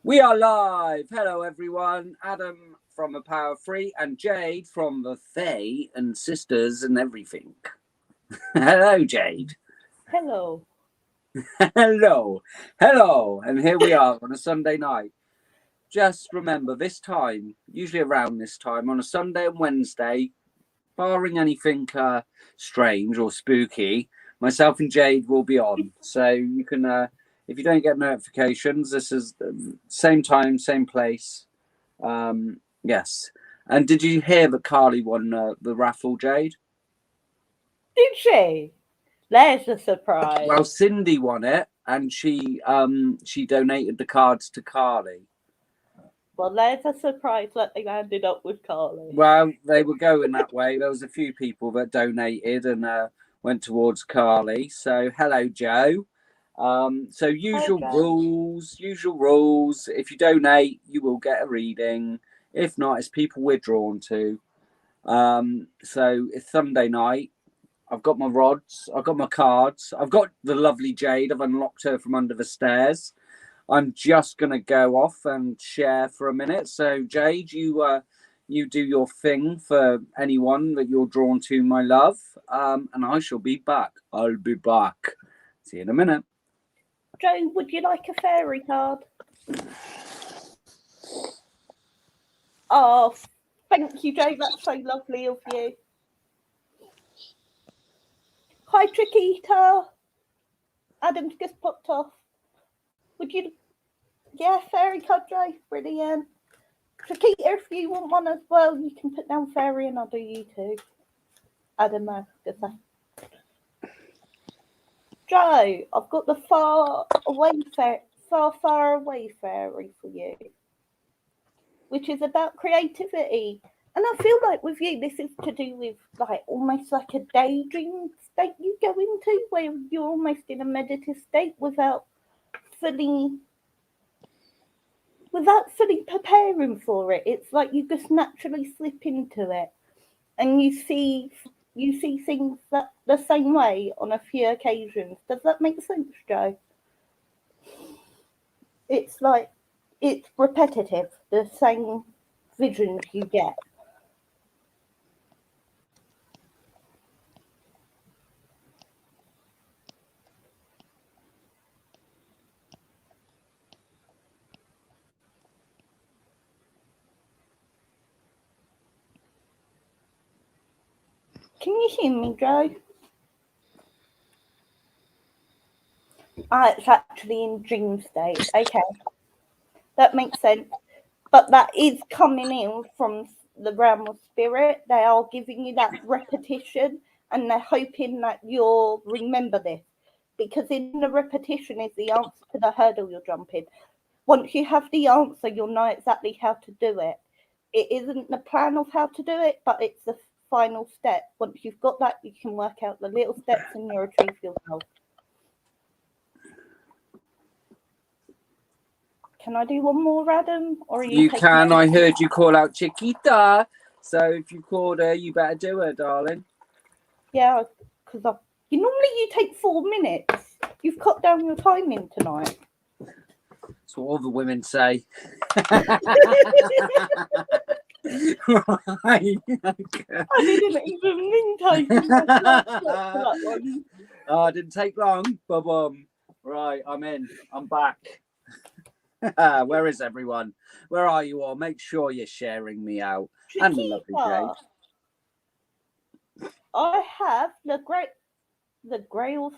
We are live. Hello, everyone. Adam from the Power Free and Jade from the Fae and Sisters and everything. Hello, Jade. Hello. Hello. Hello. And here we are on a Sunday night. Just remember this time, usually around this time, on a Sunday and Wednesday, barring anything strange or spooky, myself and Jade will be on. So you can, if you don't get notifications, this is the same time, same place. Yes. And did you hear that Carly won the raffle, Jade? Did she? There's a surprise. Well, Cindy won it, and she donated the cards to Carly. Well, there's a surprise that they ended up with Carly. Well, they were going that way. There was a few people that donated and went towards Carly. So hello, Joe. So usual rules. If you donate, you will get a reading. If not, it's people we're drawn to. So it's Sunday night. I've got my rods. I've got my cards. I've got the lovely Jade. I've unlocked her from under the stairs. I'm just going to go off and share for a minute. So, Jade, you do your thing for anyone that you're drawn to, my love. And I shall be back. I'll be back. See you in a minute. Joe, would you like a fairy card? Oh, thank you, Joe. That's so lovely of you. Hi, Chiquita. Adam's just popped off. Would you... Yeah, fairy card, Joe. Brilliant. Chiquita, if you want one as well, you can put down fairy and I'll do you too. Adam, good say. Joe, I've got the far away fairy for you, which is about creativity. And I feel like with you, this is to do with like almost like a daydream state you go into where you're almost in a meditative state without fully preparing for it. It's like you just naturally slip into it and you see things that the same way on a few occasions. Does that make sense, Joe? It's like it's repetitive, the same visions you get. Can you hear me, Joe? It's actually in dream state. Okay, that makes sense. But that is coming in from the realm of spirit. They are giving you that repetition and they're hoping that you'll remember this. Because in the repetition is the answer to the hurdle you're jumping. Once you have the answer, you'll know exactly how to do it. It isn't the plan of how to do it, but it's the final step. Once you've got that, you can work out the little steps and you'll achieve your goal. Can I do one more, Adam? Or are you can. I heard you call out Chiquita. So if you called her, you better do it, darling. Yeah, because normally you take 4 minutes. You've cut down your timing tonight. That's what all the women say. Right. I didn't even mean taking that one. Oh, it didn't take long. Boom. Right, I'm in. I'm back. Where is everyone? Where are you all? Make sure you're sharing me out. Chiquita. And the lovely Jade. I have the Grail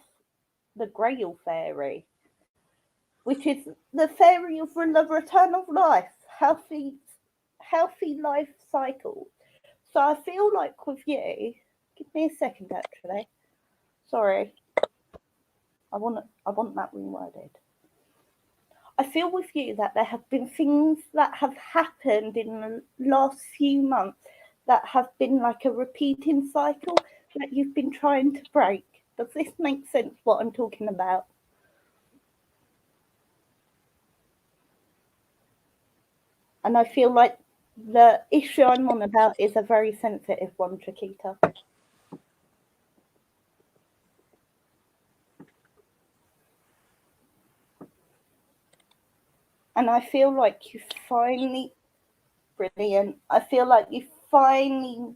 fairy, which is the fairy of the return of life, healthy life cycle. So I feel like with you, give me a second actually. Sorry. I want that reworded. I feel with you that there have been things that have happened in the last few months that have been like a repeating cycle that you've been trying to break. Does this make sense what I'm talking about? And I feel like the issue I'm on about is a very sensitive one, Chiquita. And I feel like you finally, brilliant. I feel like you finally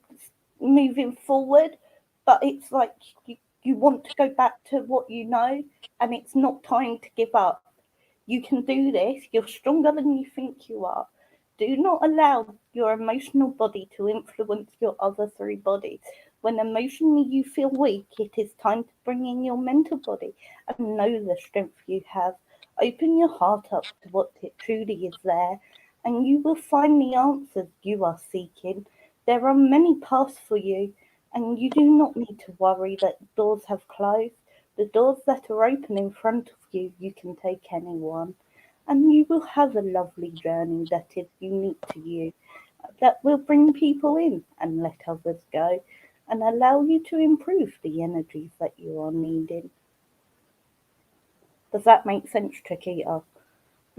moving forward, but it's like you want to go back to what you know, and it's not time to give up. You can do this. You're stronger than you think you are. Do not allow your emotional body to influence your other three bodies. When emotionally you feel weak, it is time to bring in your mental body and know the strength you have. Open your heart up to what it truly is there, and you will find the answers you are seeking. There are many paths for you, and you do not need to worry that doors have closed. The doors that are open in front of you, you can take anyone, and you will have a lovely journey that is unique to you, that will bring people in and let others go, and allow you to improve the energies that you are needing. Does that make sense, Chiquita?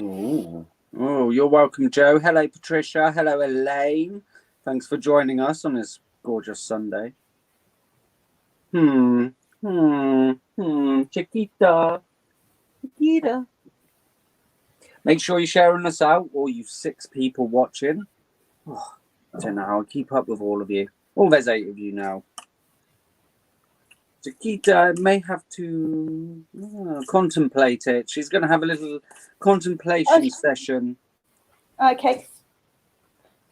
Ooh. Oh, you're welcome, Joe. Hello, Patricia. Hello, Elaine. Thanks for joining us on this gorgeous Sunday. Chiquita. Chiquita. Make sure you're sharing us out, all you 6 people watching. Oh, I don't know how I keep up with all of you. Oh, there's 8 of you now. Chiquita may have to contemplate it. She's going to have a little contemplation session. Okay.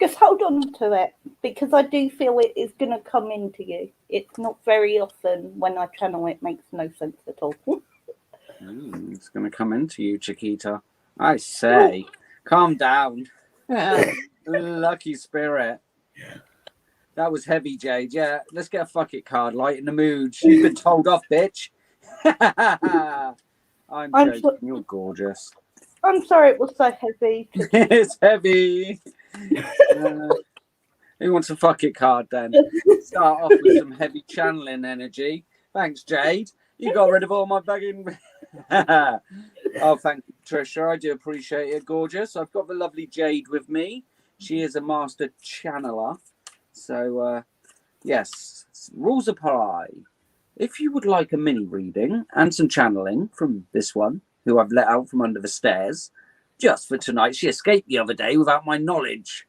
Just hold on to it, because I do feel it is going to come into you. It's not very often when I channel it makes no sense at all. It's going to come into you, Chiquita. I say, calm down. Lucky spirit. That was heavy, Jade. Yeah, let's get a fuck it card. Lighten the mood. You've been told off, bitch. I'm joking. You're gorgeous. I'm sorry it was so heavy. It's heavy. Who wants a fuck it card then? Start off with some heavy channeling energy. Thanks, Jade. You got rid of all my bugging. Oh, thank you, Patricia. I do appreciate it, gorgeous. I've got the lovely Jade with me. She is a master channeler. So, yes, rules apply. If you would like a mini reading and some channeling from this one, who I've let out from under the stairs, just for tonight, she escaped the other day without my knowledge.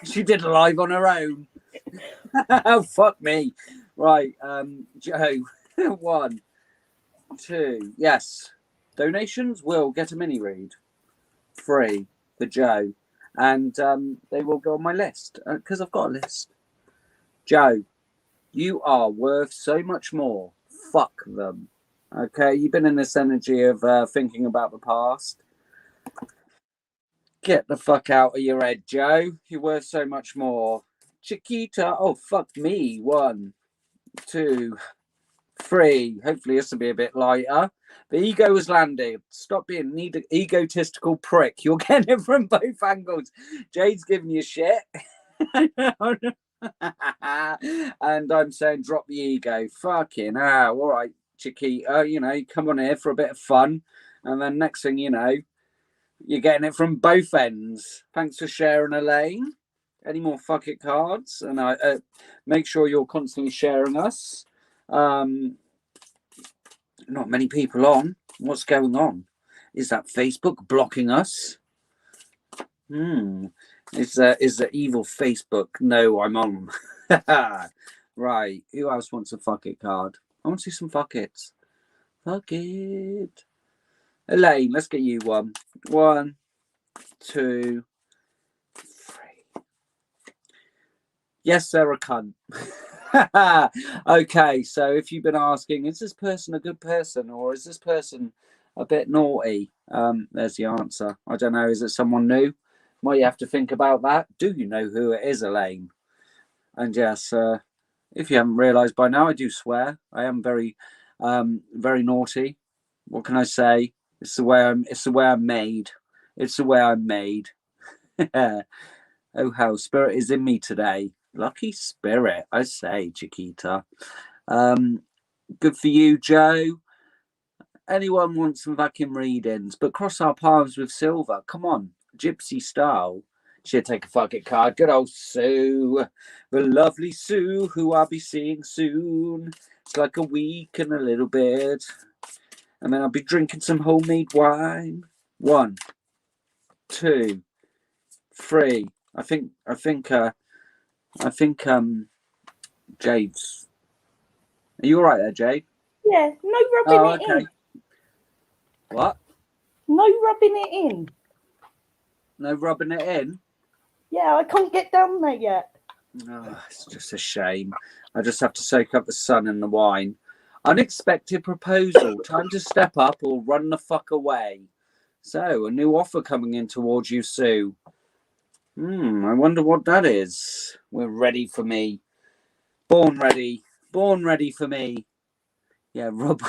She did a live on her own. Oh, fuck me. Right, Joe. 1, 2, yes. Donations will get a mini read. Free for Joe. And they will go on my list, because I've got a list. Joe, you are worth so much more. Fuck them. Okay, you've been in this energy of thinking about the past. Get the fuck out of your head, Joe. You're worth so much more. Chiquita, oh, fuck me. 1, 2, 3. Hopefully this will be a bit lighter. The ego has landed. Stop being an egotistical prick. You're getting it from both angles. Jade's giving you shit. And I'm saying drop the ego. Fucking hell. All right, Chiquita, you know, come on here for a bit of fun. And then next thing you know, you're getting it from both ends. Thanks for sharing, Elaine. Any more fuck it cards? And I make sure you're constantly sharing us. Not many people on. What's going on? Is that Facebook blocking us? Is the evil Facebook? No, I'm on. Right. Who else wants a fuck it card? I want to see some fuck it's. Fuck it. Elaine, let's get you one. 1, 2, 3. Yes, Sarah cunt. Okay, so if you've been asking, is this person a good person or is this person a bit naughty? There's the answer. I don't know. Is it someone new? Might you have to think about that. Do you know who it is, Elaine? And yes, if you haven't realised by now, I do swear. I am very, very naughty. What can I say? It's the way I'm. It's the way I'm made. It's the way I'm made. Oh, how spirit is in me today. Lucky spirit, I say, Chiquita. Good for you, Joe. Anyone wants some vacuum readings, but cross our paths with Silver. Come on, gypsy style. She'll take a fuck it card. Good old Sue. The lovely Sue, who I'll be seeing soon. It's like a week and a little bit. And then I'll be drinking some homemade wine. 1, 2, 3. I think Jade's. Are you all right there, Jade? Yeah, no rubbing it in. What? No rubbing it in. No rubbing it in? Yeah, I can't get down there yet. Oh, it's just a shame. I just have to soak up the sun and the wine. Unexpected proposal. Time to step up or run the fuck away. So, a new offer coming in towards you, Sue. I wonder what that is. We're ready for me. Born ready. Born ready for me. Yeah, rub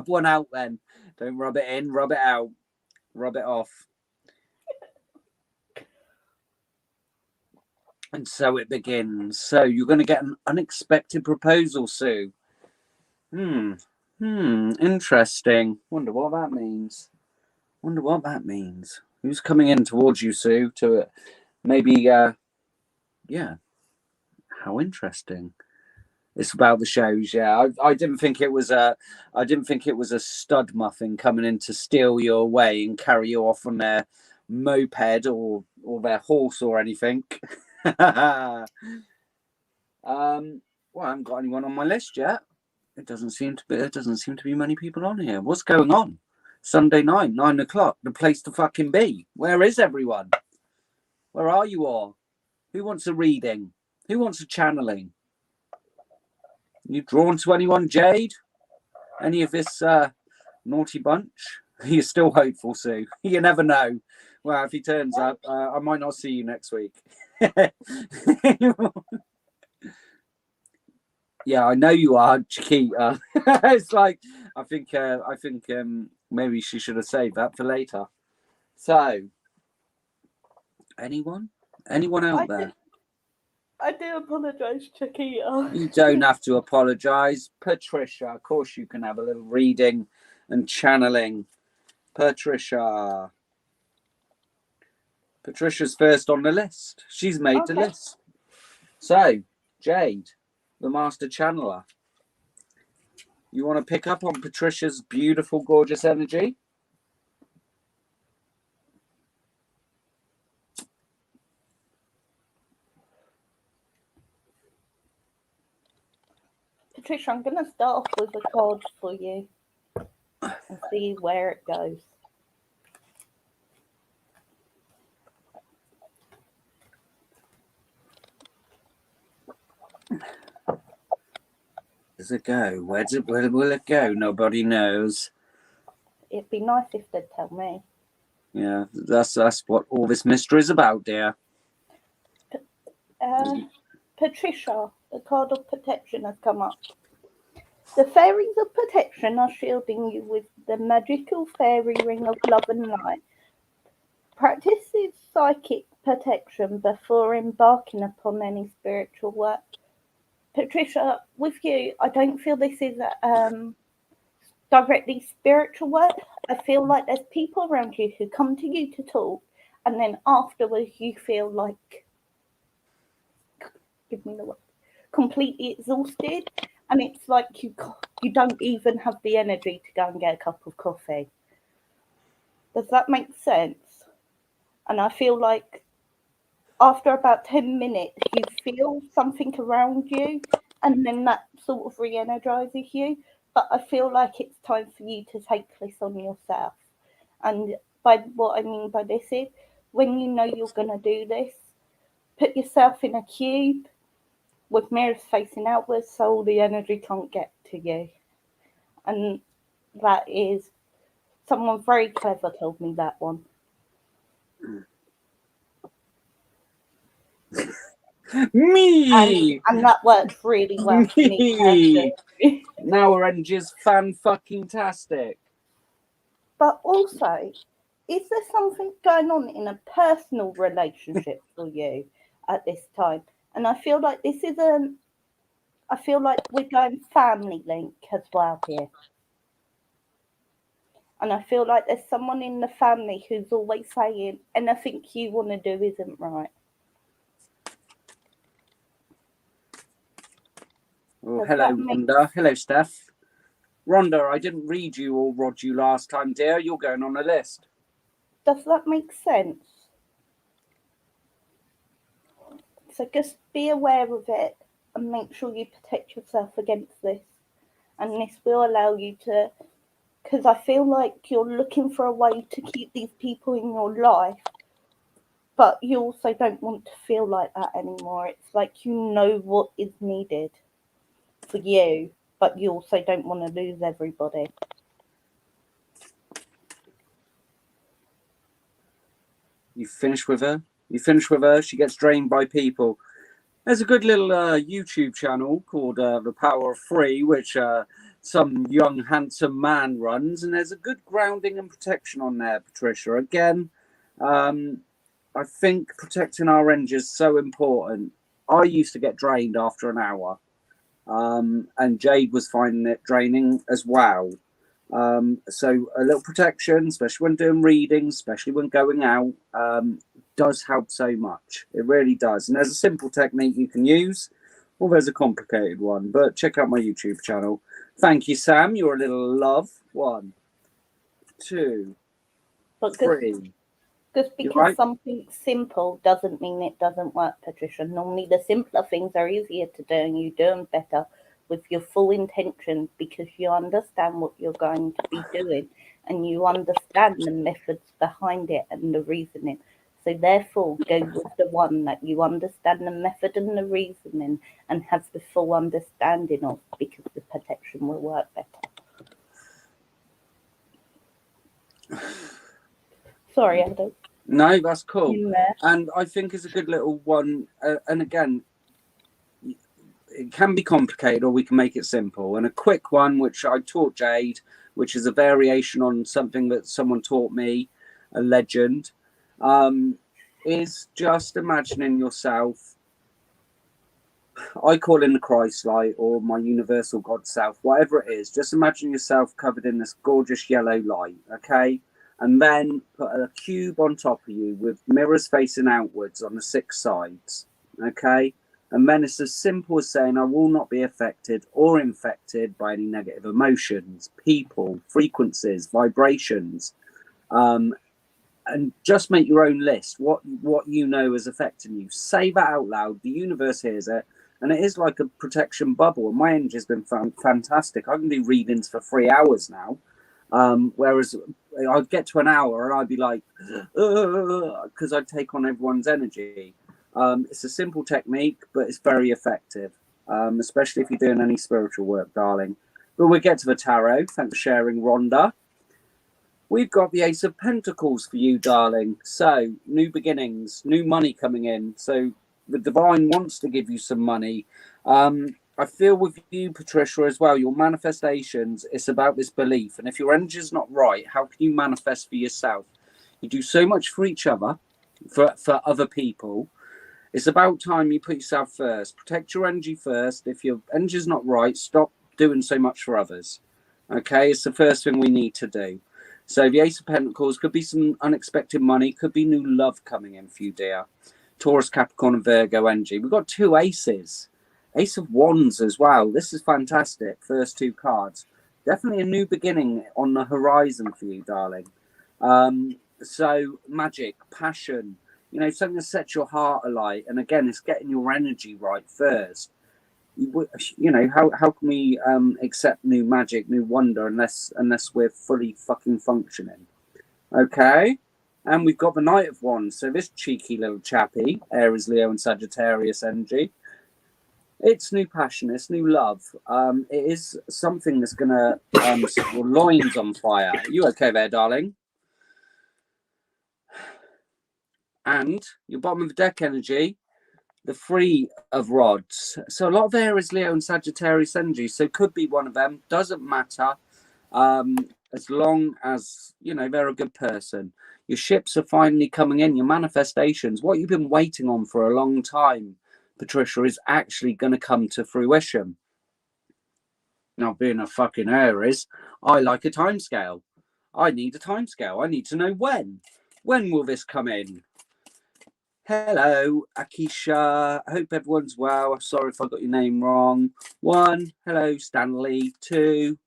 one out then. Don't rub it in, rub it out. Rub it off. And so it begins. So you're going to get an unexpected proposal, Sue. Interesting. Wonder what that means. Who's coming in towards you, Sue? To maybe, yeah. How interesting. It's about the shows, yeah. I didn't think it was a stud muffin coming in to steal you away and carry you off on their moped or their horse or anything. Well, I haven't got anyone on my list yet. There doesn't seem to be many people on here. What's going on? Sunday night, 9 o'clock, the place to fucking be. Where is everyone? Where are you all? Who wants a reading? Who wants a channeling? You drawn to anyone, Jade? Any of this naughty bunch? You're still hopeful, Sue. You never know. Well, if he turns up, I might not see you next week. Yeah, I know you are, Chiquita. It's like I think maybe she should have saved that for later. So, anyone out there? I do apologise, Chiquita. You don't have to apologise, Patricia. Of course, you can have a little reading and channeling. Patricia's first on the list. She's made the list. So, Jade, the master channeler. You want to pick up on Patricia's beautiful, gorgeous energy? Patricia, I'm going to start off with a card for you and see where it goes. Does it go? Where will it go? Nobody knows. It'd be nice if they'd tell me. Yeah, that's what all this mystery is about, dear. Patricia, the card of protection has come up. The fairies of protection are shielding you with the magical fairy ring of love and light. Practice this psychic protection before embarking upon any spiritual work. Patricia, with you, I don't feel this is directly spiritual work. I feel like there's people around you who come to you to talk, and then afterwards you feel like, give me the word, completely exhausted, and it's like you don't even have the energy to go and get a cup of coffee. Does that make sense? And I feel like after about 10 minutes, you feel something around you, and then that sort of re-energizes you. But I feel like it's time for you to take this on yourself. And by what I mean by this is, when you know you're going to do this, put yourself in a cube with mirrors facing outwards so all the energy can't get to you. And that is, someone very clever told me that one. Me! And that works really well for me. Now our energy's fan-fucking-tastic. But also, is there something going on in a personal relationship for you at this time? And I feel like this is I feel like we're going family link as well here. And I feel like there's someone in the family who's always saying, anything you want to do isn't right. Oh, hello, Rhonda. Hello, Steph. Rhonda, I didn't read you or rod you last time, dear. You're going on a list. Does that make sense? So just be aware of it and make sure you protect yourself against this. And this will allow you to, because I feel like you're looking for a way to keep these people in your life, but you also don't want to feel like that anymore. It's like you know what is needed for you, but you also don't want to lose everybody. You finish with her. You finish with her. She gets drained by people. There's a good little YouTube channel called The Power of Three, which some young, handsome man runs. And there's a good grounding and protection on there, Patricia. Again, I think protecting our energy is so important. I used to get drained after an hour. And Jade was finding it draining as well. So a little protection, especially when doing readings, especially when going out, does help so much. It really does. And there's a simple technique you can use, or there's a complicated one. But check out my YouTube channel. Thank you, Sam. You're a little love. 1, 2, 3. Just because something simple doesn't mean it doesn't work, Patricia. Normally the simpler things are easier to do and you do them better with your full intention because you understand what you're going to be doing and you understand the methods behind it and the reasoning. So therefore, go with the one that you understand the method and the reasoning and have the full understanding of, because the protection will work better. Sorry, Adam. No, that's cool. And I think it's a good little one. And again, it can be complicated or we can make it simple. And a quick one, which I taught Jade, which is a variation on something that someone taught me, a legend, is just imagining yourself. I call in the Christ light or my universal God self, whatever it is. Just imagine yourself covered in this gorgeous yellow light, okay? And then put a cube on top of you with mirrors facing outwards on the 6 sides, okay? And then it's as simple as saying, I will not be affected or infected by any negative emotions, people, frequencies, vibrations. And just make your own list, what you know is affecting you. Say that out loud. The universe hears it. And it is like a protection bubble. And my energy has been fantastic. I can do readings for 3 hours now. Whereas I'd get to an hour and I'd be like, because I'd take on everyone's energy. It's a simple technique, but it's very effective, especially if you're doing any spiritual work, darling. But we'll get to the tarot. Thanks for sharing, Rhonda. We've got the Ace of Pentacles for you, darling. So, new beginnings, new money coming in. So, the divine wants to give you some money. I feel with you, Patricia, as well, your manifestations, it's about this belief. And if your energy is not right, how can you manifest for yourself? You do so much for each other, for other people. It's about time you put yourself first. Protect your energy first. If your energy is not right, stop doing so much for others. Okay, it's the first thing we need to do. So the Ace of Pentacles could be some unexpected money, could be new love coming in for you, dear. Taurus, Capricorn, and Virgo energy. We've got 2 aces. Ace of Wands as well. This is fantastic. First 2 cards. Definitely a new beginning on the horizon for you, darling. So magic, passion, you know, something that sets your heart alight. And again, it's getting your energy right first. You know, how can we accept new magic, new wonder, unless we're fully fucking functioning? Okay. And we've got the Knight of Wands. So this cheeky little chappy, Aries, Leo, and Sagittarius energy. It's new passion, it's new love. It is something that's going to set your loins on fire. Are you okay there, darling? And your bottom of the deck energy, the 3 of Rods. So a lot of Aries, Leo, and Sagittarius energy. So could be one of them. Doesn't matter. As long as, you know, they're a good person. Your ships are finally coming in. Your manifestations, what you've been waiting on for a long time, Patricia, is actually going to come to fruition. Now, being a fucking Aries, I like a timescale. I need a timescale. I need to know when. When will this come in? Hello, Akisha. I hope everyone's well. I'm sorry if I got your name wrong. 1. Hello, Stanley. 2,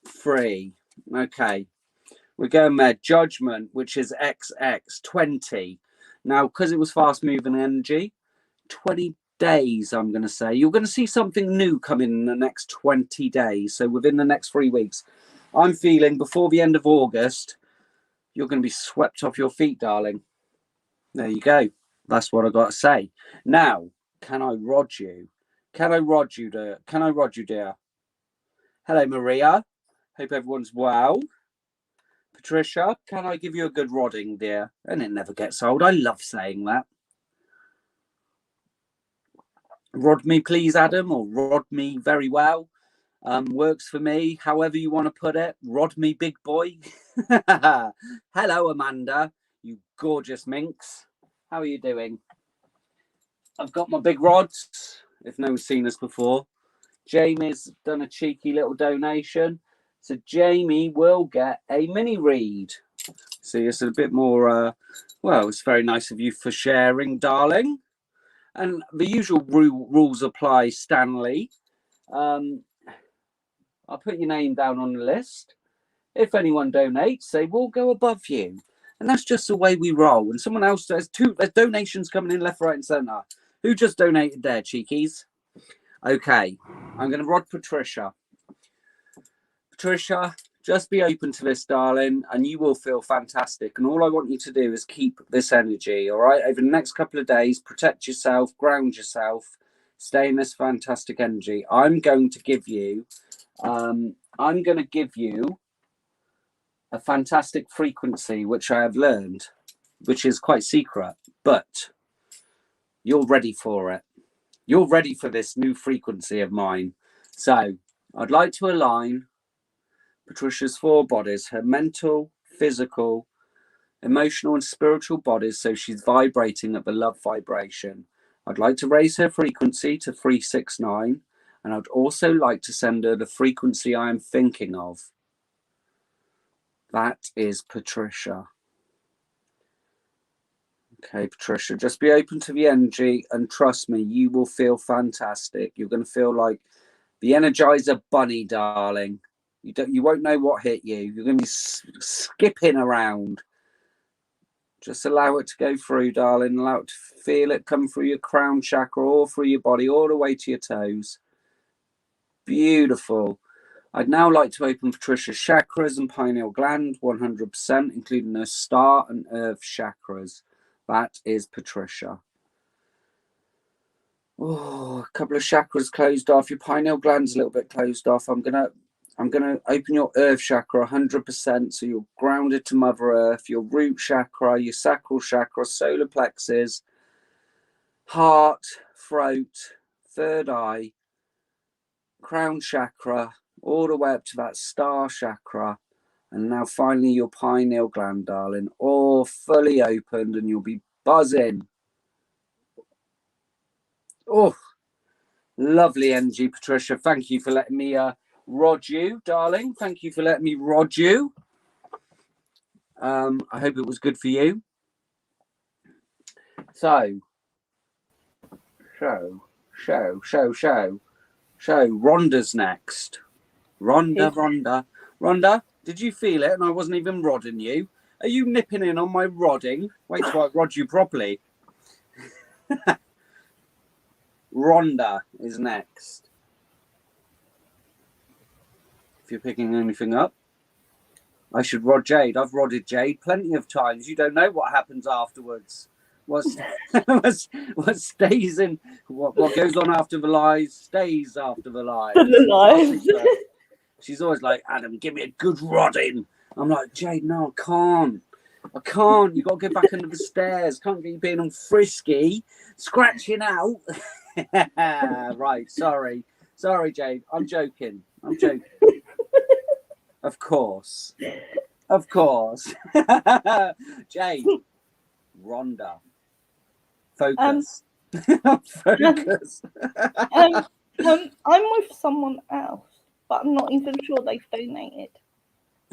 3. Okay. We're going there. Judgment, which is XX 20. Now, because it was fast moving energy, 20 days, I'm going to say. You're going to see something new come in the next 20 days. So within the next 3 weeks, I'm feeling before the end of August, you're going to be swept off your feet, darling. There you go. That's what I got to say. Now, can I rod you? Can I rod you, dear? Can I rod you, dear? Hello, Maria. Hope everyone's well. Patricia, can I give you a good rodding, dear? And it never gets old. I love saying that. Rod me, please, Adam, or rod me very well. Works for me, however you want to put it. Rod me, big boy. Hello, Amanda, you gorgeous minx. How are you doing? I've got my big rods, if no one's seen us before. Jamie's done a cheeky little donation. So Jamie will get a mini read. See, it's a bit more, well, it's very nice of you for sharing, darling. And the usual rules apply, Stanley. I'll put your name down on the list. If anyone donates, they will go above you. And that's just the way we roll. And someone else, there's donations coming in left, right, and centre. Who just donated there, cheekies? Okay, I'm going to rod Patricia. Patricia, just be open to this, darling, and you will feel fantastic. And all I want you to do is keep this energy, all right? Over the next couple of days, protect yourself, ground yourself, stay in this fantastic energy. I'm going to give you a fantastic frequency, which I have learned, which is quite secret, but you're ready for it. You're ready for this new frequency of mine. So I'd like to align Patricia's 4 bodies, her mental, physical, emotional, and spiritual bodies, so she's vibrating at the love vibration. I'd like to raise her frequency to 369, and I'd also like to send her the frequency I am thinking of. That is Patricia. Okay, Patricia, just be open to the energy, and trust me, you will feel fantastic. You're going to feel like the Energizer Bunny, darling. You won't know what hit you. You're going to be skipping around. Just allow it to go through, darling. Allow it to feel it come through your crown chakra, all through your body, all the way to your toes. Beautiful. I'd now like to open Patricia's chakras and pineal gland 100%, including her star and earth chakras. That is Patricia. Oh, a couple of chakras closed off. Your pineal gland's a little bit closed off. I'm gonna open your earth chakra 100%, so you're grounded to Mother Earth. Your root chakra, your sacral chakra, solar plexus, heart, throat, third eye, crown chakra, all the way up to that star chakra, and now finally your pineal gland, darling, all fully opened, and you'll be buzzing. Oh, lovely energy, Patricia. Thank you for letting me rod you, darling. Thank you for letting me rod you. I hope it was good for you. So, show. Rhonda's next. Rhonda, did you feel it? And I wasn't even rodding you. Are you nipping in on my rodding? Wait till I rod you properly. Rhonda is next. If you're picking anything up, I should rod Jade. I've rodded Jade plenty of times. You don't know what happens afterwards. What stays in, what goes on after the lies stays after the lies. She's always like, Adam, give me a good rodding. I'm like, Jade, no, I can't. You got to go back under the stairs. Can't get you being all frisky, scratching out. Right, sorry, Jade. I'm joking. Of course. Jade, Rhonda, focus. Focus. I'm with someone else, but I'm not even sure they've donated.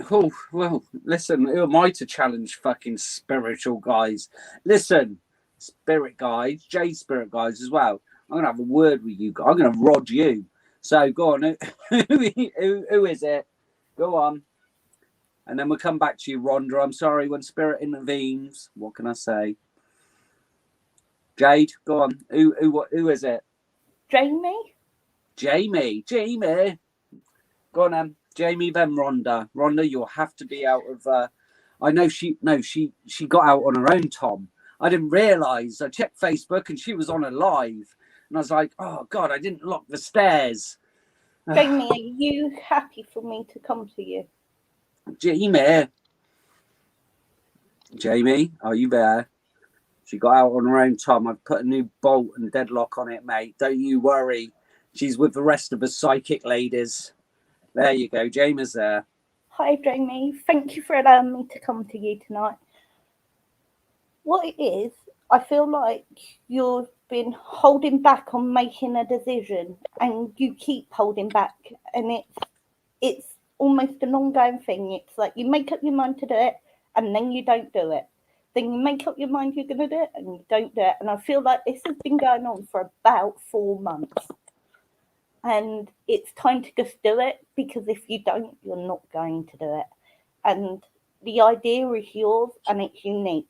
Oh, well, listen, who am I to challenge fucking spiritual guys? Listen, spirit guides, Jade spirit guides as well. I'm going to have a word with you. I'm going to rod you. So go on. Who is it? Go on. And then we'll come back to you, Rhonda. I'm sorry, when spirit intervenes, what can I say? Jade, go on. Who is it? Jamie. Jamie. Go on, Jamie, then Rhonda. Rhonda, you'll have to be out of. I know she got out on her own, Tom. I didn't realise. I checked Facebook and she was on a live, and I was like, oh God, I didn't lock the stairs. Jamie, are you happy for me to come to you? Jamie, are you there? She got out on her own, Tom. I've put a new bolt and deadlock on it, mate. Don't you worry. She's with the rest of us psychic ladies. There you go. Jamie's there. Hi, Jamie. Thank you for allowing me to come to you tonight. What it is, I feel like you've been holding back on making a decision, and you keep holding back, and it's almost an ongoing thing. It's like you make up your mind to do it, and then you don't do it. Then you make up your mind you're going to do it, and you don't do it. And I feel like this has been going on for about 4 months. And it's time to just do it, because if you don't, you're not going to do it. And the idea is yours and it's unique.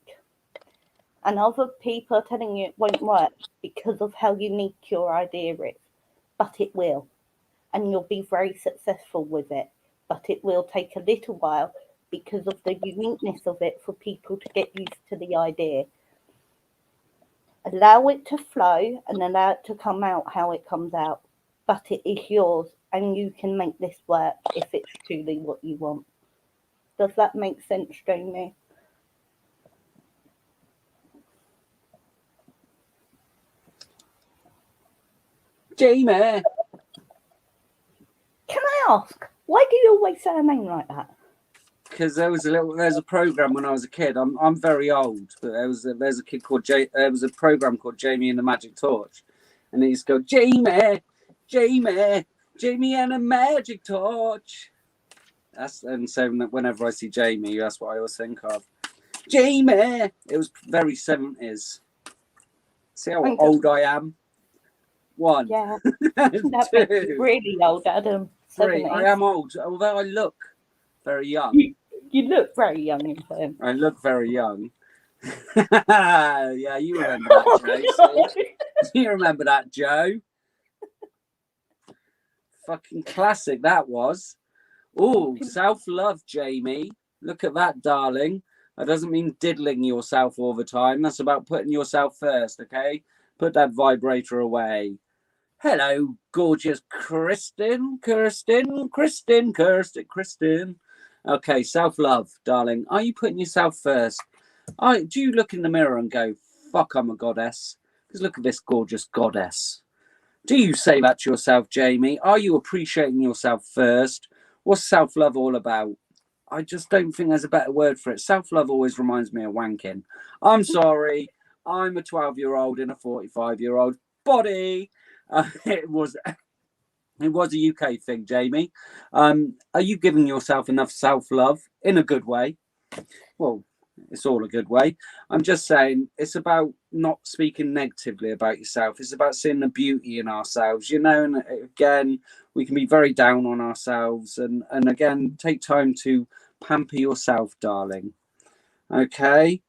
And other people are telling you it won't work because of how unique your idea is. But it will. And you'll be very successful with it. But it will take a little while because of the uniqueness of it for people to get used to the idea. Allow it to flow and allow it to come out how it comes out. But it is yours, and you can make this work if it's truly what you want. Does that make sense, Jamie? Jamie! Can I ask, why do you always say a name like that? Because there's a program when I was a kid. I'm very old, but there's a kid called there was a program called Jamie and the Magic Torch, and he used to go, Jamie and a magic torch. And so whenever I see Jamie, that's what I always think of. Jamie. It was very 70s. See how old I am? 1. Yeah. That makes you really old, Adam. 3. I am old, although I look very young. You look very young in time. I look very young. Yeah, you remember that, Joe. You remember that, Joe? Fucking classic that was. Oh, self-love, Jamie. Look at that, darling. That doesn't mean diddling yourself all the time. That's about putting yourself first, okay? Put that vibrator away. Hello, gorgeous Kristen. Okay, self-love, darling. Are you putting yourself first? Do you look in the mirror and go, fuck, I'm a goddess? Because look at this gorgeous goddess. Do you say that to yourself, Jamie? Are you appreciating yourself first? What's self-love all about? I just don't think there's a better word for it. Self-love always reminds me of wanking. I'm sorry. I'm a 12-year-old in a 45-year-old body. It was a UK thing, Jamie. Are you giving yourself enough self-love in a good way? Well, it's all a good way. I'm just saying it's about not speaking negatively about yourself. It's about seeing the beauty in ourselves, you know. And again, we can be very down on ourselves, and again, take time to pamper yourself, darling. Okay.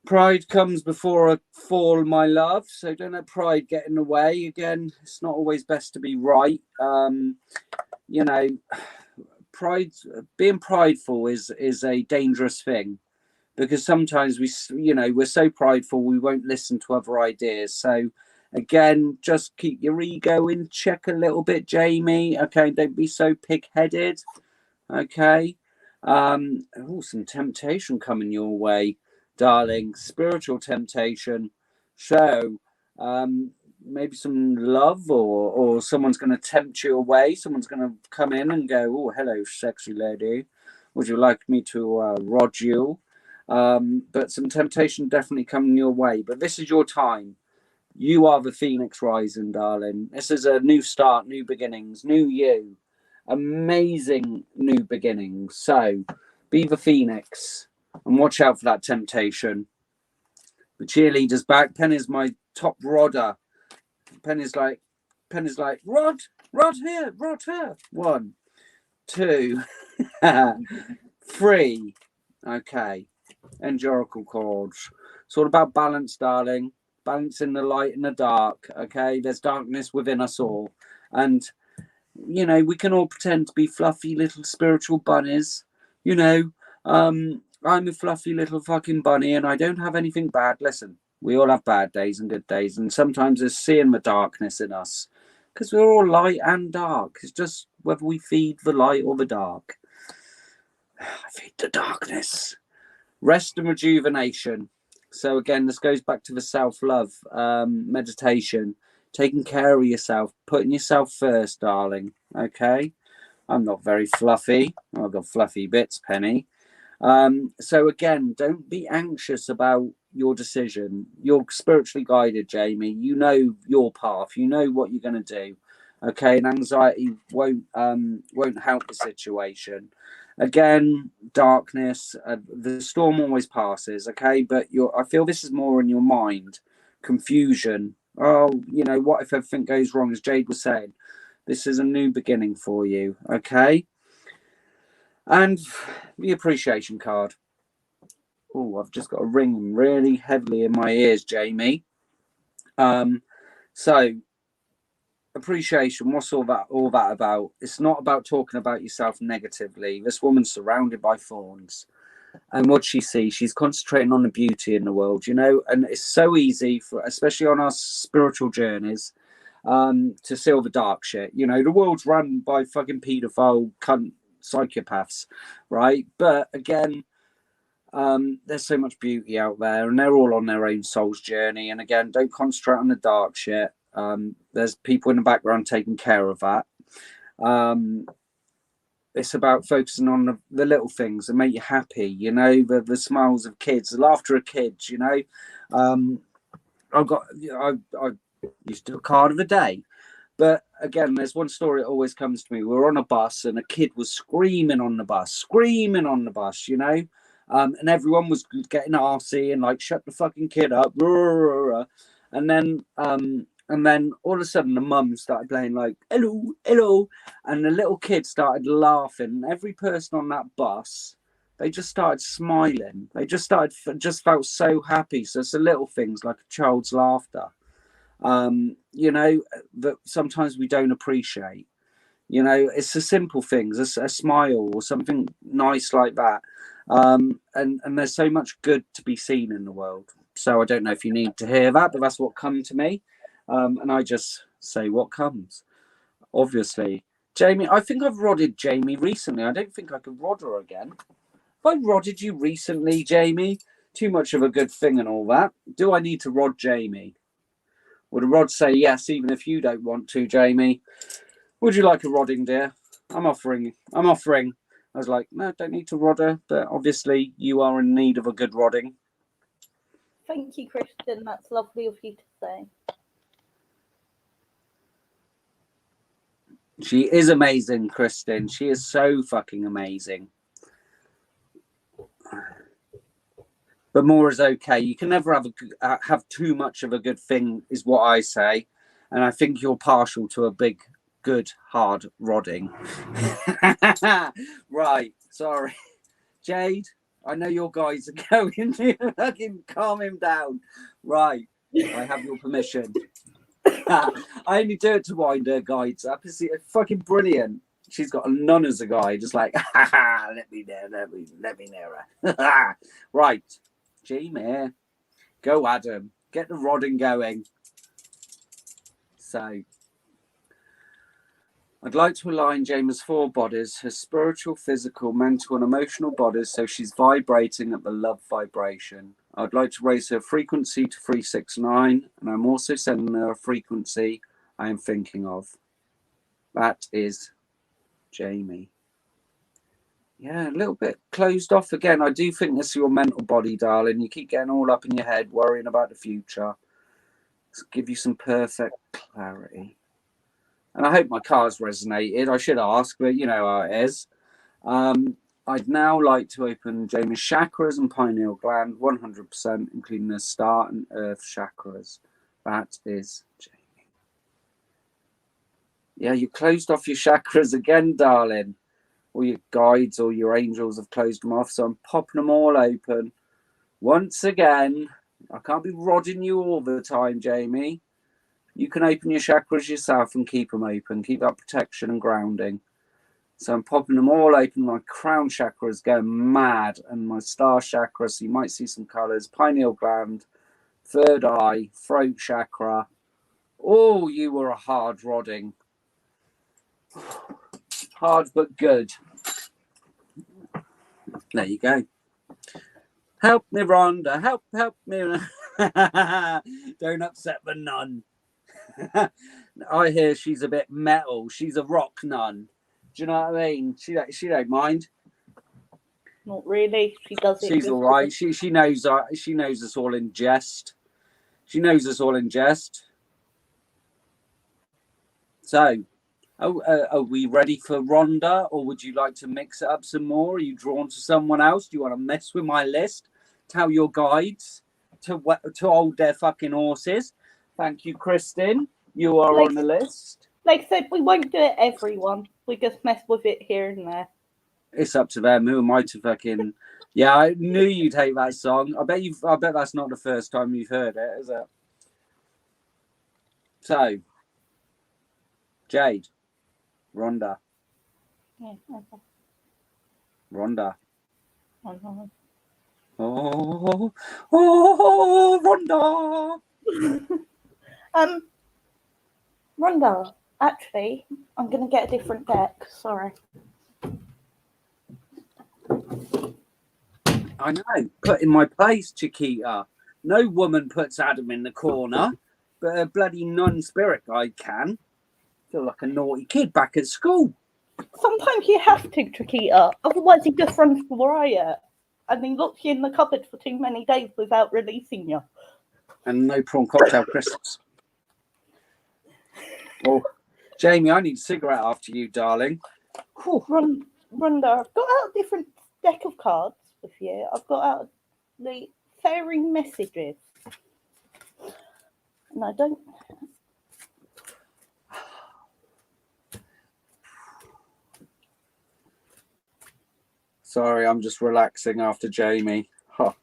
Pride comes before a fall, my love. So don't let pride get in the way. Again, it's not always best to be right. You know, being prideful is a dangerous thing, because sometimes we're so prideful we won't listen to other ideas. So again, just keep your ego in check a little bit, Jamie. Okay, don't be so pig-headed. Okay. Some temptation coming your way, darling. Spiritual temptation. So maybe some love, or someone's going to tempt you away. Someone's going to come in and go, oh, hello, sexy lady. Would you like me to rod you? But some temptation definitely coming your way. But this is your time. You are the Phoenix Rising, darling. This is a new start, new beginnings, new you. Amazing new beginnings. So be the Phoenix and watch out for that temptation. The cheerleader's back. Penny's my top rodder. Penny's like, rod here. 1, 2. 3. Okay. End your oracle cards. It's all about balance, darling. Balancing the light and the dark. Okay. There's darkness within us all. And, you know, we can all pretend to be fluffy little spiritual bunnies. You know, I'm a fluffy little fucking bunny and I don't have anything bad. Listen, we all have bad days and good days. And sometimes there's seeing the darkness in us. Because we're all light and dark. It's just whether we feed the light or the dark. I feed the darkness. Rest and rejuvenation. So again, this goes back to the self-love meditation. Taking care of yourself. Putting yourself first, darling. Okay? I'm not very fluffy. I've got fluffy bits, Penny. So again, don't be anxious about your decision. You're spiritually guided, Jamie. You know your path. You know what you're going to do. Okay, and anxiety won't help the situation. Again, darkness. The storm always passes. Okay, but I feel this is more in your mind. Confusion. Oh, you know, what if everything goes wrong? As Jade was saying, this is a new beginning for you. Okay. And the appreciation card. Oh, I've just got a ring really heavily in my ears, Jamie. So appreciation, what's all that about? It's not about talking about yourself negatively. This woman's surrounded by thorns. And what she sees, she's concentrating on the beauty in the world, you know, and it's so easy for, especially on our spiritual journeys, to see all the dark shit. You know, the world's run by fucking paedophile cunt psychopaths, right? But again, there's so much beauty out there and they're all on their own soul's journey. And again, don't concentrate on the dark shit. There's people in the background taking care of that. It's about focusing on the little things that make you happy, you know, the smiles of kids, the laughter of kids, you know. I used to do a card of the day. But again, there's one story that always comes to me. We were on a bus and a kid was screaming on the bus, you know. And everyone was getting arsey and like, shut the fucking kid up. And then all of a sudden the mum started playing like, hello, hello. And the little kid started laughing. And every person on that bus, they just started smiling. They just felt so happy. So it's the little things like a child's laughter. You know, that sometimes we don't appreciate. You know, it's the simple things, a smile or something nice like that. And there's so much good to be seen in the world. So I don't know if you need to hear that, but that's what come to me. And I just say what comes. Obviously, Jamie, I think I've rodded Jamie recently. I don't think I could rod her again. Have I rodded you recently, Jamie? Too much of a good thing and all that. Do I need to rod Jamie? Would a rod say yes, even if you don't want to, Jamie? Would you like a rodding, dear? I'm offering. I was like, no, don't need to rod her, but obviously you are in need of a good rodding. Thank you, Kristen. That's lovely of you to say. She is amazing, Kristen. She is so fucking amazing. But more is okay. You can never have too much of a good thing, is what I say. And I think you're partial to a big, good, hard rodding. Right. Sorry. Jade, I know your guys are going to fucking calm him down. Right. I have your permission. I only do it to wind her guides up. It's fucking brilliant. She's got a nun as a guy, just like, let me near her. Right. Jamie, go Adam, get the rodding going. So I'd like to align Jamie's 4 bodies, her spiritual, physical, mental and emotional bodies, so she's vibrating at the love vibration. I'd like to raise her frequency to 369, and I'm also sending her a frequency I am thinking of. That is Jamie. Yeah, a little bit closed off again. I do think this is your mental body, darling. You keep getting all up in your head, worrying about the future. Let's give you some perfect clarity. And I hope my cards resonated. I should ask, but you know how it is. I'd now like to open Jamie's chakras and pineal gland 100%, including the start and earth chakras. That is Jamie. Yeah, you closed off your chakras again, darling. or your guides or your angels have closed them off. So I'm popping them all open. Once again, I can't be rodding you all the time, Jamie. You can open your chakras yourself and keep them open. Keep that protection and grounding. So I'm popping them all open. My crown chakra is going mad, and my star chakra. So you might see some colours. Pineal gland, third eye, throat chakra. Oh, you were a hard rodding. Hard but good. There you go. Help me, Rhonda. Help me. Don't upset the nun. I hear she's a bit metal. She's a rock nun. Do you know what I mean? She don't mind. Not really. She does it. She's all right. She knows us all in jest. She knows us all in jest. So, are we ready for Rhonda, or would you like to mix it up some more? Are you drawn to someone else? Do you want to mess with my list? Tell your guides to hold their fucking horses. Thank you, Kristen. You are on the list. Like I said, we won't do it everyone. We just mess with it here and there. It's up to them. Who am I to fucking... Yeah, I knew you'd hate that song. I bet that's not the first time you've heard it, is it? So, Jade, Rhonda. Yeah, okay. Rhonda. Oh, Rhonda. Rhonda, actually, I'm going to get a different deck. Sorry. I know. Put in my place, Chiquita. No woman puts Adam in the corner, but a bloody non-spirit guide can. Feel like a naughty kid back at school. Sometimes you have to, Chiquita. Otherwise, he just runs riot. And he locks you in the cupboard for too many days without releasing you. And no prawn cocktail Christmas. Oh, Jamie, I need a cigarette after you, darling. Rhonda, I've got out a different deck of cards with you. I've got out the fairy messages. And I don't... Sorry, I'm just relaxing after Jamie. Oh,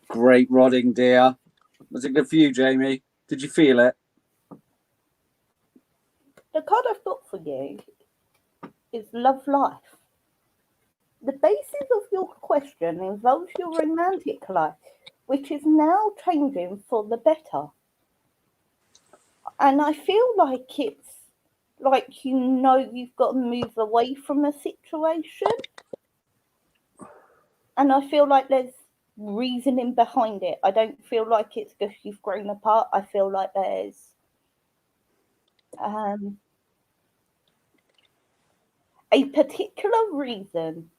great rodding, dear. Was it good for you, Jamie? Did you feel it? The card I've got for you is Love Life. The basis of your question involves your romantic life, which is now changing for the better. And I feel like it's like you've got to move away from a situation. And I feel like there's reasoning behind it. I don't feel like it's just you've grown apart. I feel like there's a particular reason.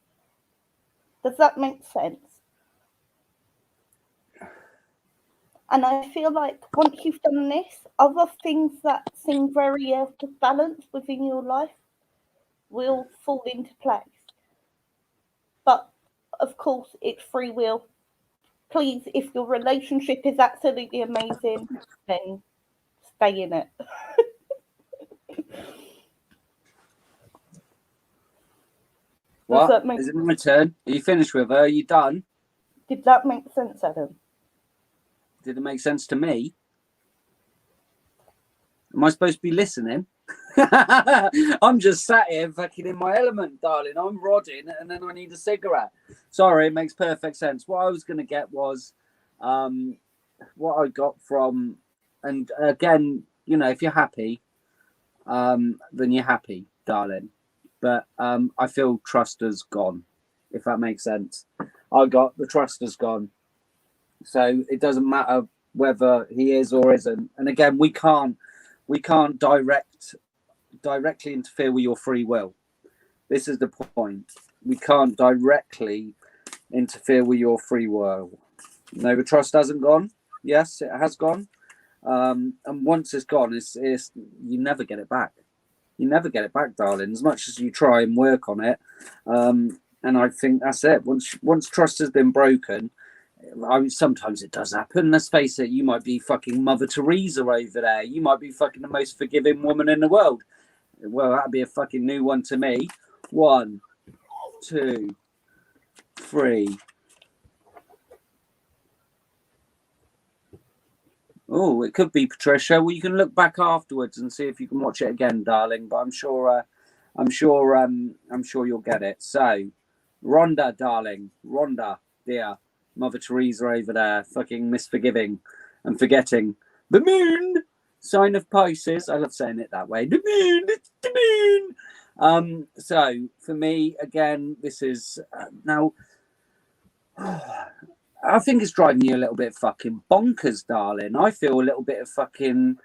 Does that make sense? And I feel like once you've done this, other things that seem very out of balance within your life will fall into place. But of course, it's free will. Please, if your relationship is absolutely amazing, then stay in it. What? Is it my turn? Are you finished with her? Are you done? Did that make sense, Adam? Did it make sense to me? Am I supposed to be listening? I'm just sat here fucking in my element, darling. I'm rodding and then I need a cigarette. Sorry, it makes perfect sense. What I was going to get was what I got from, and again, if you're happy, then you're happy, darling. But I feel trust has gone, if that makes sense. I got the trust has gone. So it doesn't matter whether he is or isn't. And again, we can't directly interfere with your free will. This is the point. We can't directly interfere with your free will. No, the trust hasn't gone. Yes, it has gone. And once it's gone, it's you never get it back. You never get it back, darling, as much as you try and work on it. And I think that's it. Once trust has been broken, I mean, sometimes it does happen. Let's face it, you might be fucking Mother Teresa over there. You might be fucking the most forgiving woman in the world. Well, that'd be a fucking new one to me. 1, 2, 3. Oh, it could be Patricia. Well, you can look back afterwards and see if you can watch it again, darling. But I'm sure you'll get it. So, Rhonda, darling, Rhonda, dear Mother Teresa over there, fucking misforgiving and forgetting the moon, sign of Pisces. I love saying it that way. The moon, it's the moon. So for me, again, this is now. I think it's driving you a little bit fucking bonkers, darling. I feel a little bit of fucking,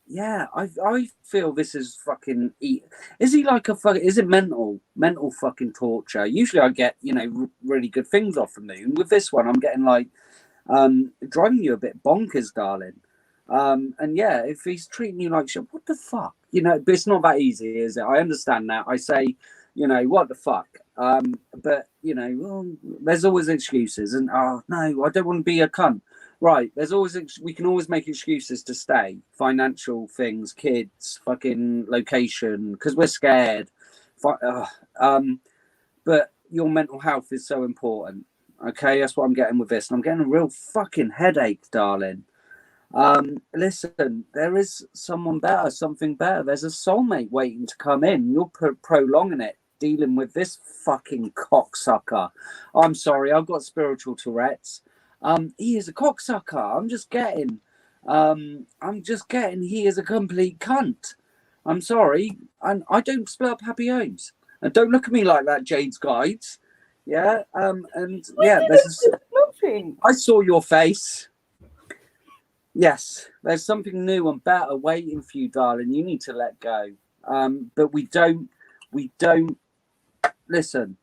yeah. I feel this is fucking. Is he like a fucking? Is it mental fucking torture? Usually, I get really good things off the moon. With this one, I'm getting like, driving you a bit bonkers, darling. And yeah, if he's treating you like shit, what the fuck? But it's not that easy, is it? I understand that. I say, what the fuck? But well, there's always excuses, and oh no, I don't want to be a cunt. Right? We can always make excuses to stay, financial things, kids, fucking location, because we're scared. But your mental health is so important. Okay, that's what I'm getting with this, and I'm getting a real fucking headache, darling. Listen, there is someone better, something better. There's a soulmate waiting to come in. You're prolonging it, dealing with this fucking cocksucker. I'm sorry, I've got spiritual Tourette's. He is a cocksucker. I'm just getting he is a complete cunt. I'm sorry, and I don't split up happy homes. And don't look at me like that, Jade's Guides. Yeah, and yeah, I saw your face. Yes, there's something new and better waiting for you, darling. You need to let go. But we don't listen.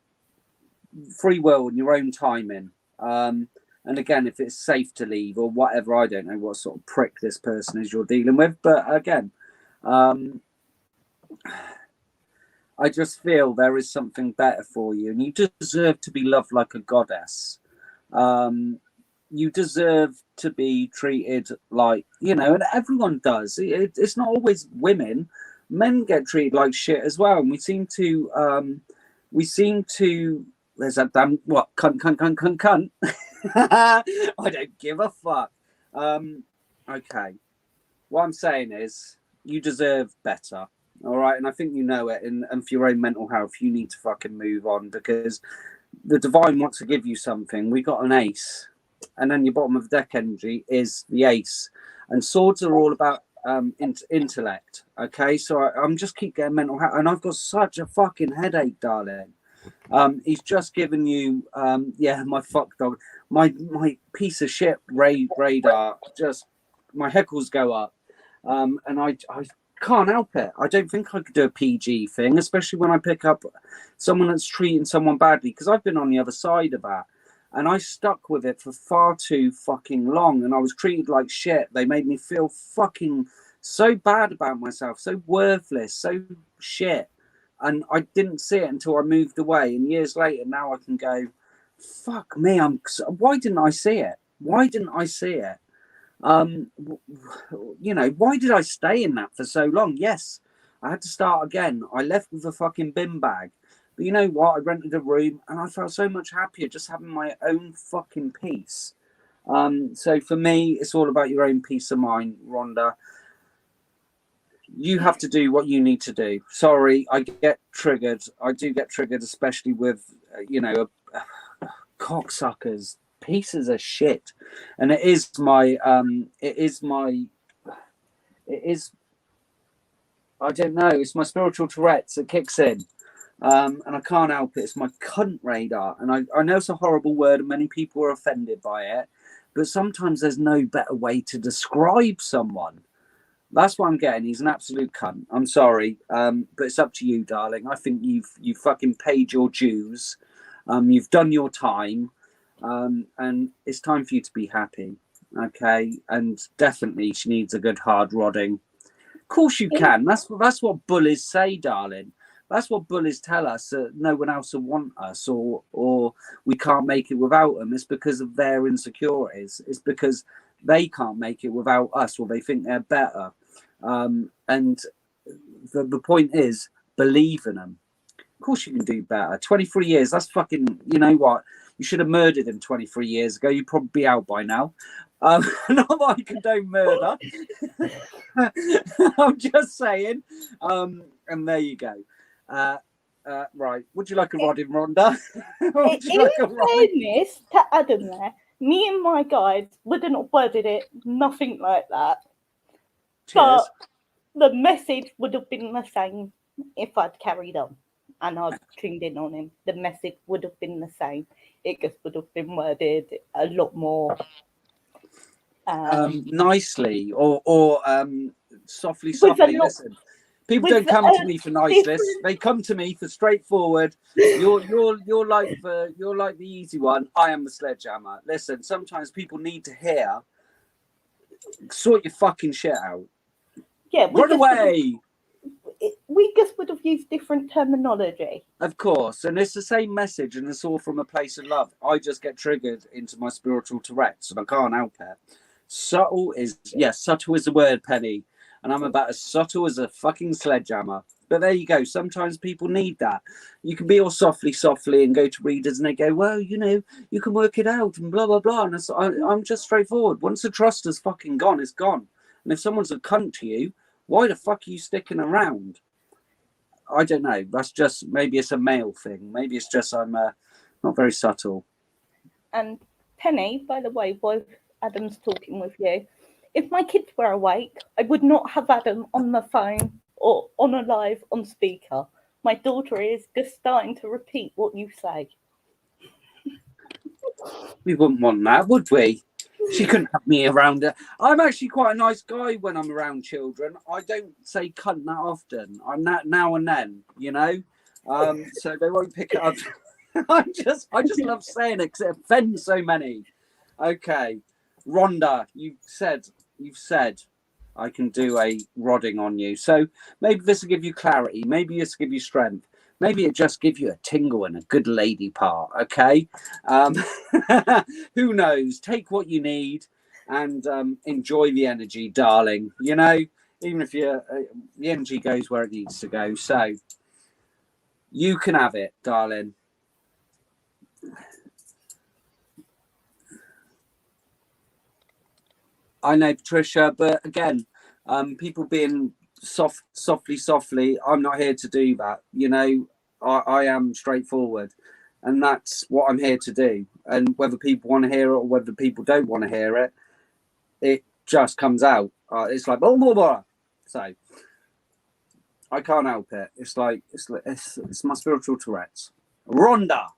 Free will and your own timing. And again, if it's safe to leave or whatever, I don't know what sort of prick this person is you're dealing with. But again, I just feel there is something better for you, and you deserve to be loved like a goddess. You deserve to be treated like, and everyone does. It's not always women. Men get treated like shit as well. And we seem to, there's that damn, what, cunt. I don't give a fuck. Okay. What I'm saying is, you deserve better. All right. And I think you know it. And for your own mental health, you need to fucking move on, because the divine wants to give you something. We got an ace. And then your bottom of the deck energy is the ace, and swords are all about intellect. Okay, so I'm just keep getting mental health, and I've got such a fucking headache, darling. He's just given you, my fuck dog, my piece of shit radar. Just my heckles go up, and I can't help it. I don't think I could do a PG thing, especially when I pick up someone that's treating someone badly, because I've been on the other side of that. And I stuck with it for far too fucking long. And I was treated like shit. They made me feel fucking so bad about myself, so worthless, so shit. And I didn't see it until I moved away. And years later, now I can go, fuck me. Why didn't I see it? Why didn't I see it? Why did I stay in that for so long? Yes, I had to start again. I left with a fucking bin bag. But you know what? I rented a room and I felt so much happier just having my own fucking peace. So for me, it's all about your own peace of mind, Rhonda. You have to do what you need to do. Sorry, I get triggered. I do get triggered, especially with, cocksuckers, pieces of shit. And it is, I don't know, it's my spiritual Tourette's that kicks in. And I can't help it. It's my cunt radar. And I know it's a horrible word and many people are offended by it, but sometimes there's no better way to describe someone. That's what I'm getting. He's an absolute cunt. I'm sorry. But it's up to you, darling. I think you've fucking paid your dues. You've done your time. And it's time for you to be happy. Okay? And definitely she needs a good hard rodding. Of course you can. That's what bullies say, darling. That's what bullies tell us, that no one else will want us, or we can't make it without them. It's because of their insecurities. It's because they can't make it without us, or they think they're better. And the point is, believe in them. course you can do better. 23 years, that's fucking, you know what? You should have murdered him 23 years ago. You'd probably be out by now. Not that I condone murder. I'm just saying. And there you go. Right. Would you like a rod in Rhonda? Would you like a rod? Fairness to Adam there, me and my guys wouldn't have worded it, nothing like that. Cheers. But the message would have been the same if I'd carried on and I'd tuned in on him. The message would have been the same. It just would have been worded a lot more nicely or softly. Listen, people don't come to me for niceness. They come to me for straightforward. You're like the easy one. I am the sledgehammer. Listen, sometimes people need to hear. Sort your fucking shit out. Yeah, run away. We just would have used different terminology. Of course, and it's the same message, and it's all from a place of love. I just get triggered into my spiritual Tourette's, and I can't help it. Subtle is the word, Penny, and I'm about as subtle as a fucking sledgehammer. But there you go. Sometimes people need that. You can be all softly, and go to readers, and they go, "Well, you know, you can work it out," and blah blah blah. And I'm just straightforward. Once the trust is fucking gone, it's gone. And if someone's a cunt to you, why the fuck are you sticking around? I don't know. That's just, maybe it's a male thing. Maybe it's just I'm not very subtle. And Penny, by the way, while Adam's talking with you, if my kids were awake, I would not have Adam on the phone or on a live on speaker. My daughter is just starting to repeat what you say. We wouldn't want that, would we? She couldn't have me around her. I'm actually quite a nice guy when I'm around children. I don't say cunt that often. I'm that now and then, you know. So they won't pick it up. I just love saying it because it offends so many. Okay, Rhonda, you've said I can do a rodding on you. So maybe this will give you clarity. Maybe this will give you strength. Maybe it just give you a tingle and a good lady part, okay? Who knows? Take what you need and enjoy the energy, darling. You know, even if the energy goes where it needs to go. So you can have it, darling. I know, Patricia, but again, people being softly, I'm not here to do that. You know, I am straightforward, and that's what I'm here to do. And whether people want to hear it or whether people don't want to hear it, it just comes out. It's like blah blah blah. So I can't help it. It's like it's my spiritual Tourette's. Rhonda,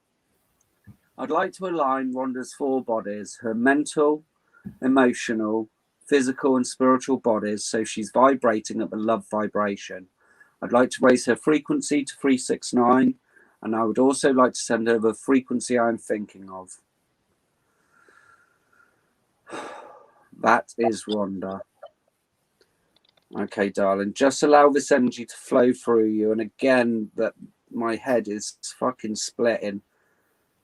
I'd like to align Rhonda's 4 bodies: her mental, emotional, physical and spiritual bodies, so she's vibrating at the love vibration. I'd like to raise her frequency to 369, and I would also like to send her the frequency I'm thinking of. That is Rhonda. Okay, darling, just allow this energy to flow through you. And again, that my head is fucking splitting.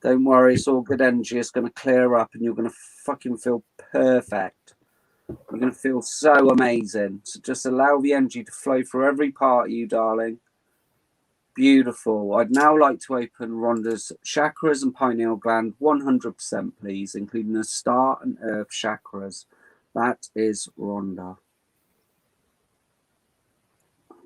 Don't worry, it's all good energy. It's going to clear up and you're going to fucking feel perfect. You're going to feel so amazing. So just allow the energy to flow through every part of you, darling. Beautiful. I'd now like to open Rhonda's chakras and pineal gland 100%, please, including the star and earth chakras. That is Rhonda.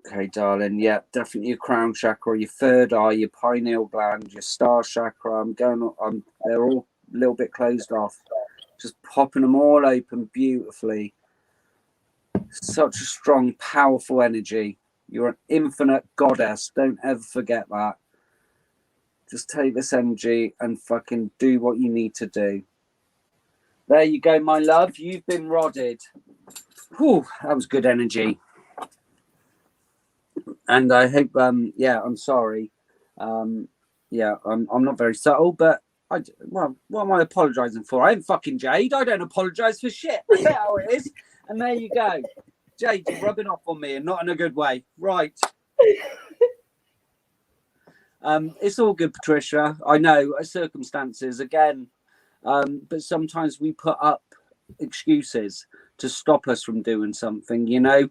Okay, darling. Yeah, definitely your crown chakra, your third eye, your pineal gland, your star chakra. They're all a little bit closed off. Just popping them all open beautifully. Such a strong, powerful energy. You're an infinite goddess. Don't ever forget that. Just take this energy and fucking do what you need to do. There you go, my love. You've been rodded. Whew, that was good energy. And I hope, I'm sorry. I'm not very subtle, but what am I apologising for? I ain't fucking Jade. I don't apologise for shit. That's how it is. And there you go. Jade's rubbing off on me and not in a good way. Right. It's all good, Patricia. I know circumstances again, but sometimes we put up excuses to stop us from doing something, you know.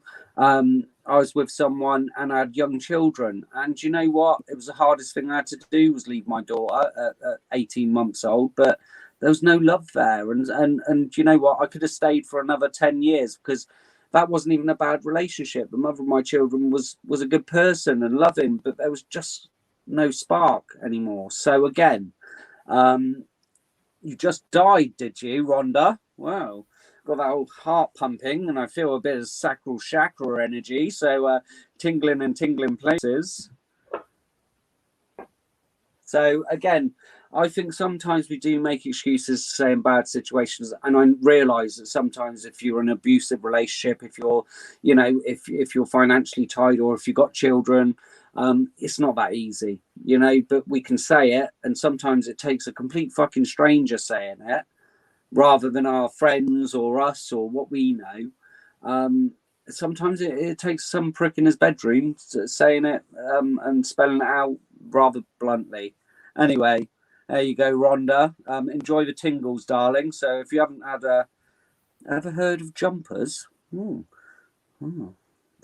I was with someone and I had young children, and you know what? It was the hardest thing I had to do was leave my daughter at 18 months old, but there was no love there, and you know what? I could have stayed for another 10 years because that wasn't even a bad relationship. The mother of my children was a good person and loving, but there was just no spark anymore. So again, you just died, did you, Rhonda? Wow. Got that old heart pumping, and I feel a bit of sacral chakra energy. So tingling in tingling places. So again, I think sometimes we do make excuses to say in bad situations, and I realise that sometimes if you're in an abusive relationship, if you're, you know, if you're financially tied, or if you've got children, it's not that easy, you know. But we can say it, and sometimes it takes a complete fucking stranger saying it, rather than our friends or us or what we know. Sometimes it takes some prick in his bedroom saying it and spelling it out rather bluntly. Anyway, there you go, Rhonda. Enjoy the tingles, darling. So if you haven't ever heard of jumpers?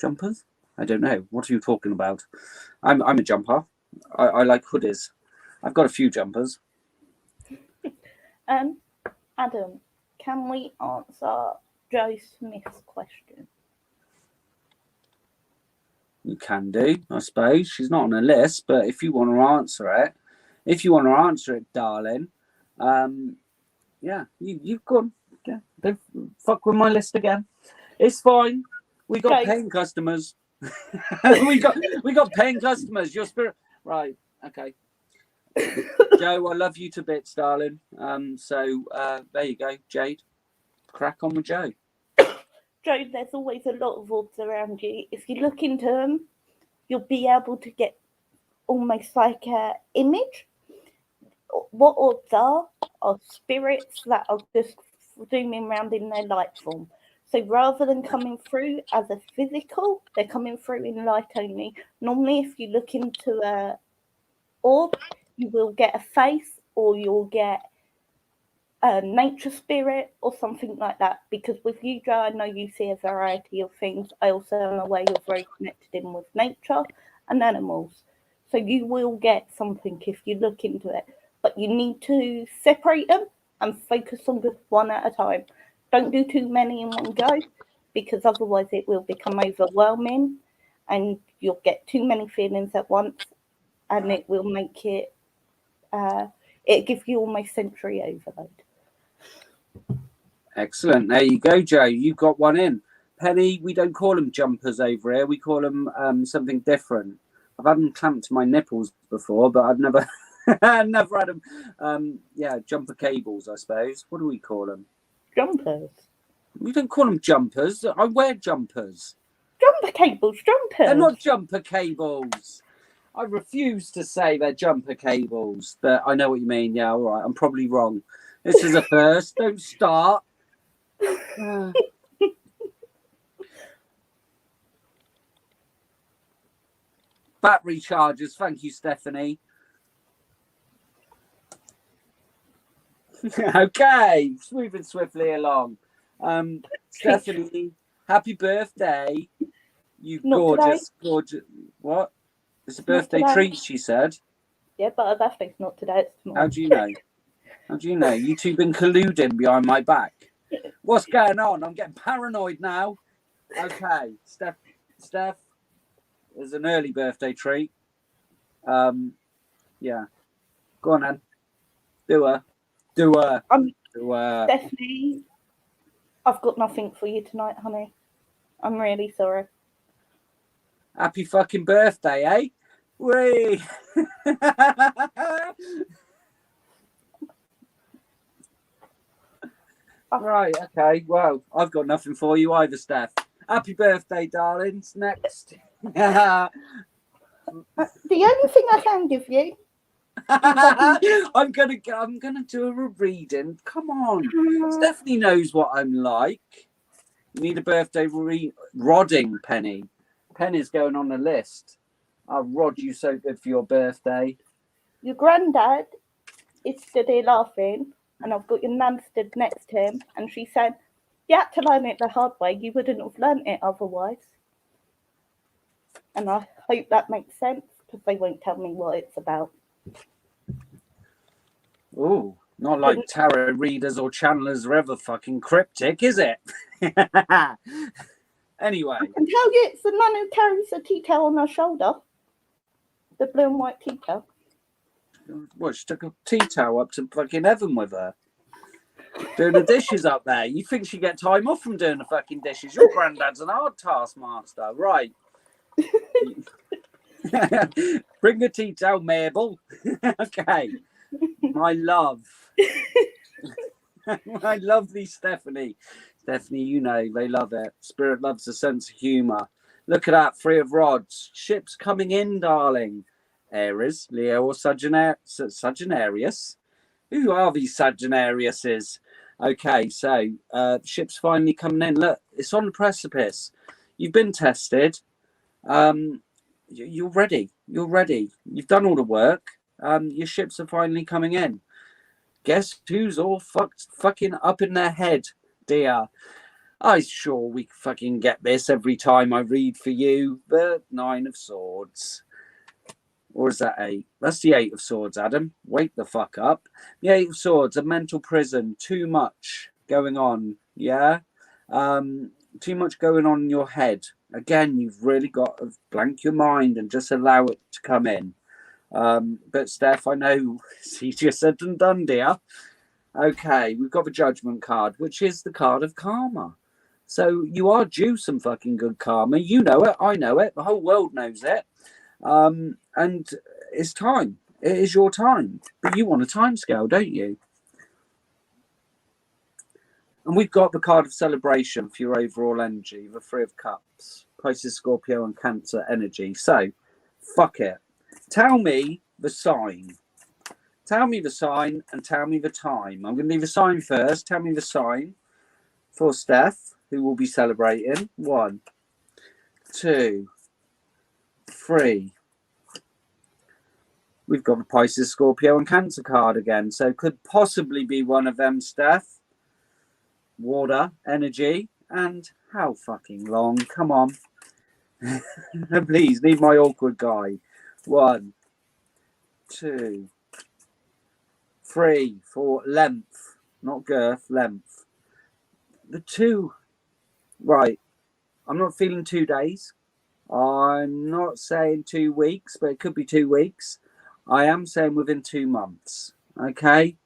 Jumpers? I don't know. What are you talking about? I'm a jumper. I like hoodies. I've got a few jumpers. Adam, can we answer Joe Smith's question? You can do, I suppose. She's not on a list, but if you want to answer it, darling, yeah, you've gone. Yeah, don't fuck with my list again. It's fine. We got paying customers. we got paying customers. Your spirit, right? Okay. Joe, I love you to bits, darling. So there you go, Jade. Crack on with Joe. Joe, there's always a lot of orbs around you. If you look into them, you'll be able to get almost like an image. What orbs are spirits that are just zooming around in their light form. So rather than coming through as a physical, they're coming through in light only. Normally, if you look into a orb, you will get a face, or you'll get a nature spirit or something like that. Because with you, Joe, I know you see a variety of things. I also am aware you're very connected in with nature and animals. So you will get something if you look into it. But you need to separate them and focus on just one at a time. Don't do too many in one go, because otherwise it will become overwhelming and you'll get too many feelings at once, and it will make it give you almost sensory overload. Excellent. There you go, Joe. You got one in. Penny, we don't call them jumpers over here. We call them something different. I've had them clamped to my nipples before, but I've never never had them. Jumper cables, I suppose. What do we call them? Jumpers. We don't call them jumpers. I wear jumpers. Jumper cables, jumpers. They're not jumper cables. I refuse to say they're jumper cables, but I know what you mean. Yeah, all right. I'm probably wrong. This is a first. Don't start. Battery chargers. Thank you, Stephanie. Okay, moving swiftly along. Stephanie, happy birthday. You gorgeous. What? It's a birthday treat, she said. Yeah, but her birthday's not today, it's tomorrow. How do you know? How do you know? You two been colluding behind my back. What's going on? I'm getting paranoid now. Okay, Steph, there's an early birthday treat. Yeah. Go on, then. Do her. Stephanie, I've got nothing for you tonight, honey. I'm really sorry. Happy fucking birthday, eh? Whee! Right, okay. Well, I've got nothing for you either, Steph. Happy birthday, darlings. Next. The only thing I can give you. I'm gonna do a reading. Come on. Stephanie knows what I'm like. You need a birthday rodding, Penny. Penny's going on the list. I'll rod you so good for your birthday. Your granddad is stood here laughing, and I've got your nan stood next to him, and she said, "You had to learn it the hard way. You wouldn't have learnt it otherwise." And I hope that makes sense because they won't tell me what it's about. Oh, not like tarot readers or channelers are ever fucking cryptic, is it? Anyway. I can tell you it's the nun who carries the tea towel on her shoulder. The blue and white tea towel. What, she took a tea towel up to fucking heaven with her? Doing the dishes up there. You think she get time off from doing the fucking dishes? Your granddad's an hard taskmaster. Right. Bring the tea towel, Mabel. Okay. My love. My lovely Stephanie. Stephanie, you know, they love it. Spirit loves a sense of humour. Look at that, 3 of rods. Ships coming in, darling. Aries, Leo, or Sagittarius. Who are these Sagittariuses? Okay, so ships finally coming in. Look, it's on the precipice. You've been tested. You're ready. You're ready. You've done all the work. Your ships are finally coming in. Guess who's all fucking up in their head, dear? I'm sure we fucking get this every time I read for you. The 9 of Swords. Or is that 8? That's the 8 of Swords, Adam. Wake the fuck up. The 8 of Swords, a mental prison. Too much going on, yeah? Too much going on in your head. Again, you've really got to blank your mind and just allow it to come in. But Steph, I know it's easier said than done, dear. Okay, we've got the Judgment card, which is the card of karma. So you are due some fucking good karma. You know it. I know it. The whole world knows it. And it's time. It is your time. But you want a time scale, don't you? And we've got the card of celebration for your overall energy, the 3 of Cups, Pisces, Scorpio, and Cancer energy. So, fuck it. Tell me the sign. Tell me the sign and tell me the time. I'm going to leave the sign first. Tell me the sign for Steph, who will be celebrating. 1, 2, 3. We've got the Pisces, Scorpio, and Cancer card again. So could possibly be one of them, Steph. Water, energy, and how fucking long? Come on. Please, leave my awkward guy. 1, 2, 3, 4. Length. Not girth, length. The 2. Right. I'm not feeling 2 days. I'm not saying 2 weeks, but it could be 2 weeks. I am saying within 2 months. Okay?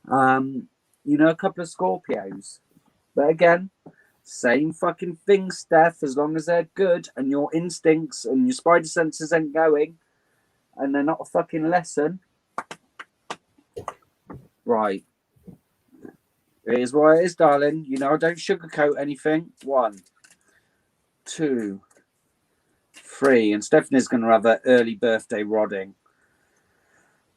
You know, a couple of Scorpios. But again, same fucking thing, Steph, as long as they're good and your instincts and your spider senses ain't going and they're not a fucking lesson. Right. It is what it is, darling. You know, I don't sugarcoat anything. 1, 2, 3. And Stephanie's going to have an early birthday rodding.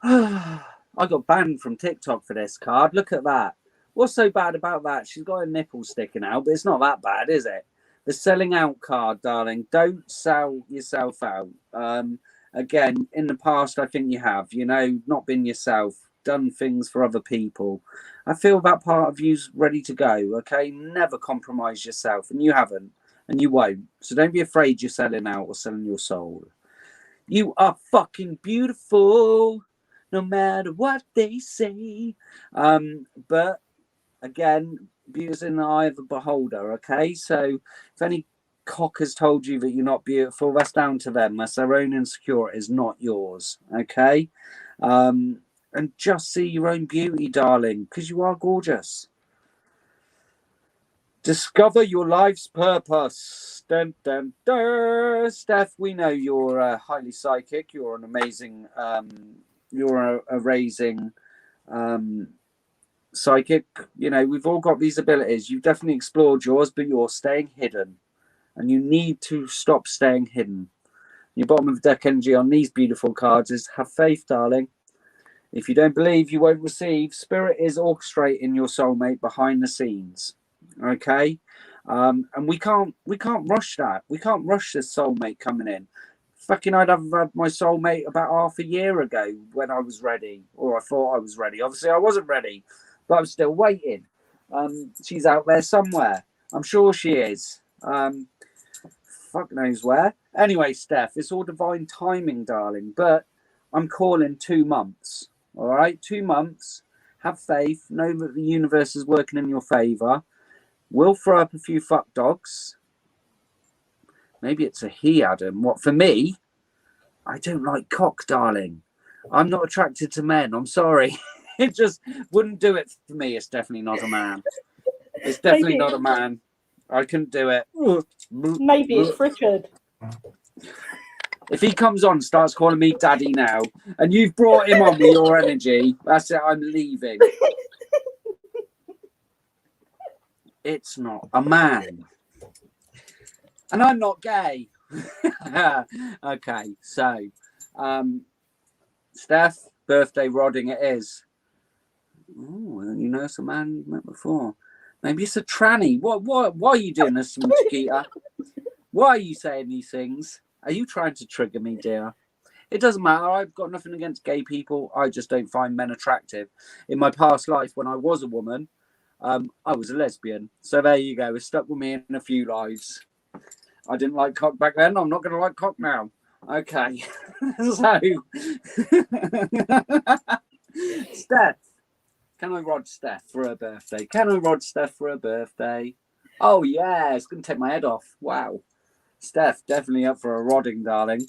I got banned from TikTok for this card. Look at that. What's so bad about that? She's got her nipples sticking out, but it's not that bad, is it? The selling out card, darling. Don't sell yourself out. Again, in the past, I think you have, you know, not been yourself, done things for other people. I feel that part of you's ready to go, okay? Never compromise yourself, and you haven't, and you won't. So don't be afraid you're selling out or selling your soul. You are fucking beautiful, no matter what they say. But again, beauty's in the eye of the beholder, okay? So if any cock has told you that you're not beautiful, that's down to them. That's their own insecurities, not yours, okay? And just see your own beauty, darling, because you are gorgeous. Discover your life's purpose. Dun, dun, dun. Steph, we know you're highly psychic. You're an amazing, you're a raising psychic. You know, we've all got these abilities. You've definitely explored yours, but you're staying hidden. And you need to stop staying hidden. Your bottom of the deck energy on these beautiful cards is have faith, darling. If you don't believe, you won't receive. Spirit is orchestrating your soulmate behind the scenes. Okay? And we can't rush that. We can't rush this soulmate coming in. Fucking, I'd have had my soulmate about half a year ago when I was ready, or I thought I was ready. Obviously, I wasn't ready, but I'm still waiting. She's out there somewhere. I'm sure she is. Fuck fuck knows where. Anyway, Steph, it's all divine timing, darling. But I'm calling 2 months. All right, 2 months. Have faith. Know that the universe is working in your favour. We'll throw up a few fuck dogs. Maybe it's a he, Adam. What, for me? I don't like cock, darling. I'm not attracted to men. I'm sorry. It just wouldn't do it for me. It's definitely not a man. It's definitely not a man. I couldn't do it. Maybe it's Richard. If he comes on and starts calling me daddy now, and you've brought him on with your energy, that's it. I'm leaving. It's not a man. And I'm not gay. Okay, so Steph, birthday rodding it is. Oh, you know, it's a man you've met before. Maybe it's a tranny. Why are you doing this to me, Chiquita? Why are you saying these things? Are you trying to trigger me, dear? It doesn't matter. I've got nothing against gay people. I just don't find men attractive. In my past life, when I was a woman, I was a lesbian. So there you go. It stuck with me in a few lives. I didn't like cock back then. I'm not going to like cock now. Okay. So, Steph. Can I rod Steph for her birthday? Can I rod Steph for her birthday? Oh, yeah. It's going to take my head off. Wow. Steph, definitely up for a rodding, darling.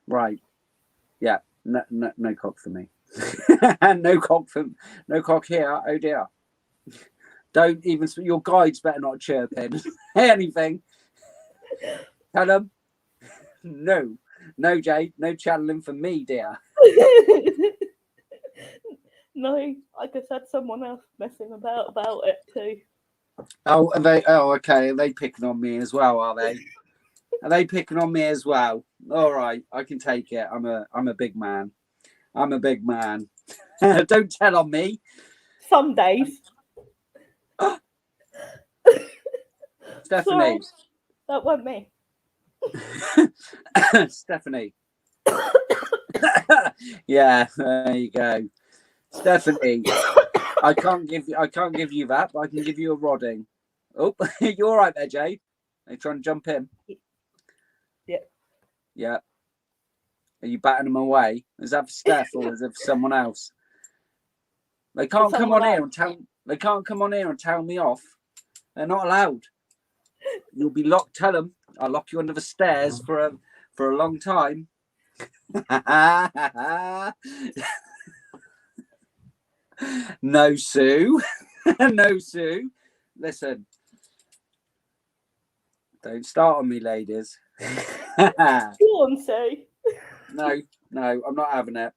Right. Yeah. No cock for me. No cock here. Oh, dear. Don't even... Your guides better not chirp in. Anything. Tell them. No. No, Jade. No channeling for me, dear. No, I just had someone else messing about it too. Oh, are they? Oh, okay. Are they picking on me as well? Are they? Are they picking on me as well? All right, I can take it. I'm a big man. I'm a big man. Don't tell on me. Some days. Stephanie. Sorry, that wasn't me. Stephanie. Yeah, there you go. Stephanie. I can't give you that, but I can give you a rodding. Oh, you all right there, Jade? Are you trying to jump in? Yeah. Yeah. Are you batting them away? Is that for Steph or is it for someone else? They can't come on here and tell. They can't come on here and tell me off. They're not allowed. You'll be locked. Tell them I'll lock you under the stairs for a long time. No, Sue. No, Sue. Listen. Don't start on me, ladies. Go on, Sue. No, I'm not having it.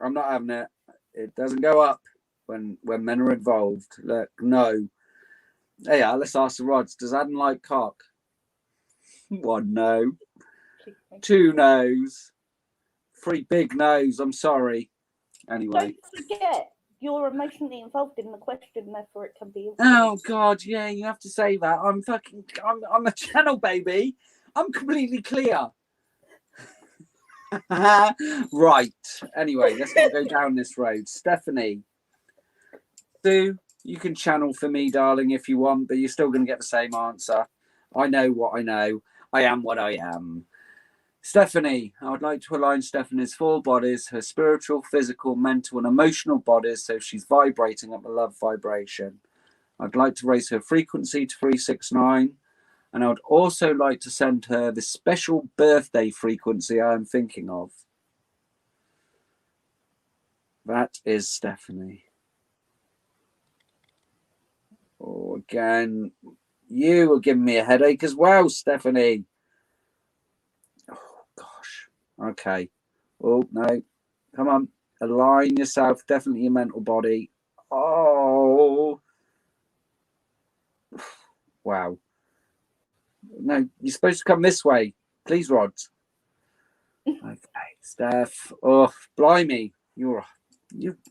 I'm not having it. It doesn't go up when men are involved. Look, no. Hey, let's ask the rods. Does Adam like cock? 1 no. 2 no's. 3 big no's. I'm sorry. Anyway. Don't forget, you're emotionally involved in the question, therefore it can be. Oh God, yeah, you have to say that. I'm a channel baby. I'm completely clear. Right. Anyway, let's not go down this road. Stephanie. Sue, you can channel for me, darling, if you want, but you're still going to get the same answer. I know what I know. I am what I am. Stephanie, I would like to align Stephanie's 4 bodies, her spiritual, physical, mental, and emotional bodies, so she's vibrating at the love vibration. I'd like to raise her frequency to 369, and I would also like to send her the special birthday frequency I am thinking of. That is Stephanie. Oh, again, you were giving me a headache as well, Stephanie. Oh, gosh. Okay. Oh, no. Come on. Align yourself. Definitely your mental body. Oh. Wow. No, you're supposed to come this way. Please, Rods. Okay, Steph. Oh, blimey. You're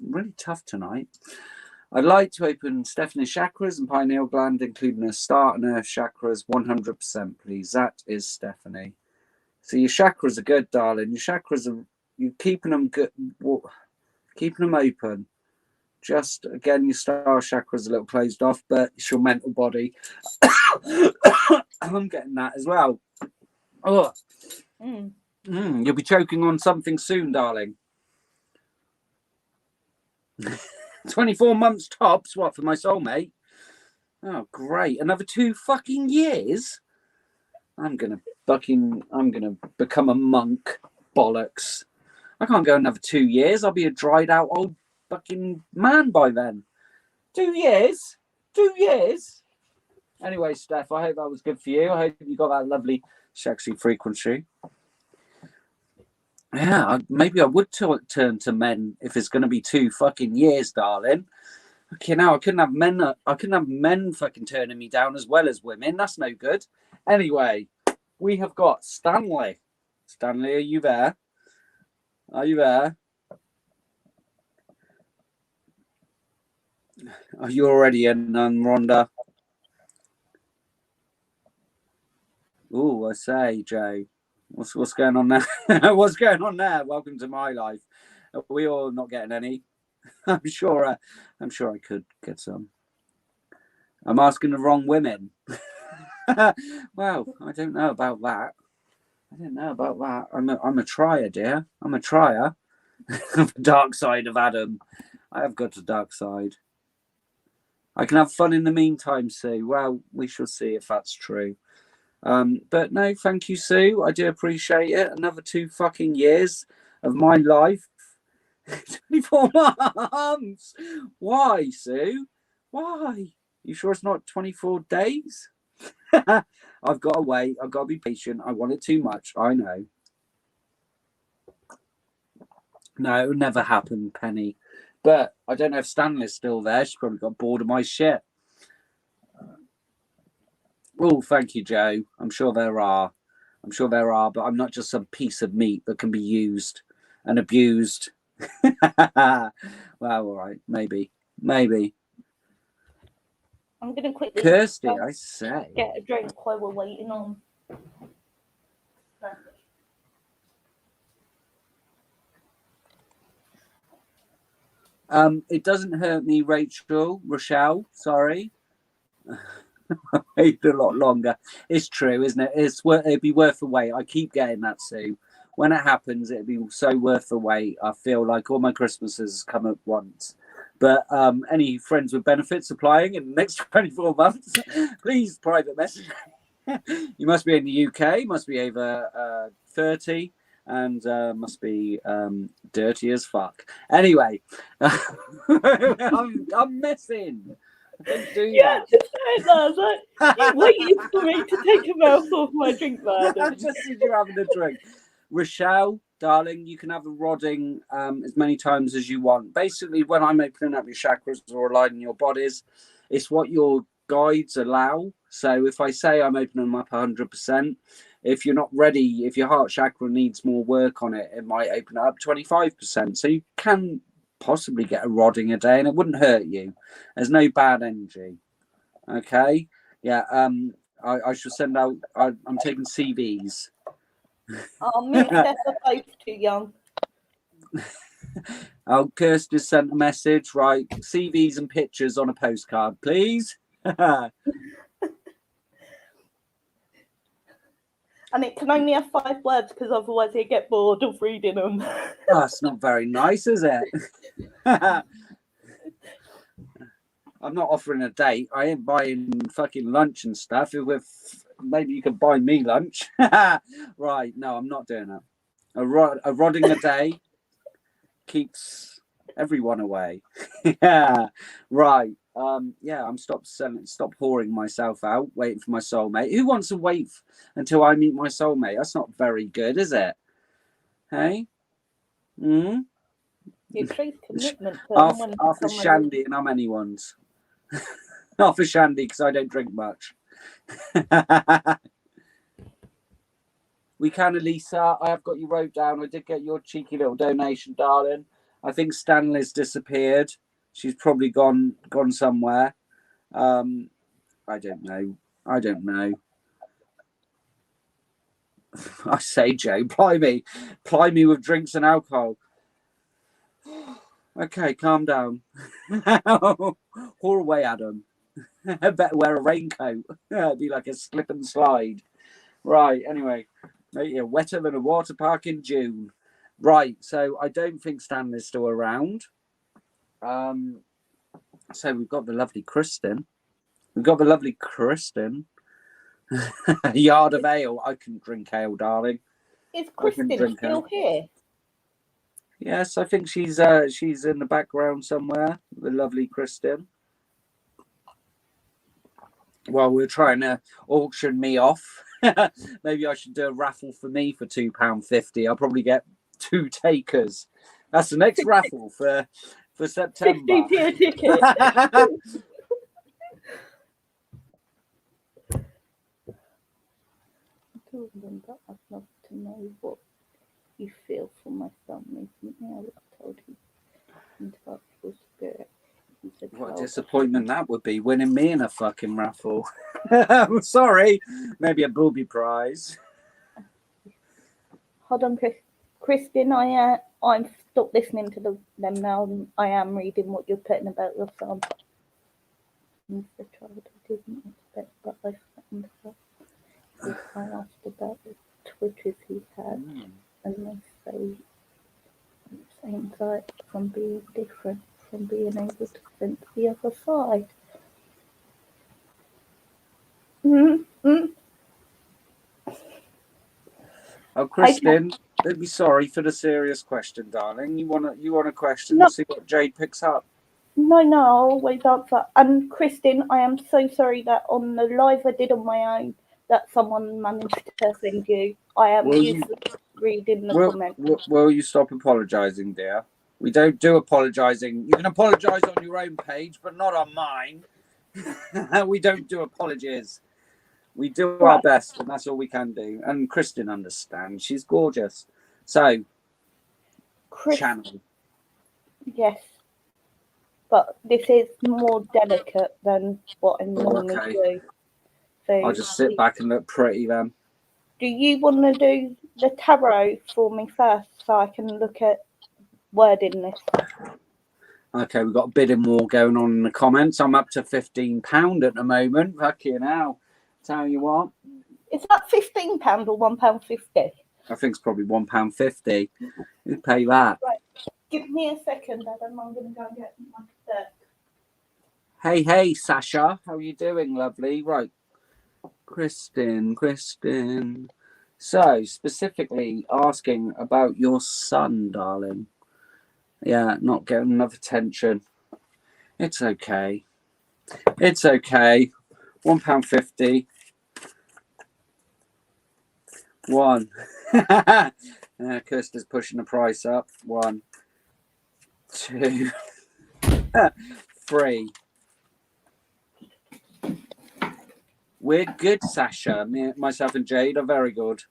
really tough tonight. I'd like to open Stephanie's chakras and pineal gland, including her start and earth chakras, 100%, please. That is Stephanie. So your chakras are good, darling. Your chakras are, you're keeping them good, keeping them open. Just again, your star chakra's a little closed off, but it's your mental body. I'm getting that as well. Oh, you'll be choking on something soon, darling. 24 months tops. What, for my soulmate? Oh, great! Another 2 fucking years. I'm gonna become a monk. Bollocks! I can't go another 2 years. I'll be a dried out old fucking man by then. 2 years? 2 years? Anyway, Steph, I hope that was good for you. I hope you got that lovely sexy frequency. Yeah, maybe I would turn to men if it's going to be 2 fucking years, darling. Okay, now I couldn't have men fucking turning me down as well as women. That's no good. Anyway, we have got Stanley. Stanley, are you there? Are you there? Are you already in, Rhonda? Oh, I say, Joe. What's going on there? What's going on there? Welcome to my life. Are we all not getting any? I'm sure I could get some. I'm asking the wrong women. Well, I don't know about that. I'm a trier, dear. I'm a trier. The dark side of Adam. I have got a dark side. I can have fun in the meantime, Sue. Well, we shall see if that's true. But no, thank you, Sue. I do appreciate it. Another 2 fucking years of my life. 24 months. Why, Sue? Why? You sure it's not 24 days? I've got to wait. I've got to be patient. I want it too much. I know. No, it would never happen, Penny. But I don't know if Stanley's still there. She's probably got bored of my shit. Oh, thank you, Joe. I'm sure there are, but I'm not just some piece of meat that can be used and abused. Well, all right, maybe. I'm going to quickly Kirsty, I say. Get a drink while we're waiting on. It doesn't hurt me, Rochelle, sorry. Wait a lot longer. It's true, isn't it? It'd be worth the wait. I keep getting that, Sue. When it happens, it'd be so worth the wait. I feel like all my Christmases come at once. But any friends with benefits applying in the next 24 months, please private message. You must be in the UK, must be over 30, and must be dirty as fuck. Anyway, I'm messing. Don't do that. Just said that. You waited for me to take a mouthful of my drink, man. Just as you're having a drink. Rochelle, darling, you can have a rodding as many times as you want. Basically, when I'm opening up your chakras or aligning your bodies, it's what your guides allow. So if I say I'm opening them up 100%, if you're not ready, if your heart chakra needs more work on it, it might open it up 25%. So you can possibly get a rodding a day and it wouldn't hurt you. There's no bad energy. Okay? Yeah, I should send out, I'm taking CVs. Oh, me and Steph are both too young. Oh, Kirsty sent a message, right? CVs and pictures on a postcard, please. And it can only have 5 words because otherwise you get bored of reading them. Oh, that's not very nice, is it? I'm not offering a date. I ain't buying fucking lunch and stuff. Maybe you could buy me lunch. Right, no, I'm not doing that. A rodding a day keeps everyone away. Yeah, right. Yeah, I'm stop whoring myself out, waiting for my soulmate. Who wants to wait until I meet my soulmate? That's not very good, is it? Hey? You treat commitment after Shandy, and I'm anyone's. Not for Shandy, because I don't drink much. We can, Elisa. I have got you wrote down. I did get your cheeky little donation, darling. I think Stanley's disappeared. She's probably gone somewhere. I don't know. I say, Joe, ply me with drinks and alcohol. Okay, calm down. Haul away, Adam. I better wear a raincoat. It'd be like a slip and slide. Right, anyway. Mate, you're wetter than a water park in June. Right, so I don't think Stanley's still around. So we've got the lovely Kristen. A yard of ale. I couldn't drink ale, darling. Is Kristen still here? Yes, I think she's in the background somewhere. The lovely Kristen. Well, we're trying to auction me off. Maybe I should do a raffle for me for £2.50. I'll probably get 2 takers. That's the next raffle for September. 50p a ticket. I'd love to know what you feel for my son recently. I was told he's in touch with spirit. What a disappointment that would be, winning me in a fucking raffle. I'm sorry. Maybe a booby prize. Hold on, Kristen. I'm stopped listening to them now. I am reading what you're putting about your son. He's the child I didn't expect, but I found her. I asked about the twitches he had, and they say it's anxiety from being different, from being able to sense the other side. Oh, Kristen, don't be sorry for the serious question, darling. You want a question? No. See what Jade picks up. No, I'll always answer. And Kristen, I am so sorry that on the live I did on my own, that someone managed to send you. I am used to reading the comments. Will you stop apologising, dear? We don't do apologising. You can apologise on your own page, but not on mine. We don't do apologies. We do our best, and that's all we can do. And Kristen understands. She's gorgeous. So, channel. Yes. But this is more delicate than what I normally do. So I'll just sit back and look pretty then. Do you want to do the tarot for me first so I can look at wording this? Okay, we've got a bidding war going on in the comments. I'm up to £15 at the moment. Fucking hell. Tell you what. Is that £15 or £1.50? I think it's probably £1.50. You pay that. Right. Give me a second, Adam. I'm going to go and get my deck. Hey, Sasha. How are you doing, lovely? Right. Kristen. So, specifically asking about your son, darling. Yeah, not getting enough attention. It's okay. £1.50. One. Kirsten's pushing the price up. 1, 2, 3. We're good, Sasha. Myself and Jade are very good.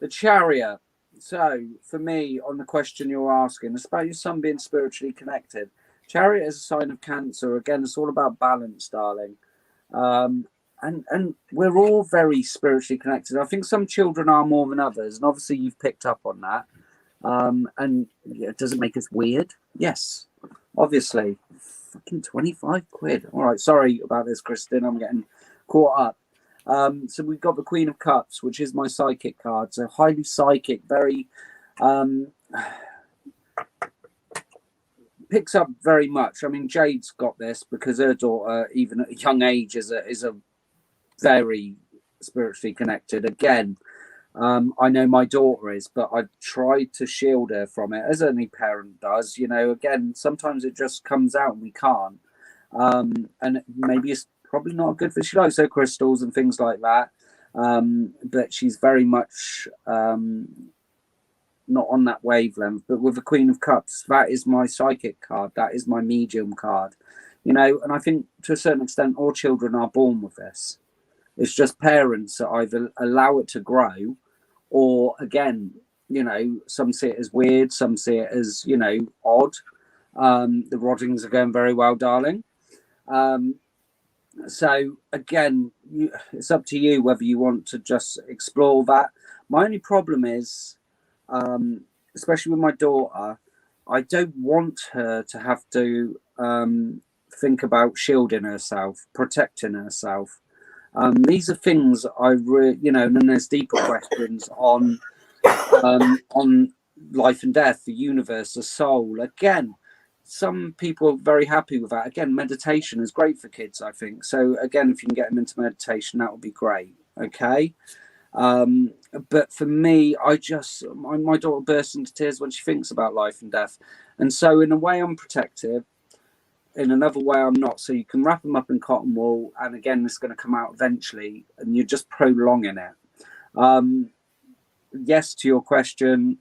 The Chariot. So, for me, on the question you're asking, it's about your son being spiritually connected. Chariot is a sign of Cancer. Again, it's all about balance, darling. And we're all very spiritually connected. I think some children are more than others, and obviously you've picked up on that. And does it make us weird? Yes, obviously. Fucking 25 quid. All right, sorry about this, Kristen. I'm getting caught up. So we've got the Queen of Cups, which is my psychic card. So highly psychic, very picks up very much. I mean, Jade's got this because her daughter, even at a young age, is a very spiritually connected. Again, I know my daughter is, but I tried to shield her from it, as any parent does. You know, again, sometimes it just comes out and we can't. And maybe it's probably not good for, she likes her crystals and things like that. But she's very much not on that wavelength. But with the Queen of Cups, that is my psychic card. That is my medium card. You know, and I think to a certain extent, all children are born with this. It's just parents that either allow it to grow, or again, you know, some see it as weird, some see it as, you know, odd. The Roddings are going very well, darling. So again, it's up to you whether you want to just explore that. My only problem is, especially with my daughter, I don't want her to have to think about shielding herself, protecting herself. These are things you know, and then there's deeper questions on life and death, the universe, the soul. Again, some people are very happy with that. Again, meditation is great for kids, I think. So again, if you can get them into meditation, that would be great. Okay. But for me, my daughter bursts into tears when she thinks about life and death. And so in a way I'm protective, in another way I'm not. So you can wrap them up in cotton wool, and again, it's going to come out eventually, and you're just prolonging it. Yes, to your question,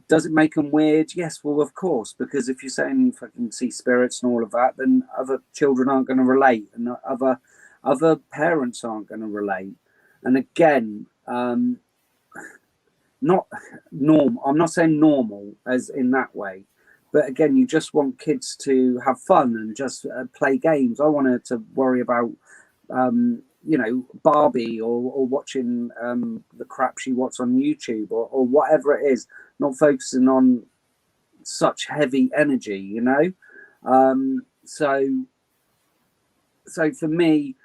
does it make them weird? Yes, well, of course, because if you're saying if I can see spirits and all of that, then other children aren't going to relate, and other parents aren't going to relate. And again, not norm. I'm not saying normal as in that way, but again, you just want kids to have fun and just play games. I wanted to worry about, you know, Barbie or watching the crap she watches on YouTube or whatever it is, not focusing on such heavy energy, you know. So for me,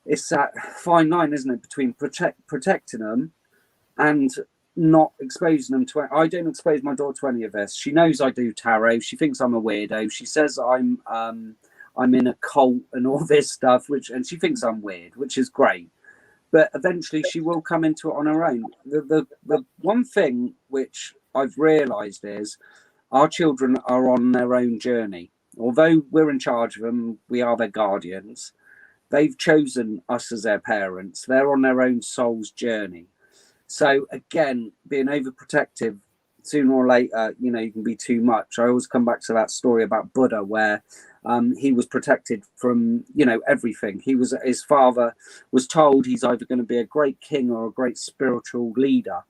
it's that fine line, isn't it, between protecting them and not exposing them to. I don't expose my daughter to any of this. She knows I do tarot. She thinks I'm a weirdo. She says I'm in a cult and all this stuff, and she thinks I'm weird, which is great. But eventually she will come into it on her own. The one thing which I've realised is our children are on their own journey. Although we're in charge of them, we are their guardians. They've chosen us as their parents. They're on their own soul's journey. So again, being overprotective, sooner or later, you know, you can be too much. I always come back to that story about Buddha, where he was protected from, you know, everything. His father was told he's either going to be a great king or a great spiritual leader.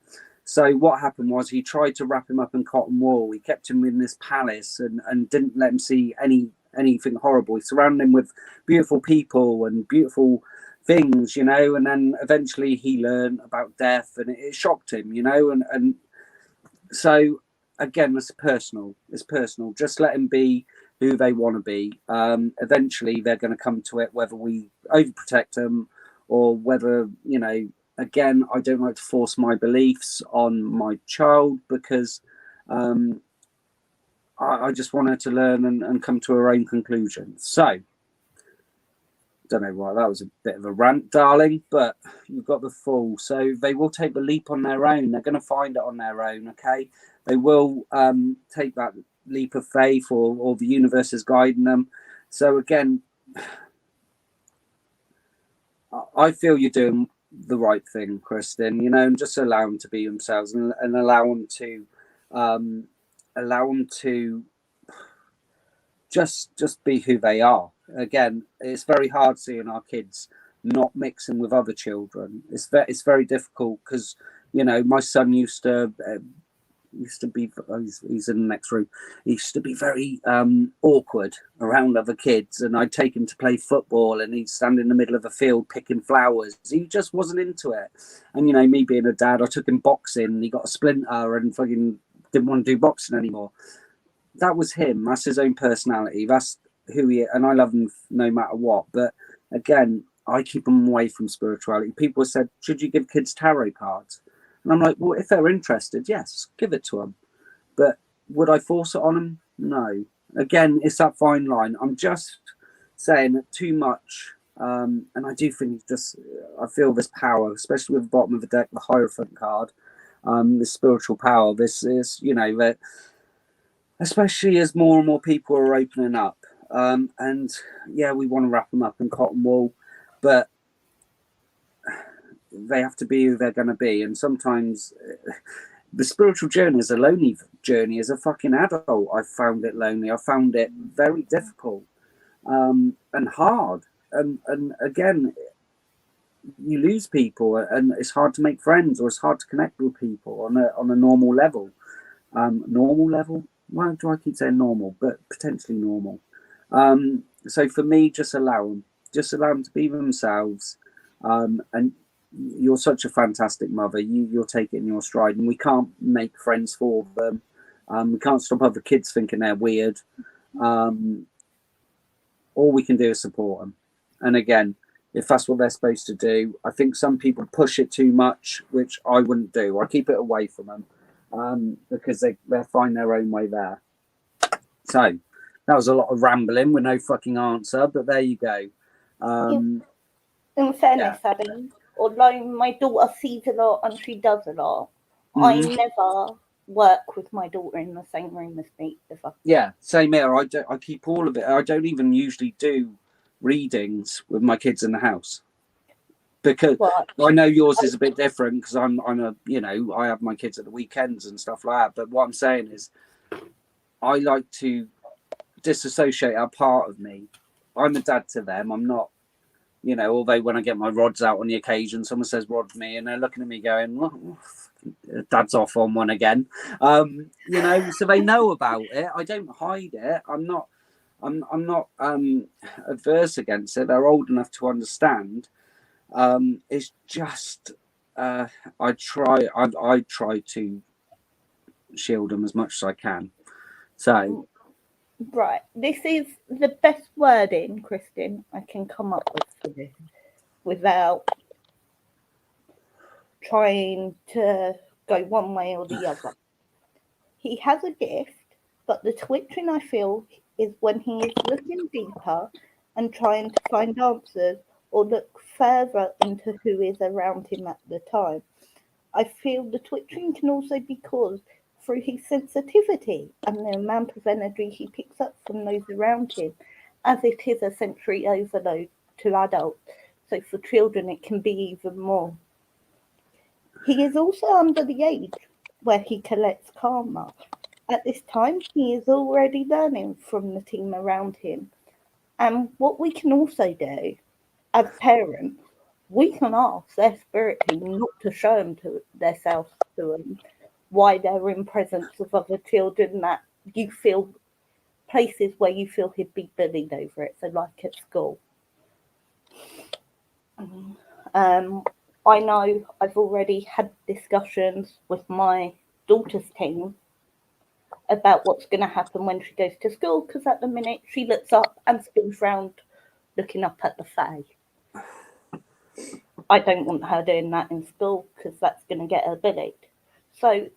So what happened was he tried to wrap him up in cotton wool. He kept him in this palace and didn't let him see anything horrible. He surrounded him with beautiful people and beautiful things, you know, and then eventually he learned about death, and it shocked him, you know, and so again, it's personal. Just let them be who they want to be. Eventually they're going to come to it, whether we overprotect them or whether, you know, again, I don't like to force my beliefs on my child, because I just want her to learn and come to her own conclusion. So don't know why that was a bit of a rant, darling, but you've got the full. So they will take the leap on their own. They're going to find it on their own. Okay, they will take that leap of faith, or the universe is guiding them. So again, I feel you're doing the right thing, Kristen, you know, and just allow them to be themselves, and allow them to just be who they are. Again, it's very hard seeing our kids not mixing with other children. It's very difficult, because, you know, my son used to be, he's in the next room, he used to be very awkward around other kids, and I'd take him to play football and he'd stand in the middle of a field picking flowers. He just wasn't into it. And, you know, me being a dad, I took him boxing and he got a splinter and fucking didn't want to do boxing anymore. That was him. That's his own personality. That's who he is, and I love him no matter what. But again, I keep them away from spirituality. People said, should you give kids tarot cards? And I'm like, well, if they're interested, yes, give it to them. But would I force it on them? No. Again, it's that fine line. I'm just saying that too much. And I do think I feel this power, especially with the bottom of the deck, the Hierophant card, this spiritual power. This is, you know, that especially as more and more people are opening up. And yeah, we want to wrap them up in cotton wool, but they have to be who they're going to be. And sometimes the spiritual journey is a lonely journey. As a fucking adult, I found it lonely. I found it very difficult and hard. And again, you lose people, and it's hard to make friends, or it's hard to connect with people on a normal level. Normal level? Why do I keep saying normal? But potentially normal. So for me, just allow them to be themselves. And you're such a fantastic mother. You'll take it in your stride, and we can't make friends for them. We can't stop other kids thinking they're weird. All we can do is support them. And again, if that's what they're supposed to do, I think some people push it too much, which I wouldn't do. I keep it away from them because they'll find their own way there. So that was a lot of rambling with no fucking answer, but there you go. In fairness, Adam, although my daughter sees a lot and she does a lot, I never work with my daughter in the same room as me ever. Yeah, same here. I keep all of it. I don't even usually do readings with my kids in the house because I know yours is a bit different because I'm a, you know, I have my kids at the weekends and stuff like that. But what I'm saying is, I like to disassociate a part of me. I'm a dad to them. I'm not, you know, although when I get my rods out on the occasion, someone says rod me and they're looking at me going, well, dad's off on one again. You know, so they know about it. I don't hide it. I'm not adverse against it. They're old enough to understand. It's just I try to shield them as much as I can. So right, this is the best wording, Kristin, I can come up with for this without trying to go one way or the other. He has a gift, but the twitching I feel is when he is looking deeper and trying to find answers or look further into who is around him at the time. I feel the twitching can also be caused through his sensitivity and the amount of energy he picks up from those around him, as it is a sensory overload to adults. So for children, it can be even more. He is also under the age where he collects karma. At this time, he is already learning from the team around him. And what we can also do as parents, we can ask their spirit team not to show them to themselves to them why they're in presence of other children that you feel places where you feel he'd be bullied over it. So like at school. I know I've already had discussions with my daughter's team about what's going to happen when she goes to school, because at the minute she looks up and spins round looking up at the fae. I don't want her doing that in school because that's going to get her bullied. So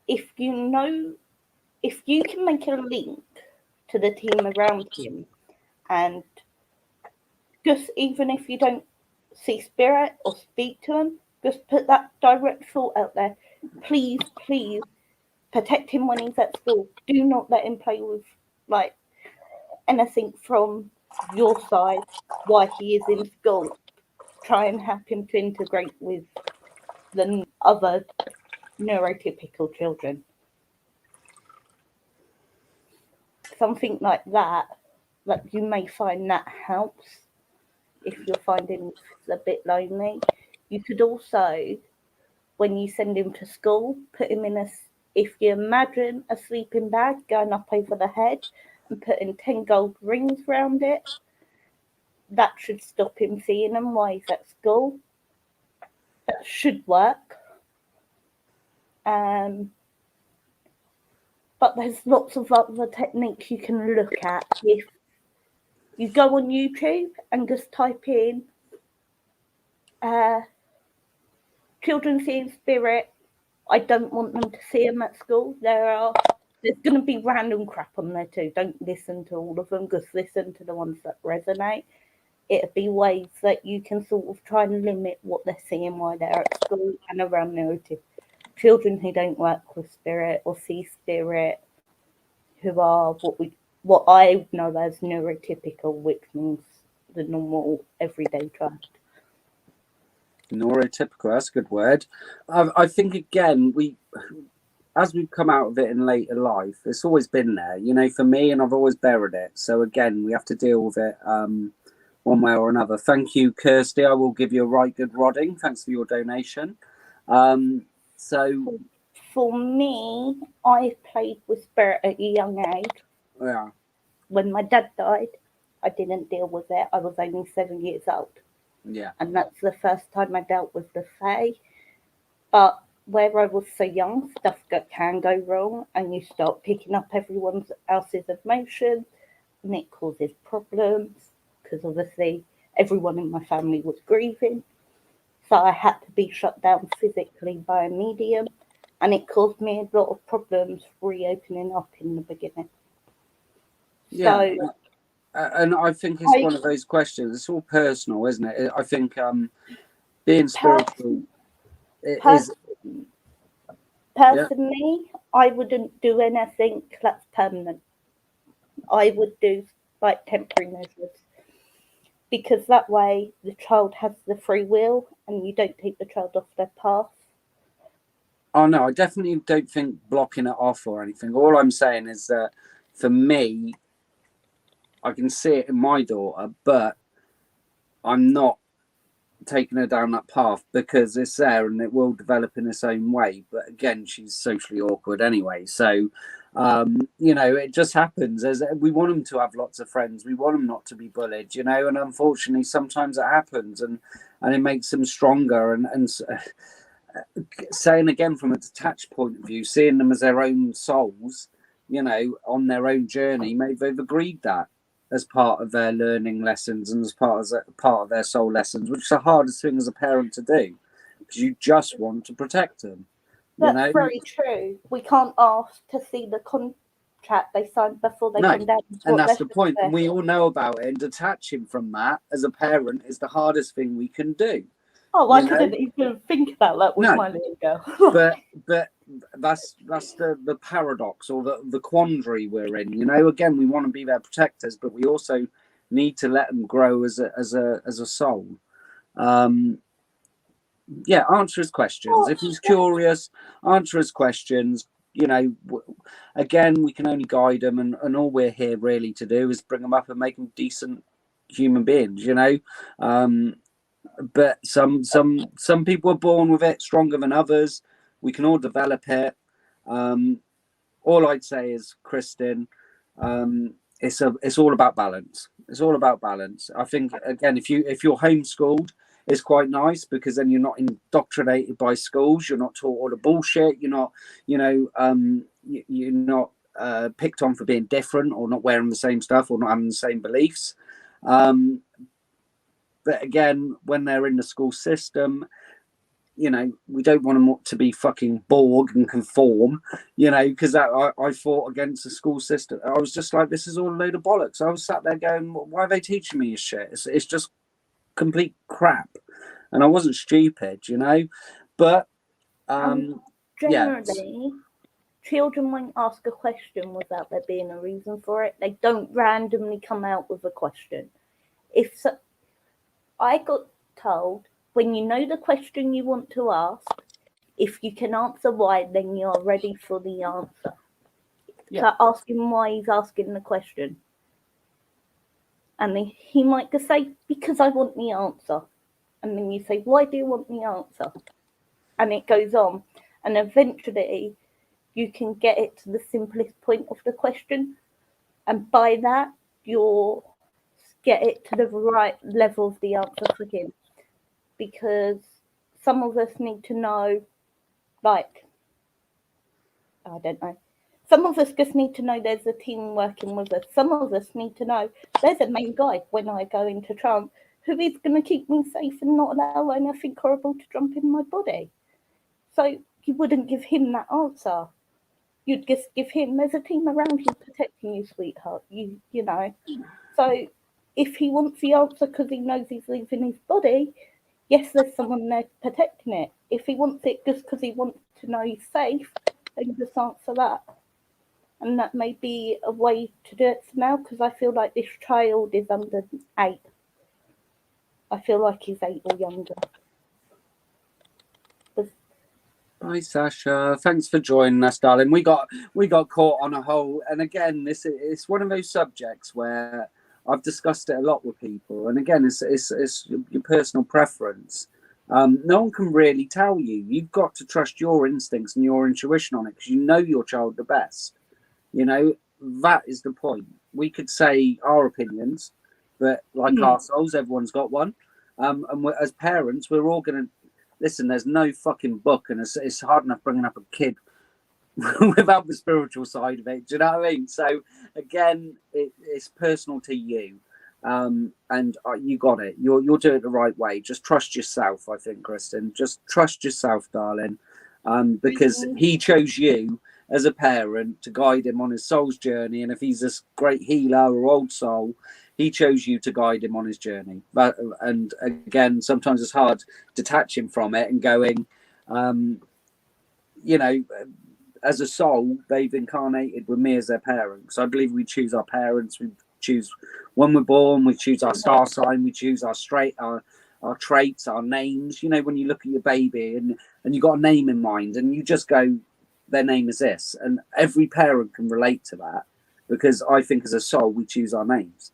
if you can make a link to the team around him, and just even if you don't see spirit or speak to him, just put that direct thought out there. Please, please protect him when he's at school. Do not let him play with like anything from your side while he is in school. Try and help him to integrate with the other neurotypical children. Something like that you may find that helps if you're finding it's a bit lonely. You could also, when you send him to school, put him in if you imagine a sleeping bag going up over the head and putting 10 gold rings around it, that should stop him seeing them while he's at school. That should work. But there's lots of other techniques you can look at. If you go on YouTube and just type in children seeing spirit, I don't want them to see them at school. There's going to be random crap on there too. Don't listen to all of them, just listen to the ones that resonate. It'd be ways that you can sort of try and limit what they're seeing while they're at school and around narrative. Children who don't work with spirit or see spirit, who are what I know as neurotypical, which means the normal everyday child. Neurotypical, that's a good word. I think again, as we've come out of it in later life, it's always been there, you know, for me, and I've always buried it. So again, we have to deal with it one way or another. Thank you, Kirsty. I will give you a right good rodding. Thanks for your donation. So for me, I played with spirit at a young age. Yeah. When my dad died, I didn't deal with it. I was only 7 years old. Yeah. And that's the first time I dealt with the fae. But where I was so young, stuff can go wrong, and you start picking up everyone else's emotions, and it causes problems because obviously everyone in my family was grieving. So I had to be shut down physically by a medium, and it caused me a lot of problems reopening up in the beginning. Yeah. So, And I think it's one of those questions. It's all personal, isn't it? I think being spiritual is. Personally, I wouldn't do anything that's permanent. I would do like temporary measures, because that way the child has the free will and you don't take the child off their path. Oh no, I definitely don't think blocking it off or anything. All I'm saying is that for me, I can see it in my daughter, but I'm not taking her down that path because it's there and it will develop in its own way. But again, she's socially awkward anyway. So, it just happens. As we want them to have lots of friends. We want them not to be bullied, and unfortunately sometimes it happens and it makes them stronger and saying again from a detached point of view, seeing them as their own souls, on their own journey, maybe they've agreed that as part of their learning lessons and as part of their soul lessons, which is the hardest thing as a parent to do, because you just want to protect them. That's very true. We can't ask to see the contract they signed before they come down. And that's the point. And we all know about it. And detaching from that as a parent is the hardest thing we can do. Oh, I couldn't even think about that with my little girl. but that's the paradox or the quandary we're in. Again, we want to be their protectors, but we also need to let them grow as a soul. Answer his questions. If he's curious, answer his questions. Again, we can only guide them, and all we're here really to do is bring them up and make them decent human beings. But some people are born with it stronger than others. We can all develop it. All I'd say is, Kristen, it's all about balance. It's all about balance. I think again, if you're homeschooled, it's quite nice because then you're not indoctrinated by schools. You're not taught all the bullshit. You're not, you're not picked on for being different or not wearing the same stuff or not having the same beliefs. But again, when they're in the school system, we don't want them to be fucking Borg and conform, because I fought against the school system. I was just like, this is all a load of bollocks. I was sat there going, why are they teaching me this shit? It's just complete crap. And I wasn't stupid, but generally, children won't ask a question without there being a reason for it. They don't randomly come out with a question. I got told, when you know the question you want to ask, if you can answer why, then you're ready for the answer. So ask him why he's asking the question. And he might just say, because I want the answer. And then you say, why do you want the answer? And it goes on. And eventually you can get it to the simplest point of the question. And by that, you'll get it to the right level of the answer for him. Because some of us need to know, I don't know. Some of us just need to know there's a team working with us. Some of us need to know there's a main guy when I go into trance who is going to keep me safe and not allow anything horrible to jump in my body. So you wouldn't give him that answer. You'd just give him, there's a team around you protecting you, sweetheart. You know. So if he wants the answer because he knows he's leaving his body, yes, there's someone there protecting it. If he wants it just because he wants to know he's safe, then just answer that. And that may be a way to do it for now, because I feel like this child is under 8. I feel like he's 8 or younger. Hi Sasha, thanks for joining us, darling. We got caught on a whole, and again, it's one of those subjects where I've discussed it a lot with people, and again, it's your personal preference. No one can really tell you. You've got to trust your instincts and your intuition on it, because you know your child the best. That is the point. We could say our opinions, but like ourselves, everyone's got one. And as parents, we're all going to listen, there's no fucking book, and it's hard enough bringing up a kid without the spiritual side of it. Do you know what I mean? So again, it's personal to you, and you got it. You're doing it the right way. Just trust yourself. I think, Kristen, just trust yourself, darling, because he chose you as a parent to guide him on his soul's journey. And if he's this great healer or old soul, he chose you to guide him on his journey. And again, sometimes it's hard detaching from it and going, you know, as a soul, they've incarnated with me as their parents. So I believe we choose our parents. We choose when we're born. We choose our star sign. We choose our traits, our names. You know, when you look at your baby and you got a name in mind, and you just go, their name is this, and every parent can relate to that, because I think as a soul we choose our names.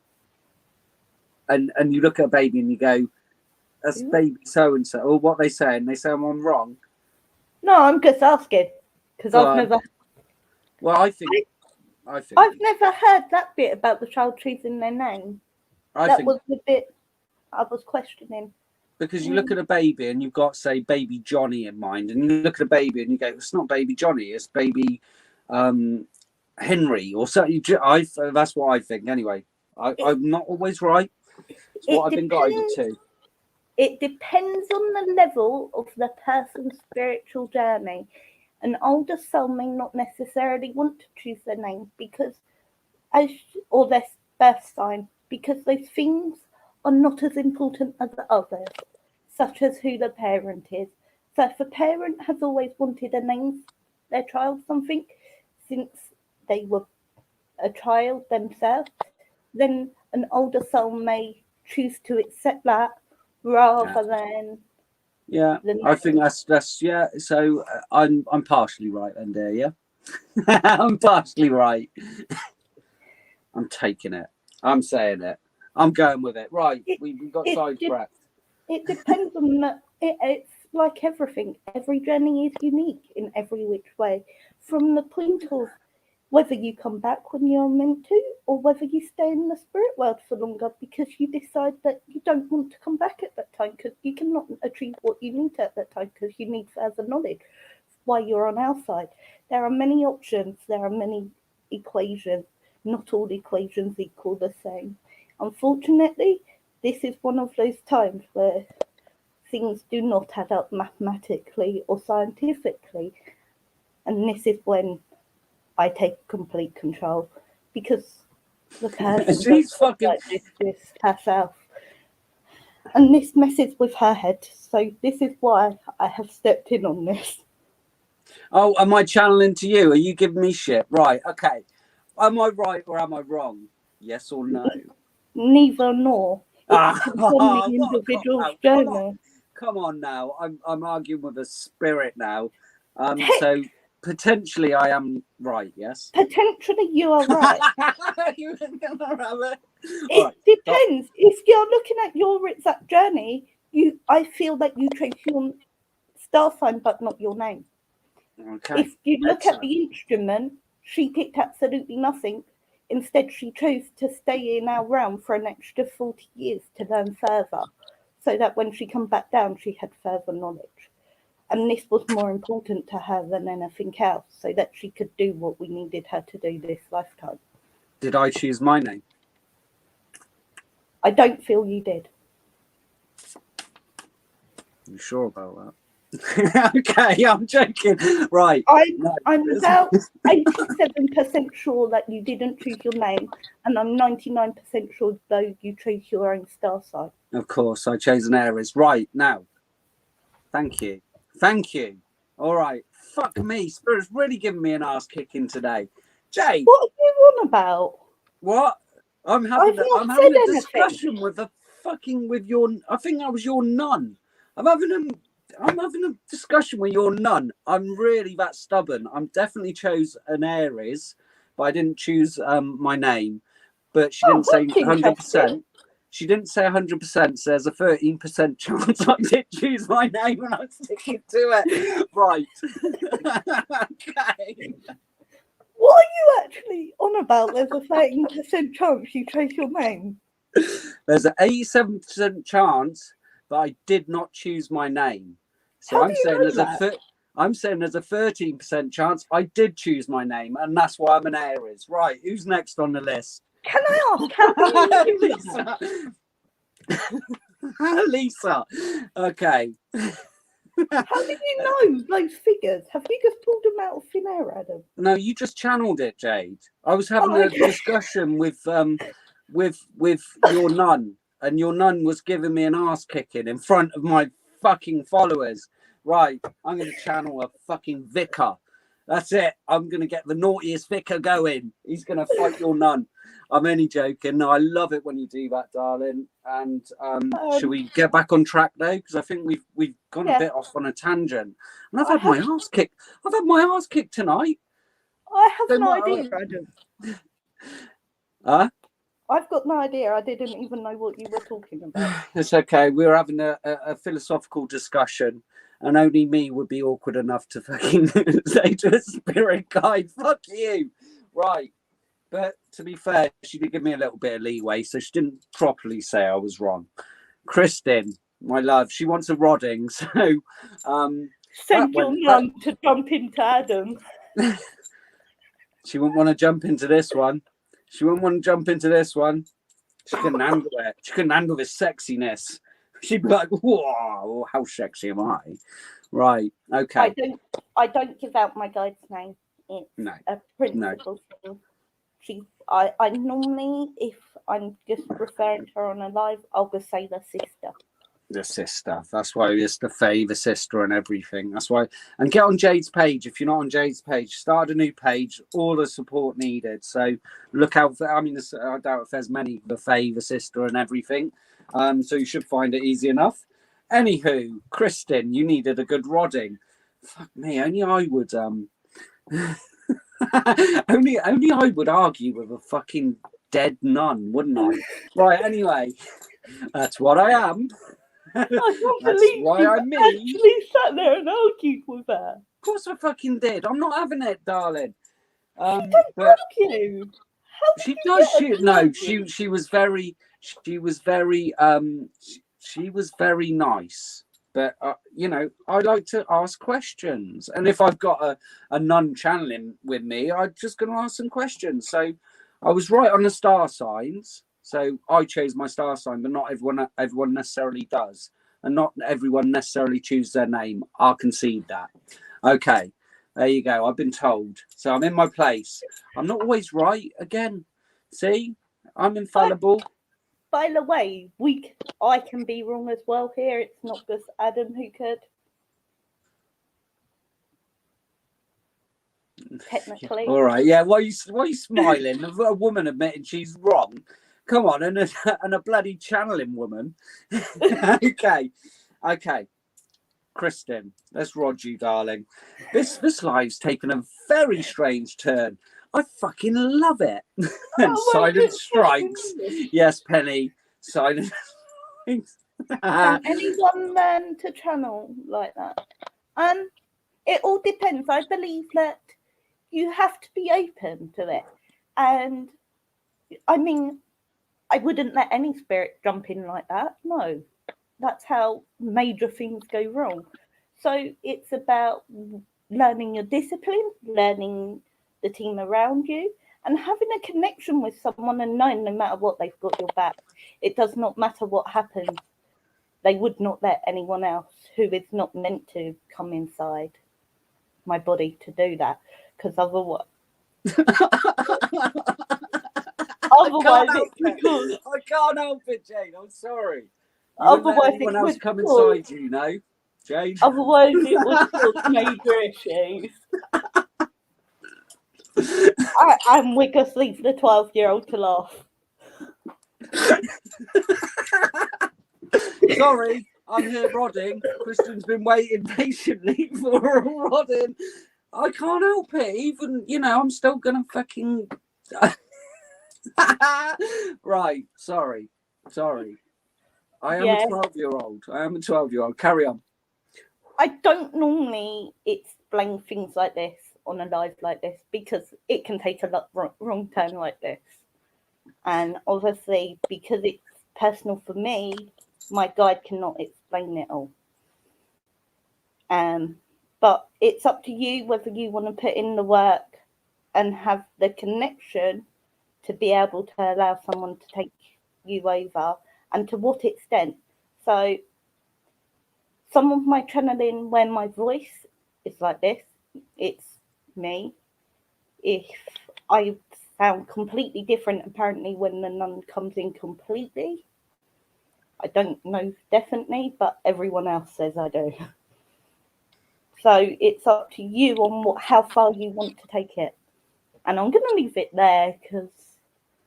And you look at a baby and you go, that's baby so and so, or what they say, and they say I'm wrong. No, I'm just asking because I've never. Well, I think I've never heard that bit about the child choosing their name. That was the bit I was questioning. Because you look at a baby and you've got, say, baby Johnny in mind, and you look at a baby and you go, it's not baby Johnny, it's baby Henry or something. That's what I think anyway. I'm not always right. It's what I've been guided to. It depends on the level of the person's spiritual journey. An older soul may not necessarily want to choose their name or their birth sign, because those things are not as important as the others, such as who the parent is. So if a parent has always wanted to name their child something since they were a child themselves, then an older soul may choose to accept that rather than. Yeah, I think that's yeah. So I'm partially right then, dear. Yeah, I'm partially right. I'm taking it. I'm saying it. I'm going with it. Right, we've got sidetracked. It depends on the. It's like everything. Every journey is unique in every which way. From the point of whether you come back when you're meant to, or whether you stay in the spirit world for longer because you decide that you don't want to come back at that time because you cannot achieve what you need at that time because you need further knowledge while you're on our side. There are many options. There are many equations. Not all equations equal the same. Unfortunately, this is one of those times where things do not add up mathematically or scientifically. And this is when I take complete control, because the person she's fucking like this herself. And this messes with her head. So this is why I have stepped in on this. Oh, am I channeling to you? Are you giving me shit? Right, okay. Am I right or am I wrong? Yes or no? Neither nor. It's on the individual's journey. Come on now. I'm arguing with a spirit now. So potentially I am right, yes? Potentially you are right. It depends. If you're looking at your exact journey, I feel that you chose your star sign but not your name. Okay. If you look at the instrument, she picked absolutely nothing. Instead, she chose to stay in our realm for an extra 40 years to learn further, so that when she come back down, she had further knowledge. And this was more important to her than anything else, so that she could do what we needed her to do this lifetime. Did I choose my name? I don't feel you did. You sure about that? Okay, I'm joking. Right. I'm about 87% sure that you didn't choose your name, and I'm 99% sure though you chose your own star sign. Of course, I chose an Aries. Right, now. Thank you. All right. Fuck me. Spirit's really giving me an ass kicking today. Jay. What are you on about? What? I'm having a discussion with your. I think that was your nun. I'm having a discussion with your nun. I'm really that stubborn. I'm definitely chose an Aries, but I didn't choose my name. But she didn't say 100%. She didn't say 100%. So there's a 13% chance I did choose my name, and I'm sticking to it. Right. Okay. What are you actually on about? There's a 13% chance you chose your name. There's an 87% chance that I did not choose my name. So I'm saying there's a 13% chance I did choose my name, and that's why I'm an Aries. Right, who's next on the list? Can I ask how do you do that? Lisa. Okay. How did you know those figures? Have you just pulled them out of thin air, Adam? No, you just channeled it, Jade. I was having a discussion with your nun, and your nun was giving me an ass kicking in front of my fucking followers. Right, I'm going to channel a fucking vicar. That's it. I'm going to get the naughtiest vicar going. He's going to fight your nun. I'm only joking. No, I love it when you do that, darling. And should we get back on track though? Because I think we've gone a bit off on a tangent. And I've had my ass kicked. I've had my ass kicked tonight. I have no idea, Adam. Huh? I've got no idea. I didn't even know what you were talking about. It's okay. We were having a philosophical discussion, and only me would be awkward enough to fucking say to a spirit guide, "Fuck you." Right. But to be fair, she did give me a little bit of leeway, so she didn't properly say I was wrong. Kristen, my love, she wants a rodding, so send your mum to jump into Adam. She wouldn't want to jump into this one. She wouldn't want to jump into this one. She couldn't handle it. She couldn't handle this sexiness. She'd be like, "Whoa, how sexy am I?" Right. Okay. I don't give out my guide's name. It's a principal thing. I normally, if I'm just referring to her on a live, I'll just say the sister. The sister. That's why it's the favour sister and everything. That's why. And get on Jade's page. If you're not on Jade's page, start a new page. All the support needed. So look out for. I mean, I doubt if there's many. The favour sister and everything. So you should find it easy enough. Anywho, Kristen, you needed a good rodding. Fuck me. Only I would. only I would argue with a fucking dead nun, wouldn't I? Right. Anyway, that's what I am. I can't believe you actually sat there and argued with her. Of course I fucking did. I'm not having it, darling. She don't argue. She does. She was very nice. But you know, I like to ask questions, and if I've got a nun channeling with me, I'm just going to ask some questions. So I was right on the star signs. So I chose my star sign, but not everyone necessarily does. And not everyone necessarily chooses their name. I'll concede that. Okay, there you go. I've been told. So I'm in my place. I'm not always right. Again, see, I'm infallible. By the way, I can be wrong as well here. It's not just Adam who could. Technically. All right. Yeah. Why are you smiling? A woman admitting she's wrong. Come on, and a bloody channeling woman. Okay. Kristen, let's rod you, darling. This live's taken a very strange turn. I fucking love it. And silence strikes. Yes, Penny. Silence strikes. Can anyone learn to channel like that? It all depends. I believe that you have to be open to it. And I mean, I wouldn't let any spirit jump in like that. No, that's how major things go wrong. So it's about learning your discipline, learning the team around you, and having a connection with someone and knowing no matter what, they've got your back. It does not matter what happens. They would not let anyone else who is not meant to come inside my body to do that, because otherwise... I can't help it, Jane. I'm sorry. Otherwise, anyone else come inside you, know, Jane. Otherwise, it would cause major issues. And we just leave the 12-year-old to laugh. Sorry, I'm here rodding. Kristen's been waiting patiently for a rodding. I can't help it. Even, you know, I'm still gonna fucking. Right, sorry. I am a 12-year-old. I am a 12-year-old. Carry on. I don't normally explain things like this on a live like this because it can take a wrong turn like this. And obviously, because it's personal for me, my guide cannot explain it all. But it's up to you whether you want to put in the work and have the connection to be able to allow someone to take you over, and to what extent. So some of my channeling, when my voice is like this, it's me. If I sound completely different, apparently, when the nun comes in completely, I don't know definitely, but everyone else says I do. So it's up to you on how far you want to take it. And I'm going to leave it there because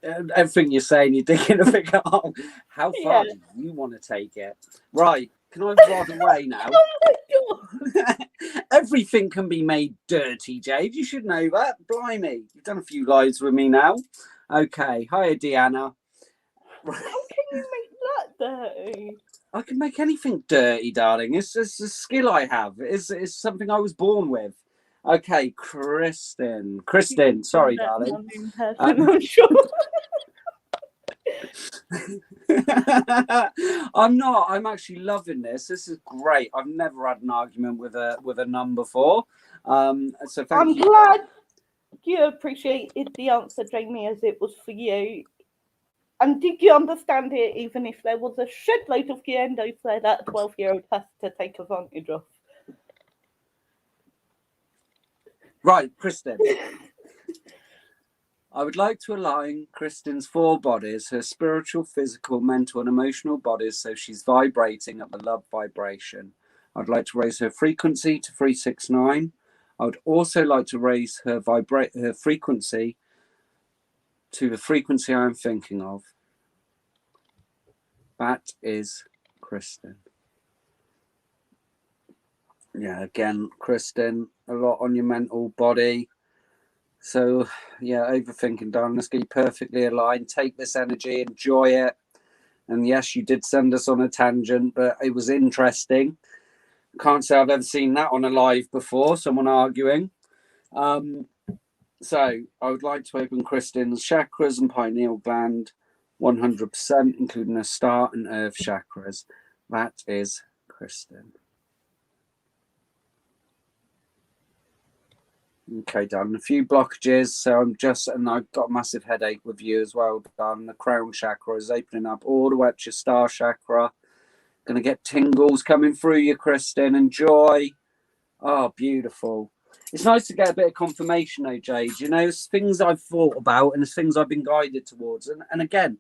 everything you're saying, you're digging a figure out how far do you want to take it? Right. Can I rod away now? Oh my God. Everything can be made dirty, Jade. You should know that. Blimey. You've done a few lives with me now. Okay. Hiya, Deanna. How can you make that dirty? I can make anything dirty, darling. It's a skill I have. It's something I was born with. Okay, Kristen. Sorry, darling. I'm sure. I'm not. I'm actually loving this. This is great. I've never had an argument with a nun before. So thank you. I'm glad you appreciated the answer, Jamie, as it was for you. And did you understand it, even if there was a shed load of geendos there that a 12-year-old has to take advantage of? Right, Kristen. I would like to align Kristen's 4 bodies, her spiritual, physical, mental, and emotional bodies, so she's vibrating at the love vibration. I'd like to raise her frequency to 369. I would also like to raise her frequency to the frequency I'm thinking of. That is Kristen. Yeah, again, Kristen, a lot on your mental body. So, yeah, overthinking, darling. Let's get you perfectly aligned. Take this energy, enjoy it. And yes, you did send us on a tangent, but it was interesting. Can't say I've ever seen that on a live before, someone arguing. So, I would like to open Kristen's chakras and pineal gland 100%, including her star and earth chakras. That is Kristen. Okay, darling. A few blockages, so and I've got a massive headache with you as well, darling. The crown chakra is opening up all the way up to your star chakra. Gonna get tingles coming through you, Kristen. Enjoy. Oh, beautiful. It's nice to get a bit of confirmation, though, Jade. You know, it's things I've thought about and it's things I've been guided towards. And again,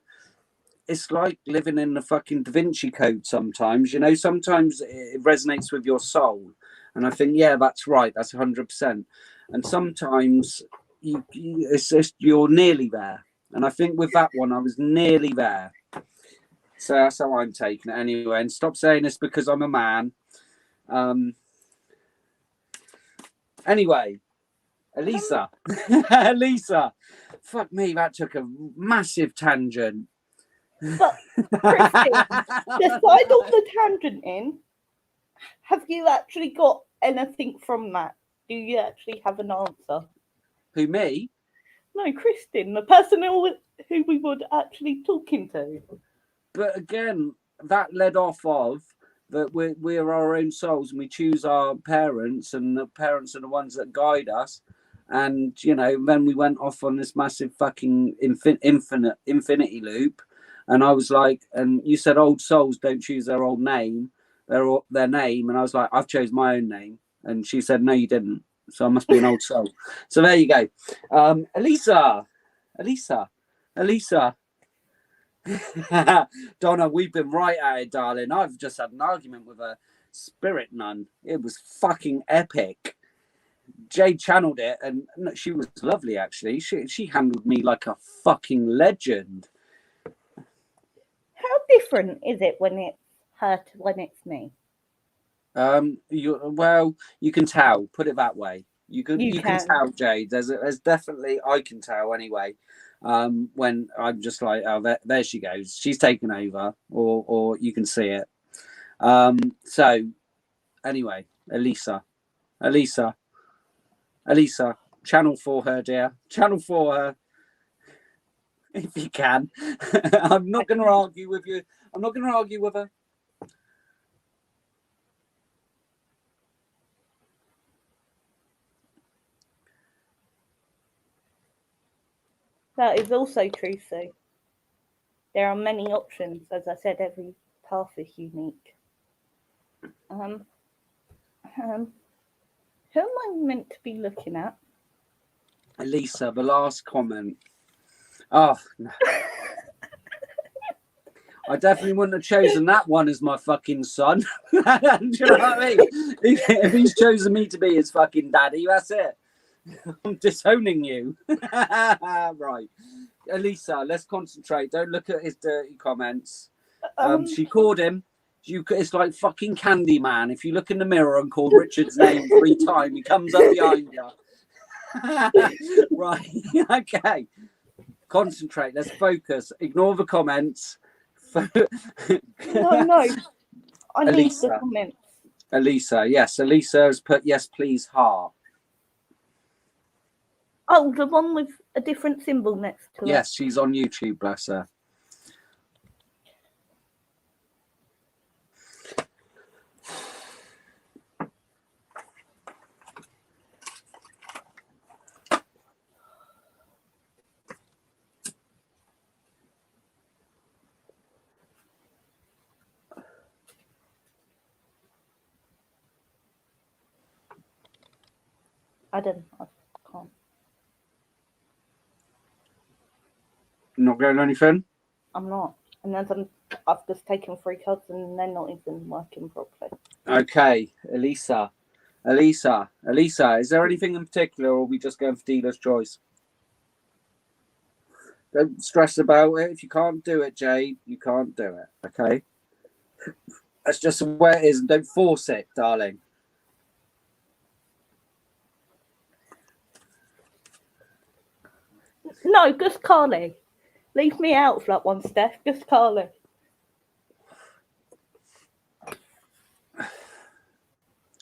it's like living in the fucking Da Vinci Code sometimes. You know, sometimes it resonates with your soul. And I think, yeah, that's right. That's 100%. And sometimes it's just you're nearly there. And I think with that one, I was nearly there. So that's how I'm taking it anyway. And stop saying this because I'm a man. Anyway, Elisa. Elisa. Fuck me, that took a massive tangent. But, Kristen, beside all the tangent in, have you actually got anything from that? Do you actually have an answer? Who, me? No, Kristen, the person who we were actually talking to. But again, that led off of that we're our own souls and we choose our parents, and the parents are the ones that guide us. And, you know, then we went off on this massive fucking infinity loop. And I was like, and you said old souls don't choose their old name, their name. And I was like, I've chose my own name. And she said, no, you didn't. So I must be an old soul. So there you go. Elisa. Donna, we've been right at it, darling. I've just had an argument with a spirit nun. It was fucking epic. Jade channeled it, and she was lovely, actually. She handled me like a fucking legend. How different is it when it's her to when it's me? You can tell. Put it that way. You can tell, Jade. There's definitely, I can tell anyway. When I'm just like, oh, there she goes. She's taken over, or you can see it. So anyway, Elisa, channel for her, dear. Channel for her. If you can. I'm not going to argue with you. I'm not going to argue with her. That is also true, Sue. There are many options. As I said, every path is unique. Who am I meant to be looking at? Elisa, the last comment. Oh, no. I definitely wouldn't have chosen that one as my fucking son. Do you know what I mean? If he's chosen me to be his fucking daddy, that's it. I'm disowning you. Right. Elisa, let's concentrate. Don't look at his dirty comments. She called him. It's like fucking Candyman. If you look in the mirror and call Richard's name 3 times, he comes up behind you. Right. Okay. Concentrate. Let's focus. Ignore the comments. No. I need the comments. Elisa, yes. Elisa has put yes, please, heart. Oh, the one with a different symbol next to it. Yes, she's on YouTube, bless her. I can't. Not going anything? I'm not. And then I've just taken 3 cards and they're not even working properly. Okay, Elisa, is there anything in particular, or are we just going for dealer's choice? Don't stress about it. If you can't do it, Jade, you can't do it, okay? That's just where it is, and don't force it, darling. No, just Carly. Leave me out for that one, Steph. Just Carly.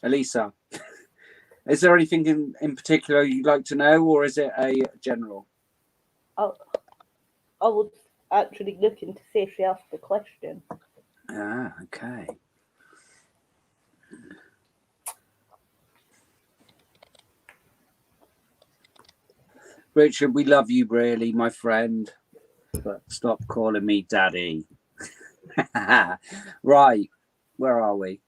Elisa, is there anything in particular you'd like to know, or is it a general? I was actually looking to see if she asked the question. Ah, okay. Richard, we love you, really, my friend, but stop calling me daddy. Right, where are we?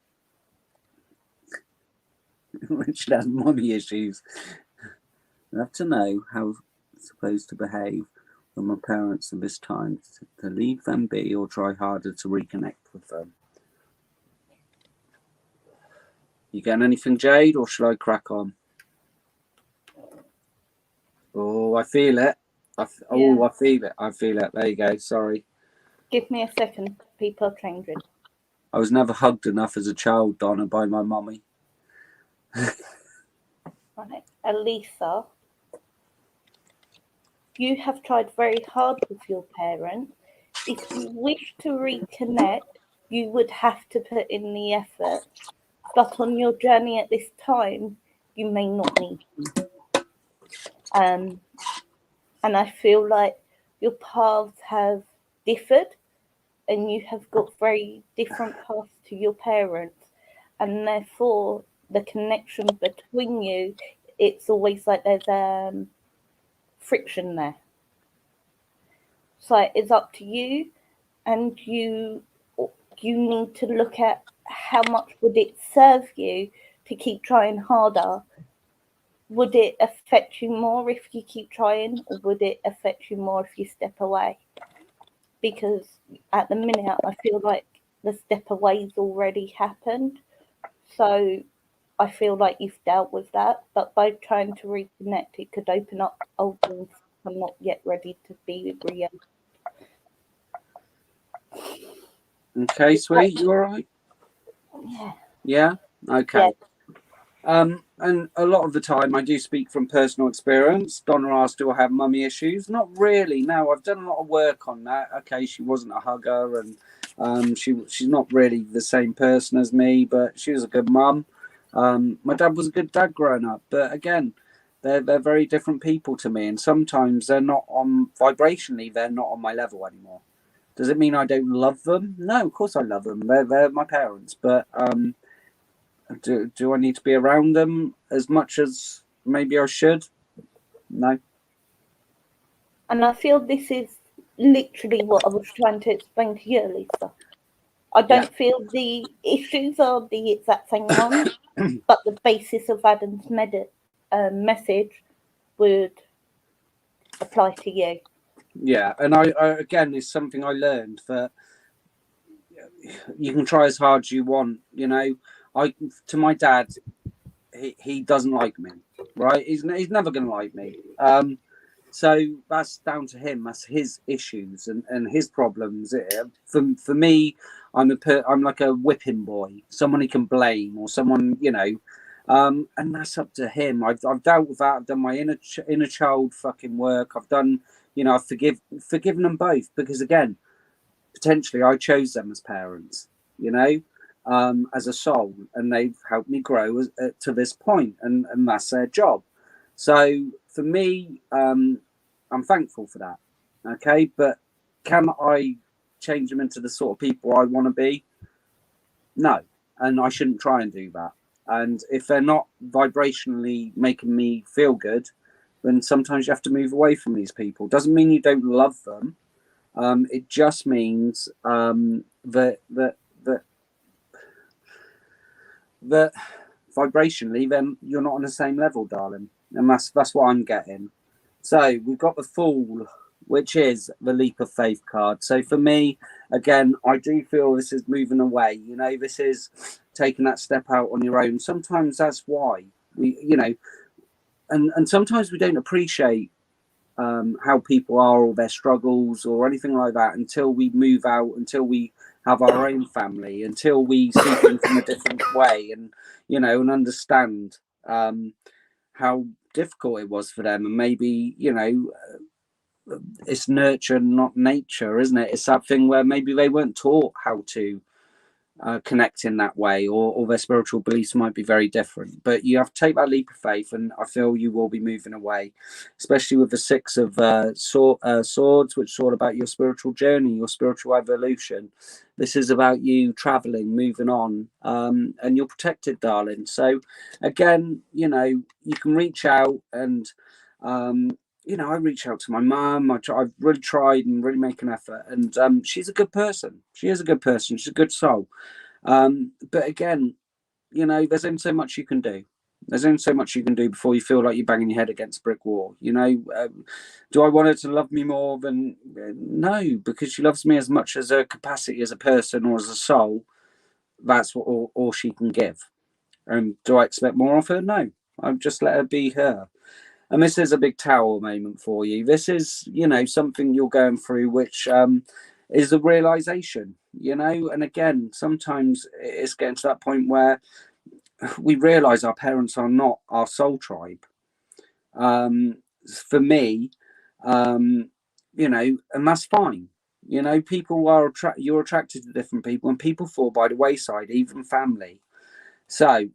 Richard has mommy issues. I have to know how I'm supposed to behave when my parents at this time, to leave them be or try harder to reconnect with them. You getting anything, Jade, or should I crack on? Oh, I feel it. I feel it. I feel it. There you go. Sorry. Give me a second. People are changing. I was never hugged enough as a child, Donna, by my mummy. Right. Elisa, you have tried very hard with your parents. If you wish to reconnect, you would have to put in the effort. But on your journey at this time, you may not need to. And I feel like your paths have differed and you have got very different paths to your parents. And therefore, the connection between you, it's always like there's friction there. So it's up to you, and you need to look at how much would it serve you to keep trying harder. Would it affect you more if you keep trying, or would it affect you more if you step away? Because at the minute, I feel like the step away's already happened. So I feel like you've dealt with that. But by trying to reconnect, it could open up old wounds I'm not yet ready to be reopened. Okay, sweet. You all right? Yeah. Yeah? Okay. Yeah. And a lot of the time I do speak from personal experience. Donna asked, do I have mummy issues? Not really. No, I've done a lot of work on that. Okay, she wasn't a hugger, and she's not really the same person as me, but she was a good mum. My dad was a good dad growing up, but again, they're very different people to me, and sometimes they're not on vibrationally, they're not on my level anymore. Does it mean I don't love them? No, of course I love them. They're my parents, but do I need to be around them as much as maybe I should? No. And I feel this is literally what I was trying to explain to you, Lisa. I don't feel the issues are the exact same ones, but the basis of Adam's message would apply to you. Yeah, and I again, it's something I learned that you can try as hard as you want. You know, to my dad, he doesn't like me, right? He's never going to like me. So that's down to him. That's his issues and his problems. For me, I'm like a whipping boy, someone he can blame or someone, you know, and that's up to him. I've dealt with that. I've done my inner child fucking work. I've done, you know, I've forgiven them both because again, potentially I chose them as parents, you know, as a soul, and they've helped me grow to this point, and that's their job. So for me, I'm thankful for that. Okay, but can I change them into the sort of people I want to be? No, and I shouldn't try and do that. And if they're not vibrationally making me feel good, then sometimes you have to move away from these people. Doesn't mean you don't love them. It just means that vibrationally, then you're not on the same level, darling, and that's what I'm getting. So we've got the Fool, which is the Leap of Faith card. So for me, again, I do feel this is moving away. You know, this is taking that step out on your own. Sometimes that's why we, you know, and sometimes we don't appreciate how people are or their struggles or anything like that until we move out, until we have our own family, until we see things in a different way, and you know, and understand how difficult it was for them, and maybe, you know, it's nurture not nature, isn't it? It's that thing where maybe they weren't taught how to connect in that way, or their spiritual beliefs might be very different. But you have to take that leap of faith, and I feel you will be moving away, especially with the Six of Swords, which is all about your spiritual journey, your spiritual evolution. This is about you traveling, moving on, and you're protected, darling. So again, you know, you can reach out and you know, I reach out to my mum. I've really tried and really make an effort, and she's a good person. She is a good person. She's a good soul. But again, you know, there's only so much you can do. There's only so much you can do before you feel like you're banging your head against a brick wall. You know, do I want her to love me more than no? Because she loves me as much as her capacity as a person or as a soul. That's what all she can give. And do I expect more of her? No. I've just let her be her. And this is a big tower moment for you. This is, you know, something you're going through, which is a realization, you know. And again, sometimes it's getting to that point where we realize our parents are not our soul tribe. For me, you know, and that's fine. You know, people are you're attracted to different people, and people fall by the wayside, even family. So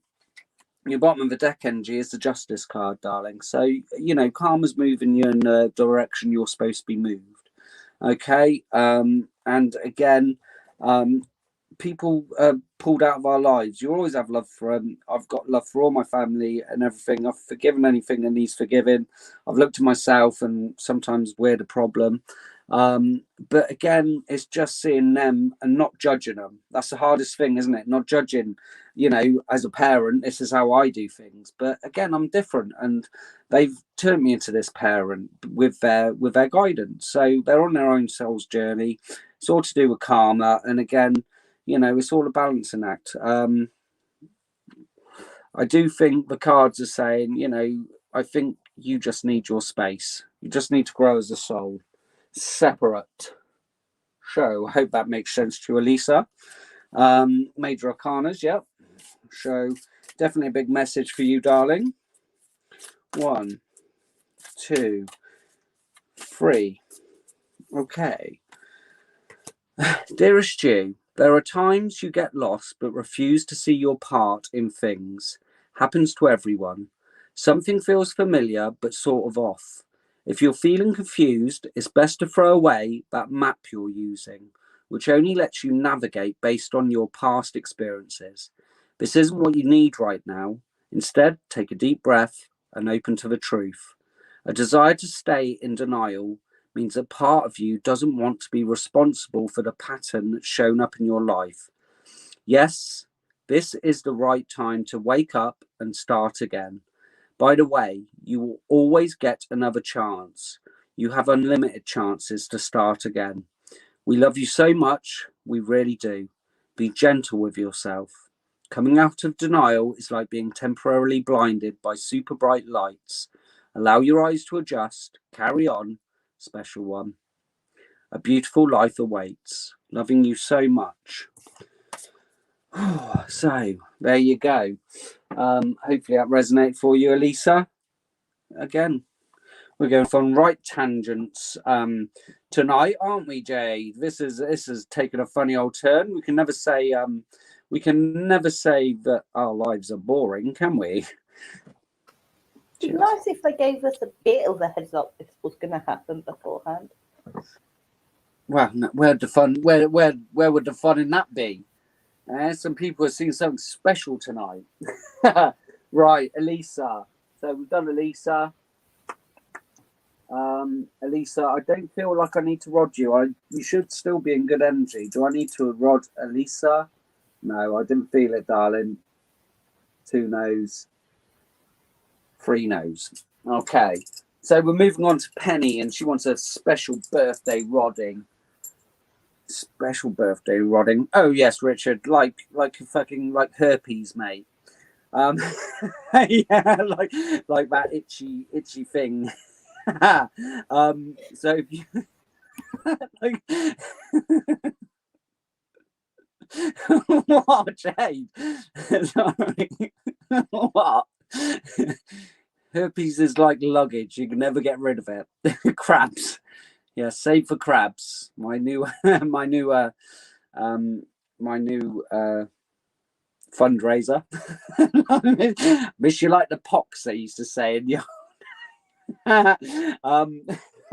your bottom of the deck energy is the Justice card, darling. So, you know, karma's moving you in the direction you're supposed to be moved. Okay. And again, people pulled out of our lives. You always have love for them. I've got love for all my family and everything. I've forgiven anything that needs forgiving. I've looked at myself, and sometimes we're the problem. But again, it's just seeing them and not judging them. That's the hardest thing, isn't it? Not judging. You know, as a parent, this is how I do things. But again, I'm different, and they've turned me into this parent with their guidance. So they're on their own soul's journey. It's all to do with karma, and again, you know, it's all a balancing act. I do think the cards are saying, you know, I think you just need your space. You just need to grow as a soul, separate. So I hope that makes sense to you, Elisa. Major arcanas, yep. So definitely a big message for you, darling. 1, 2, 3. Okay. Dearest you, there are times you get lost but refuse to see your part in things. Happens to everyone. Something feels familiar but sort of off. If you're feeling confused, it's best to throw away that map you're using, which only lets you navigate based on your past experiences. This isn't what you need right now. Instead, take a deep breath and open to the truth. A desire to stay in denial means a part of you doesn't want to be responsible for the pattern that's shown up in your life. Yes, this is the right time to wake up and start again. By the way, you will always get another chance. You have unlimited chances to start again. We love you so much. We really do. Be gentle with yourself. Coming out of denial is like being temporarily blinded by super bright lights. Allow your eyes to adjust. Carry on, special one. A beautiful life awaits. Loving you so much. So, there you go. Hopefully that resonated for you, Elisa. Again, we're going from right tangents tonight, aren't we, Jade? This is taken a funny old turn. We can never say that our lives are boring, can we? It'd be nice if they gave us a bit of a heads up this was going to happen beforehand. Well, where'd the fun? Where would the fun in that be? Some people have seen something special tonight. Right, Elisa. So we've done Elisa. Elisa, I don't feel like I need to rod you. You should still be in good energy. Do I need to rod Elisa? No, I didn't feel it, darling. 2 no's, 3 no's. Okay, so we're moving on to Penny, and she wants a special birthday rodding. Special birthday rodding. Oh yes, Richard, like herpes, mate. Yeah, like that itchy thing. So if you like, what, Jade? Sorry. What? Herpes is like luggage. You can never get rid of it. Crabs. Yeah, save for crabs. My new fundraiser. Miss you like the pox, they used to say in your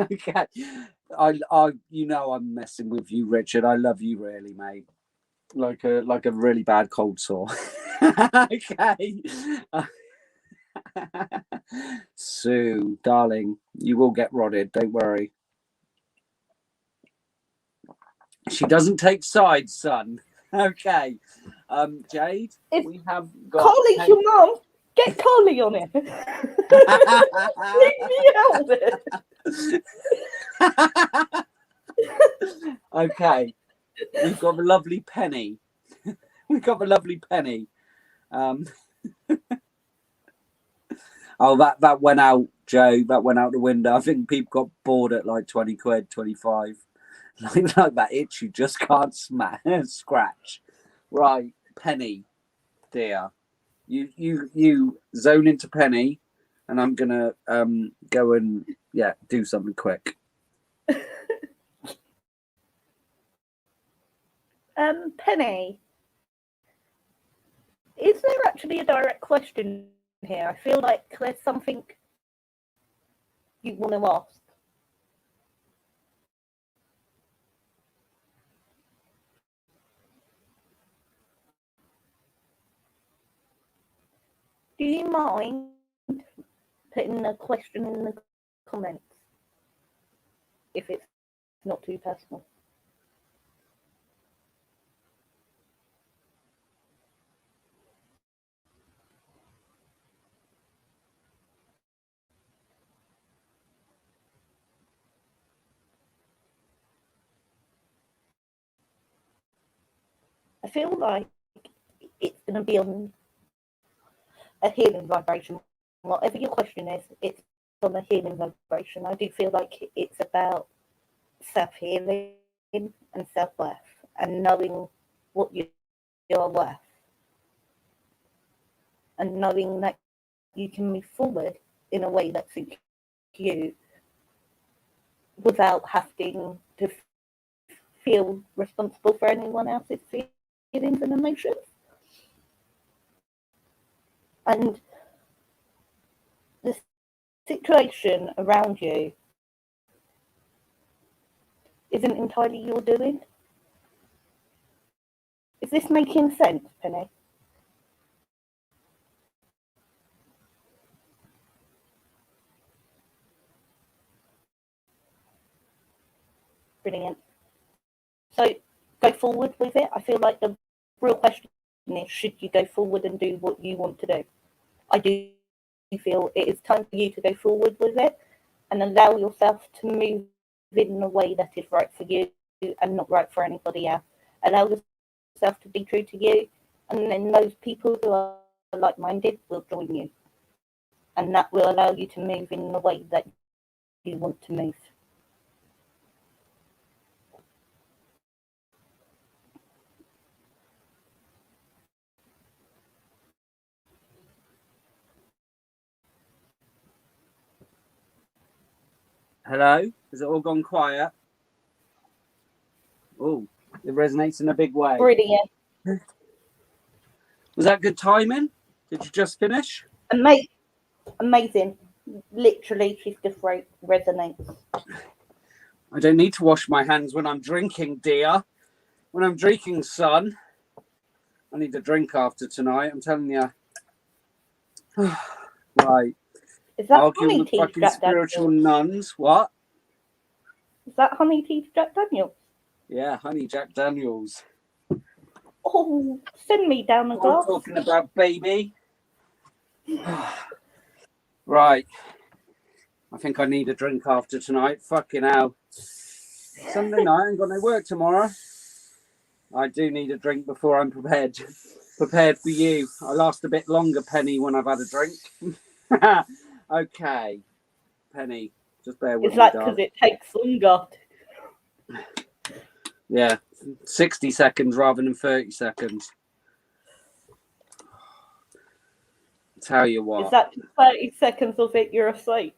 okay. I you know I'm messing with you, Richard. I love you really, mate. Like a really bad cold sore. Okay. Sue, darling, you will get rodded, don't worry. She doesn't take sides, son. Okay. Jade, we have got Carly's your mum. Get Carly on it. Leave me out of it. Okay. We've got a lovely Penny. We've got a lovely Penny. Oh, that went out, Joe. That went out the window. I think people got bored at like 20 quid, 25. Like that itch you just can't scratch. Right, Penny, dear. You zone into Penny, and I'm gonna go and do something quick. Penny, is there actually a direct question here? I feel like there's something you want to ask. Do you mind putting a question in the comments if it's not too personal? I feel like it's going to be on a healing vibration. Whatever your question is, it's on a healing vibration. I do feel like it's about self-healing and self-worth and knowing what you're worth and knowing that you can move forward in a way that suits you without having to feel responsible for anyone else's feelings and emotions. And the situation around you isn't entirely your doing. Is this making sense, Penny? Brilliant. So go forward with it. I feel like the real question is, should you go forward and do what you want to do? I do feel it is time for you to go forward with it and allow yourself to move in a way that is right for you and not right for anybody else. Allow yourself to be true to you, and then those people who are like-minded will join you, and that will allow you to move in the way that you want to move. Hello? Has it all gone quiet? Oh, it resonates in a big way. Brilliant. Was that good timing? Did you just finish? Amazing. Literally, she's just resonates. I don't need to wash my hands when I'm drinking, dear. When I'm drinking, son. I need a drink after tonight, I'm telling you. Right. Is that arguing honey with tea, fucking Jack spiritual Daniels? nuns. What? Is that honey tea, Jack Daniels? Yeah, honey Jack Daniels. Oh, send me down a What I'm glass. talking about, baby. Right. I think I need a drink after tonight. Fucking hell. Sunday night, I ain't got no work tomorrow. I do need a drink before I'm prepared for you. I last a bit longer, Penny, when I've had a drink. Okay, Penny, just bear with Is me, that because darling. it takes longer? Yeah, 60 seconds rather than 30 seconds. Tell you what. Is that 30 seconds of it you're asleep?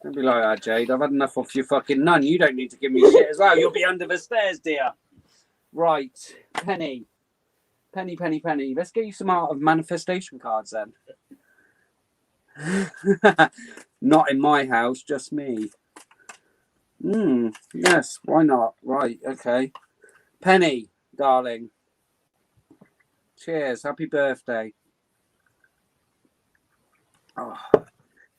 Don't be like that, Jade. I've had enough off your fucking nun. You don't need to give me shit as well. You'll be under the stairs, dear. Right, Penny. Penny. Let's get you some Art of Manifestation cards then. Not in my house, just me. Yes, why not? Right, okay. Penny, darling. Cheers. Happy birthday. Oh,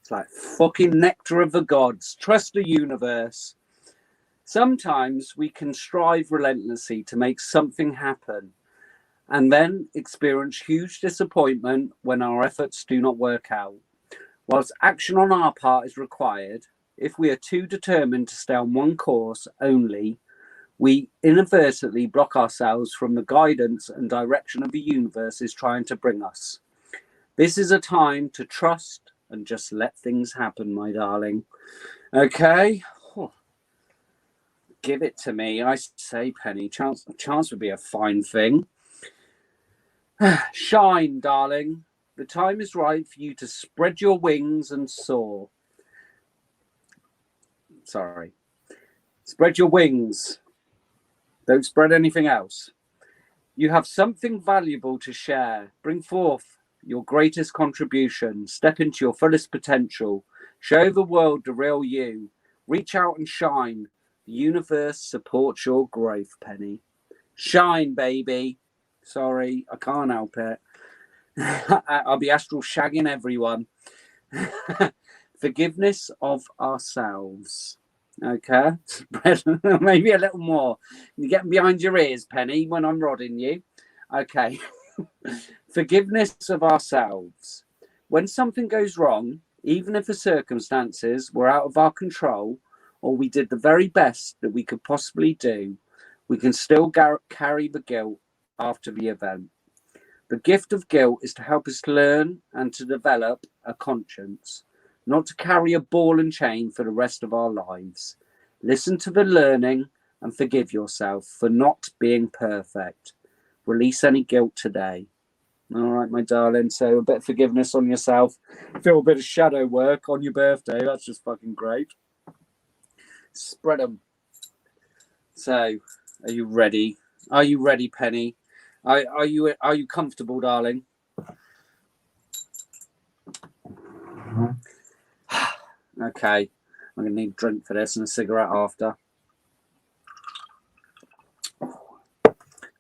it's like fucking nectar of the gods. Trust the universe. Sometimes we can strive relentlessly to make something happen and then experience huge disappointment when our efforts do not work out. Whilst action on our part is required, if we are too determined to stay on one course only, we inadvertently block ourselves from the guidance and direction of the universe is trying to bring us. This is a time to trust and just let things happen, my darling. Okay? Give it to me, I say, Penny. Chance would be a fine thing. Shine, darling. The time is right for you to spread your wings and soar. Sorry. Spread your wings. Don't spread anything else. You have something valuable to share. Bring forth your greatest contribution. Step into your fullest potential. Show the world the real you. Reach out and shine. The universe supports your growth, Penny. Shine, baby. Sorry, I can't help it. I'll be astral shagging everyone. Forgiveness of ourselves. Okay, maybe a little more. You're getting behind your ears, Penny, when I'm rodding you. Okay. Forgiveness of ourselves. When something goes wrong, even if the circumstances were out of our control or we did the very best that we could possibly do, we can still carry the guilt after the event. The gift of guilt is to help us learn and to develop a conscience, not to carry a ball and chain for the rest of our lives. Listen to the learning and forgive yourself for not being perfect. Release any guilt today. All right, my darling. So a bit of forgiveness on yourself. Feel a bit of shadow work on your birthday. That's just fucking great. Spread them. So, are you ready? Are you ready, Penny? Are you comfortable, darling? Okay, I'm gonna need a drink for this and a cigarette after.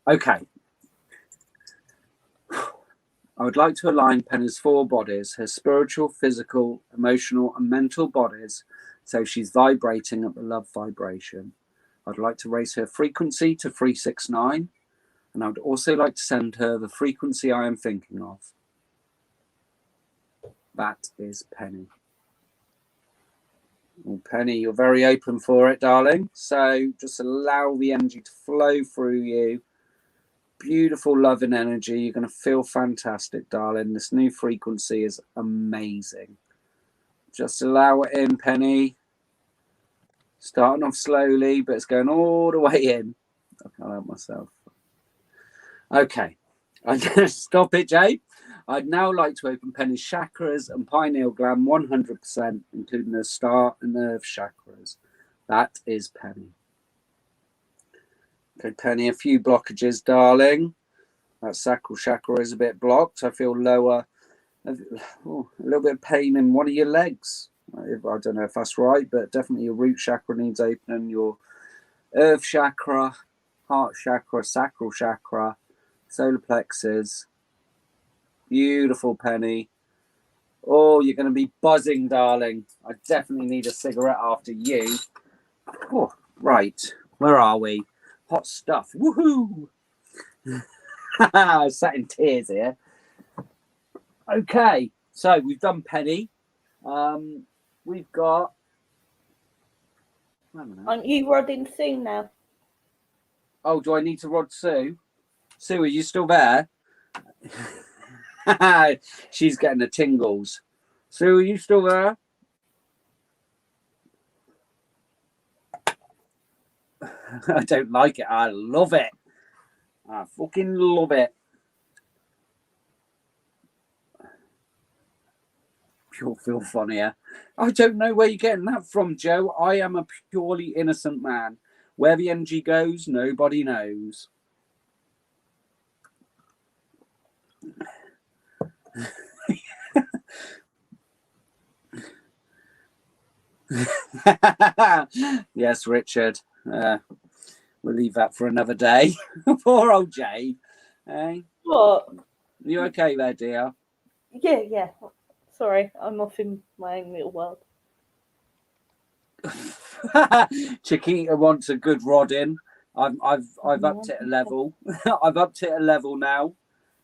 Okay. I would like to align Penny's four bodies, her spiritual, physical, emotional, and mental bodies, So she's vibrating at the love vibration. I'd like to raise her frequency to 369. And I would also like to send her the frequency I am thinking of. That is Penny. Well, Penny, you're very open for it, darling. So just allow the energy to flow through you. Beautiful love and energy. You're going to feel fantastic, darling. This new frequency is amazing. Just allow it in, Penny. Starting off slowly, but it's going all the way in. I can't help myself. Okay, I'm going to stop it, Jay. I'd now like to open Penny's chakras and pineal gland 100%, including the star and nerve chakras. That is Penny. Okay, Penny, a few blockages, darling. That sacral chakra is a bit blocked. I feel lower, a little bit of pain in one of your legs. I don't know if that's right, but definitely your root chakra needs opening. Your earth chakra, heart chakra, sacral chakra, solar plexus. Beautiful, Penny. Oh, you're going to be buzzing, darling. I definitely need a cigarette after you. Oh, right. Where are we? Hot stuff. Woohoo! I sat in tears here. Okay, so we've done Penny. We've got... Aren't you rodding Sue now? Oh, do I need to rod Sue? Sue, are you still there? She's getting the tingles. Sue, are you still there? I don't like it. I love it. I fucking love it. You'll feel funnier. I don't know where you're getting that from, Joe. I am a purely innocent man. Where the energy goes, nobody knows. Yes, Richard. We'll leave that for another day. Poor old Jade. Hey? What? You okay there, dear? Yeah. Sorry, I'm off in my own little world. Chiquita wants a good rod in. I've upped it a level. I've upped it a level now.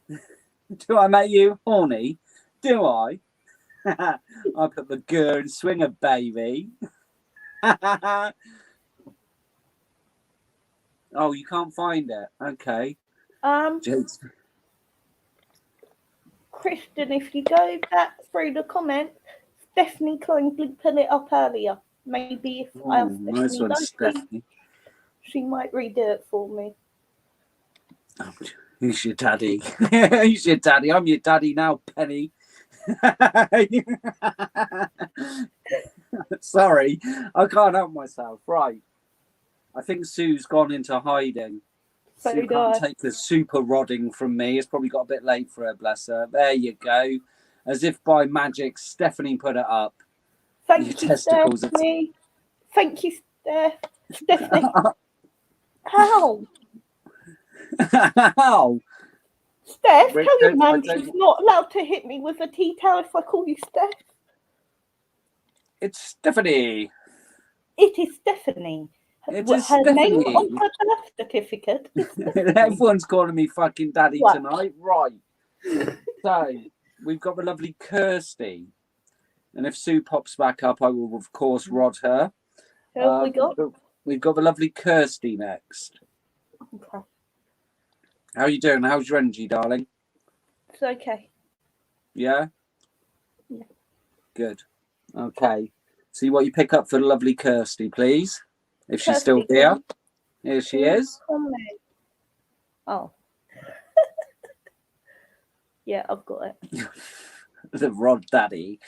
Do I make you horny? Do I? I put the girl and swinger, baby. Oh, you can't find it. Okay. Christian, if you go back through the comments, Stephanie kindly put it up earlier. Maybe if I ask nice one, Stephanie. She might redo it for me. Oh, who's your daddy? Who's your daddy? I'm your daddy now, Penny. Sorry, I can't help myself. Right. I think Sue's gone into hiding. So Sue can't take the super rodding from me. It's probably got a bit late for her, bless her. There you go. As if by magic, Stephanie put it up. Thank you, Stephanie. Thank you, Stephanie. How? How? Steph, tell your man she's not allowed to hit me with a tea towel if I call you Steph. It's Stephanie. It is Stephanie. It her is Stephanie. Name on her birth certificate. Everyone's calling me fucking daddy tonight. Right. So, we've got the lovely Kirsty. And if Sue pops back up, I will, of course, rod her. Who have we got? We've got the lovely Kirsty next. Okay. How are you doing? How's your energy, darling? It's okay. Yeah? Yeah. Good. Okay. See what you pick up for the lovely Kirsty, please. If she's still here. Here she is. Oh. Yeah, I've got it. The rod daddy.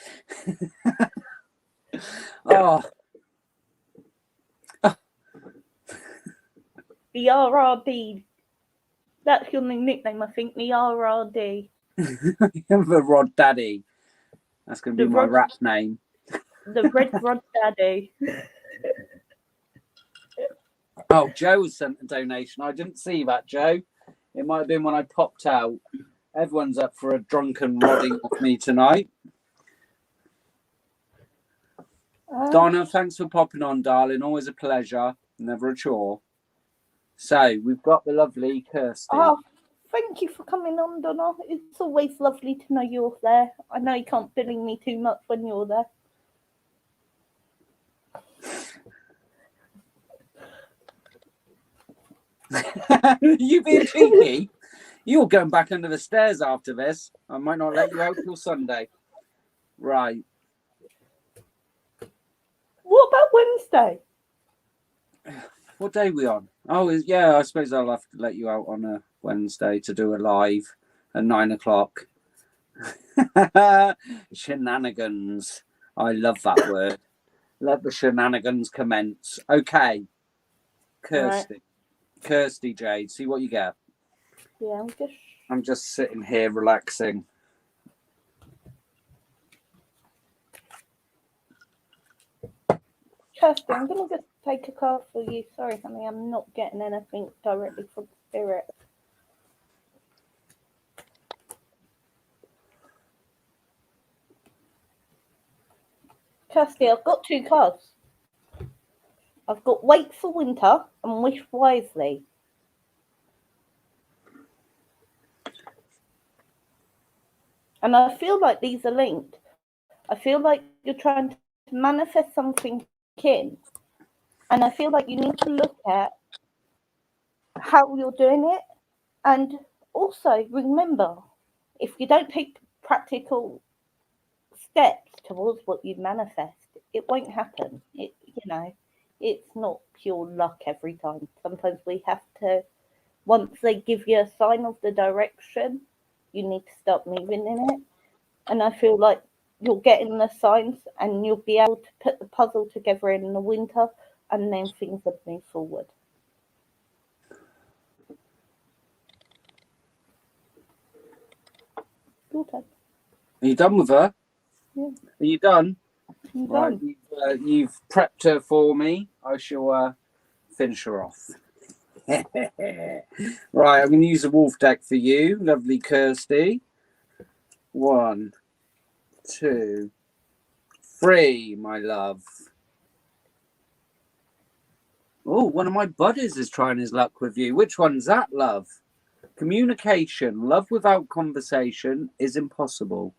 Oh. The RRD. That's your new nickname, I think. The RRD. The rod daddy. That's going to be my rap name. The Red Rod Daddy. Oh, Joe has sent a donation. I didn't see that, Joe. It might have been when I popped out. Everyone's up for a drunken rodding with me tonight. Donna, thanks for popping on, darling. Always a pleasure. Never a chore. So we've got the lovely Kirsty. Oh, thank you for coming on, Donna. It's always lovely to know you're there. I know you can't bully me too much when you're there. You being cheeky? You're going back under the stairs after this. I might not let you out till Sunday. Right. What about Wednesday? What day are we on? Oh, yeah, I suppose I'll have to let you out on a Wednesday to do a live at 9 o'clock. Shenanigans. I love that word. Let the shenanigans commence. Okay. Kirsty. Right. Kirsty Jade, see what you get. Yeah, I'm just sitting here relaxing. Kirsty, I'm going to just take a card for you. Sorry, honey, I'm not getting anything directly from Spirit. Kirsty, I've got 2 cards. I've got Wait for Winter and Wish Wisely. And I feel like these are linked. I feel like you're trying to manifest something in. And I feel like you need to look at how you're doing it. And also remember, if you don't take practical steps towards what you manifest, it won't happen. It's not pure luck every time. Sometimes we have to, once they give you a sign of the direction, you need to start moving in it. And I feel like you're getting the signs and you'll be able to put the puzzle together in the winter and then things will move forward. Your turn. Are you done with her? Yeah. Are you done? I'm right, done. You've prepped her for me. I shall finish her off. Right, I'm going to use a wolf deck for you, lovely Kirsty. 1, 2, 3, my love. Oh, one of my buddies is trying his luck with you. Which one's that, love? Communication. Love without conversation is impossible.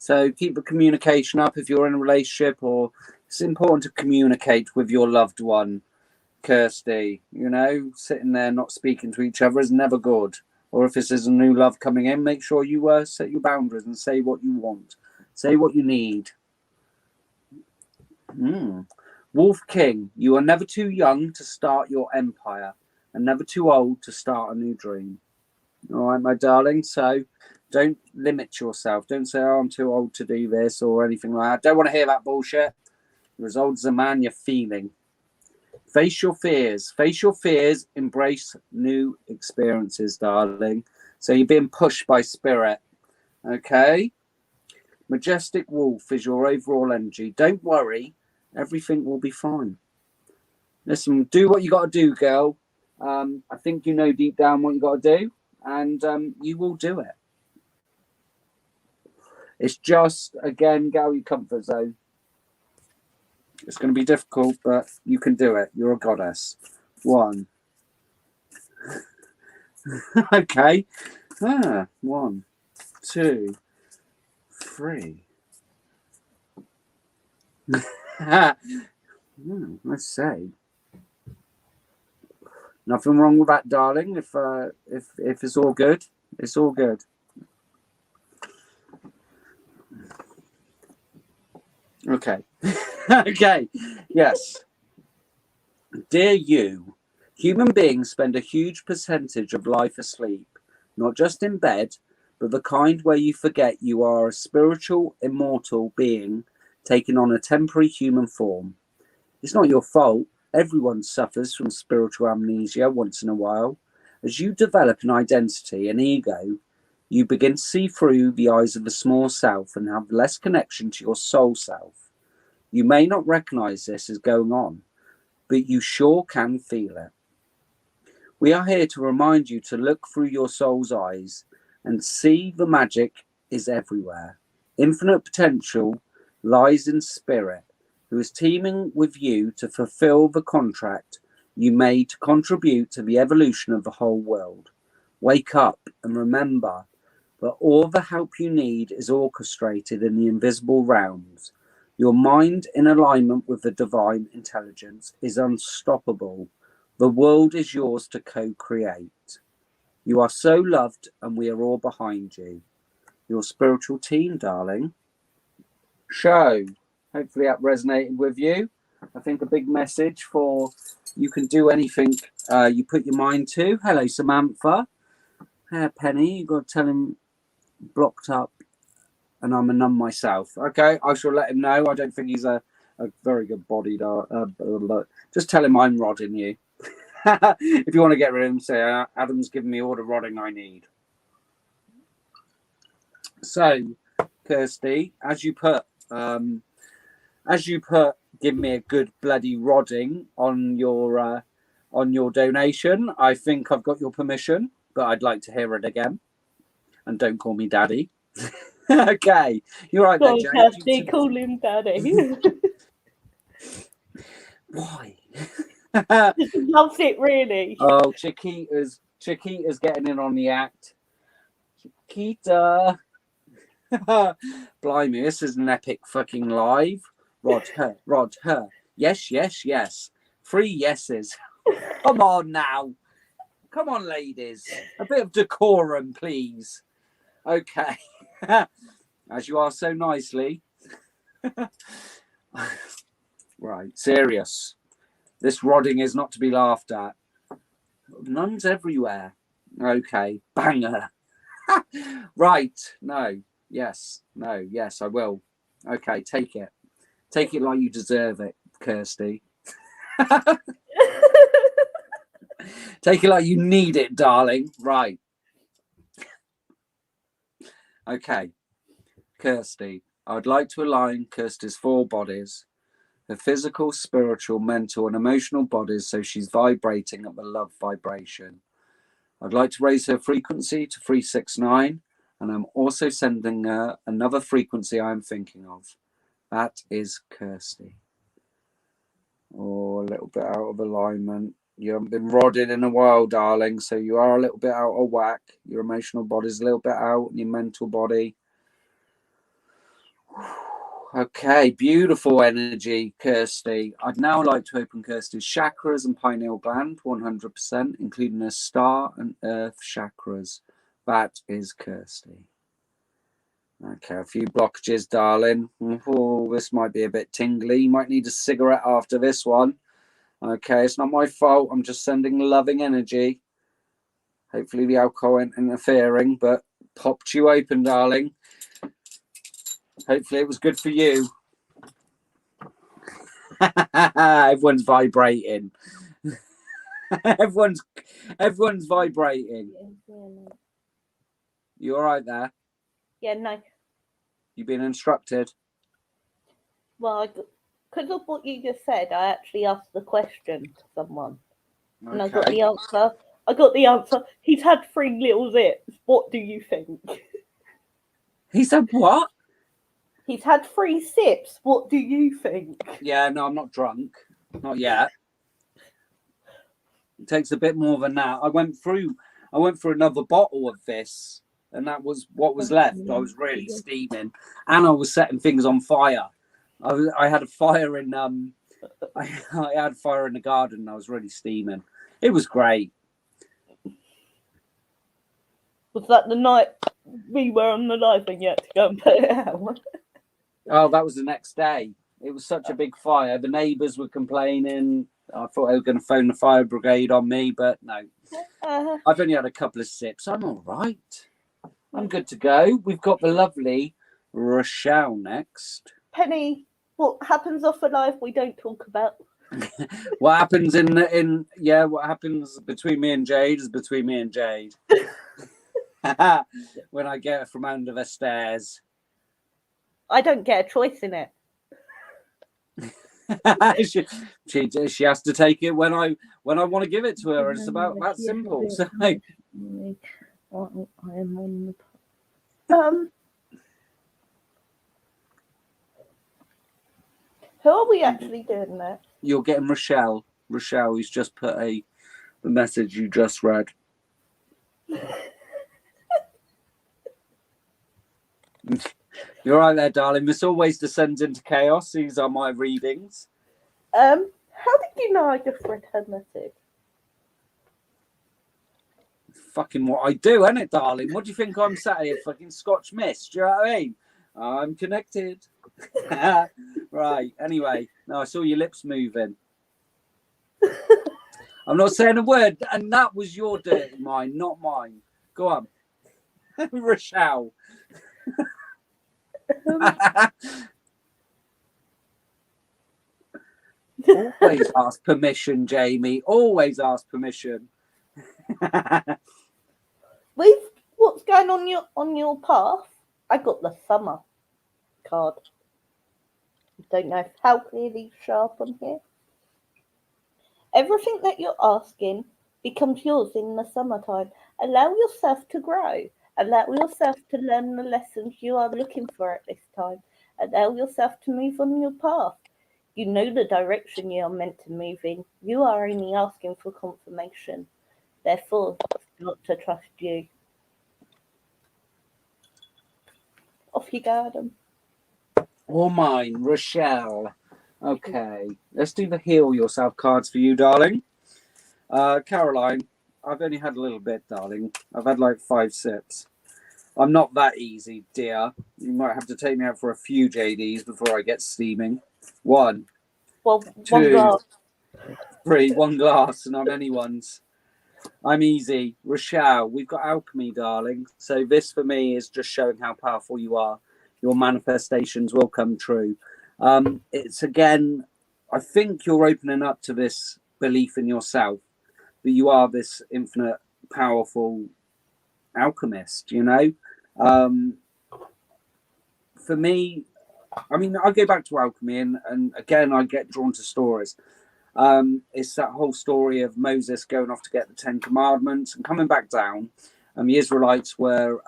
So keep the communication up if you're in a relationship, or it's important to communicate with your loved one, Kirsty. Sitting there not speaking to each other is never good. Or if this is a new love coming in, make sure you set your boundaries and say what you want. Say what you need. Wolf King, you are never too young to start your empire and never too old to start a new dream. All right, my darling. So don't limit yourself. Don't say, oh, I'm too old to do this or anything like that. Don't want to hear that bullshit. You're as old as a man you're feeling. Face your fears. Face your fears. Embrace new experiences, darling. So you're being pushed by spirit. Okay? Majestic Wolf is your overall energy. Don't worry. Everything will be fine. Listen, do what you got to do, girl. I think you know deep down what you got to do, and you will do it. It's just, again, get out of your comfort zone. It's going to be difficult, but you can do it. You're a goddess. 1. Okay. 1, 2, 3. Let's say nothing wrong with that, darling. If it's all good, it's all good. Okay. Okay. Yes. Dear you, human beings spend a huge percentage of life asleep, not just in bed, but the kind where you forget you are a spiritual, immortal being taking on a temporary human form. It's not your fault. Everyone suffers from spiritual amnesia once in a while. As you develop an identity, an ego, you begin to see through the eyes of the small self and have less connection to your soul self. You may not recognize this as going on, but you sure can feel it. We are here to remind you to look through your soul's eyes and see the magic is everywhere. Infinite potential lies in spirit. who is teaming with you to fulfill the contract you made to contribute to the evolution of the whole world. Wake up and remember that all the help you need is orchestrated in the invisible realms. Your mind, in alignment with the divine intelligence, is unstoppable. The world is yours to co-create. You are so loved, and we are all behind you. Your spiritual team, darling. Show. Hopefully that resonated with you. I think a big message for you can do anything you put your mind to. Hello, Samantha. Penny, you've got to tell him blocked up and I'm a nun myself. Okay, I shall let him know. I don't think he's a very good bodied. Just tell him I'm rodding you. If you want to get rid of him, say Adam's giving me all the rodding I need. So, Kirsty, as you put, give me a good bloody rodding on your donation. I think I've got your permission, but I'd like to hear it again. And don't call me daddy. Okay, you're right there, Jane. Kirsty, call him daddy. Why? Loves it really. Oh, Chiquita's getting in on the act. Chiquita. Blimey, this is an epic fucking live. Rod her. Yes. 3 yeses. Come on now. Come on, ladies. A bit of decorum, please. Okay. As you are so nicely. Right, serious. This rodding is not to be laughed at. Nuns everywhere. Okay, banger. Right, no, yes, I will. Okay, take it. Take it like you deserve it, Kirsty. Take it like you need it, darling. Right. Okay, Kirsty, I would like to align Kirsty's 4 bodies, her physical, spiritual, mental, and emotional bodies, so she's vibrating at the love vibration. I'd like to raise her frequency to 369, and I'm also sending her another frequency I'm thinking of. That is Kirsty. Oh, a little bit out of alignment. You haven't been rodded in a while, darling, so you are a little bit out of whack. Your emotional body's a little bit out, and your mental body. Okay, beautiful energy, Kirsty. I'd now like to open Kirsty's chakras and pineal gland 100%, including her star and earth chakras. That is Kirsty. Okay, a few blockages, darling. Oh, this might be a bit tingly. You might need a cigarette after this one. Okay, it's not my fault. I'm just sending loving energy. Hopefully the alcohol ain't interfering, but popped you open, darling. Hopefully it was good for you. Everyone's vibrating. Everyone's vibrating. You all right there? Yeah, no. You've been instructed? Well, because of what you just said, I actually asked the question to someone. Okay. And I got the answer. He's had 3 little zips. What do you think? He said what? He's had 3 sips. What do you think? Yeah, no, I'm not drunk. Not yet. It takes a bit more than that. I went through another bottle of this, and that was what was left. I was really steaming, and I was setting things on fire. I had a fire in I had fire in the garden, and I was really steaming. It was great. Was that the night we were on the live and you had to go and put it out? Oh, that was the next day. It was such a big fire. The neighbours were complaining. I thought they were going to phone the fire brigade on me, but no. I've only had a couple of sips. I'm all right. I'm good to go. We've got the lovely Rochelle next. Penny, what happens off the live we don't talk about? What happens what happens between me and Jade is between me and Jade. When I get her from under the stairs. I don't get a choice in it. she has to take it when I want to give it to her. It's about that simple. So I am on the Who are we actually doing that? You're getting Rochelle. Rochelle, who's just put the message you just read. You're right there, darling. This always descends into chaos. These are my readings. How did you know I just read her message? Fucking what I do, isn't it, darling? What do you think I'm sat here fucking Scotch Mist? Do you know what I mean? I'm connected. Right. Anyway, no, I saw your lips moving. I'm not saying a word, and that was your dirty mind, not mine. Go on, Rochelle. Always ask permission, Jamie. Always ask permission. What's going on your path? I got the summer card. Don't know how clearly sharp on here. Everything that you're asking becomes yours in the summertime. Allow yourself to grow. Allow yourself to learn the lessons you are looking for at this time. Allow yourself to move on your path. You know the direction you are meant to move in. You are only asking for confirmation. Therefore, not to trust you. Off you go, Adam. Or mine, Rochelle. Okay, let's do the heal yourself cards for you, darling. Caroline, I've only had a little bit, darling. I've had like 5 sips. I'm not that easy, dear. You might have to take me out for a few JDs before I get steaming. 1, Well, 2, one glass. 3, 1 glass, and I'm anyone's. I'm easy. Rochelle, we've got alchemy, darling. So this for me is just showing how powerful you are. Your manifestations will come true. It's again, I think you're opening up to this belief in yourself that you are this infinite, powerful alchemist, you know? For me, I mean, I go back to alchemy and again, I get drawn to stories. It's that whole story of Moses going off to get the 10 Commandments and coming back down. The Israelites were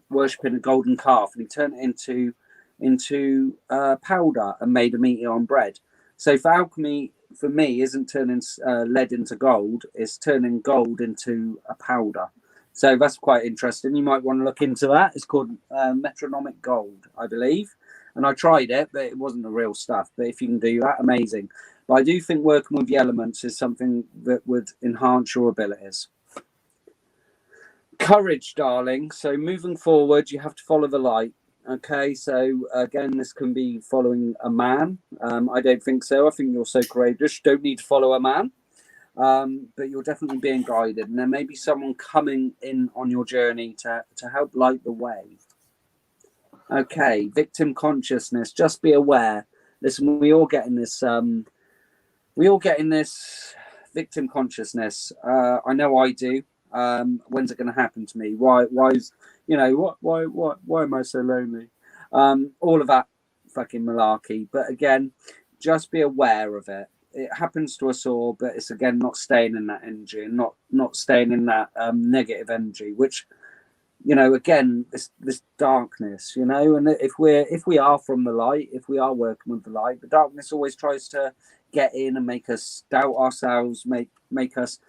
worshipping a golden calf, and he turned it into powder and made them eat it on bread. So for alchemy, for me, isn't turning lead into gold; it's turning gold into a powder. So that's quite interesting. You might want to look into that. It's called metronomic gold, I believe. And I tried it, but it wasn't the real stuff. But if you can do that, amazing. But I do think working with the elements is something that would enhance your abilities. Courage, darling. So moving forward, you have to follow the light. Okay, so again, this can be following a man. I don't think so. I think you're so courageous. You don't need to follow a man. But you're definitely being guided. And there may be someone coming in on your journey to help light the way. Okay, victim consciousness. Just be aware. Listen, we all get in this victim consciousness. I know I do. When's it going to happen to me? Why is, you know, why am I so lonely? All of that fucking malarkey. But again, just be aware of it. It happens to us all, but it's again not staying in that energy and not staying in that negative energy, which, you know, again, this darkness, you know, and if we are from the light, if we are working with the light, the darkness always tries to get in and make us doubt ourselves, make us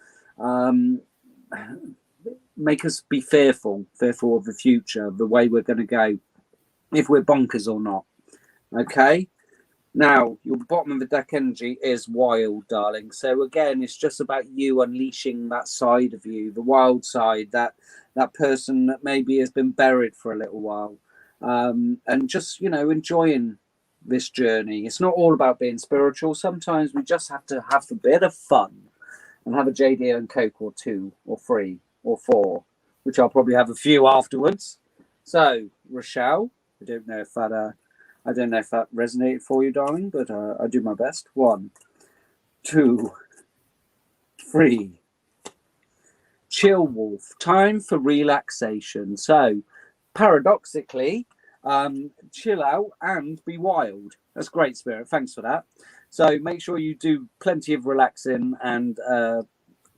be fearful of the future, the way we're going to go, if we're bonkers or not. Okay. Now, your bottom of the deck energy is wild, darling. So again, it's just about you unleashing that side of you, the wild side, that person that maybe has been buried for a little while, and just, you know, enjoying this journey. It's not all about being spiritual. Sometimes we just have to have a bit of fun and have a JD and Coke or 2 or 3 or 4, which I'll probably have a few afterwards. So, Rochelle, I don't know if that resonated for you, darling, but I do my best. 1, 2, 3. Chill, Wolf. Time for relaxation. So, paradoxically, chill out and be wild. That's great, Spirit. Thanks for that. So make sure you do plenty of relaxing and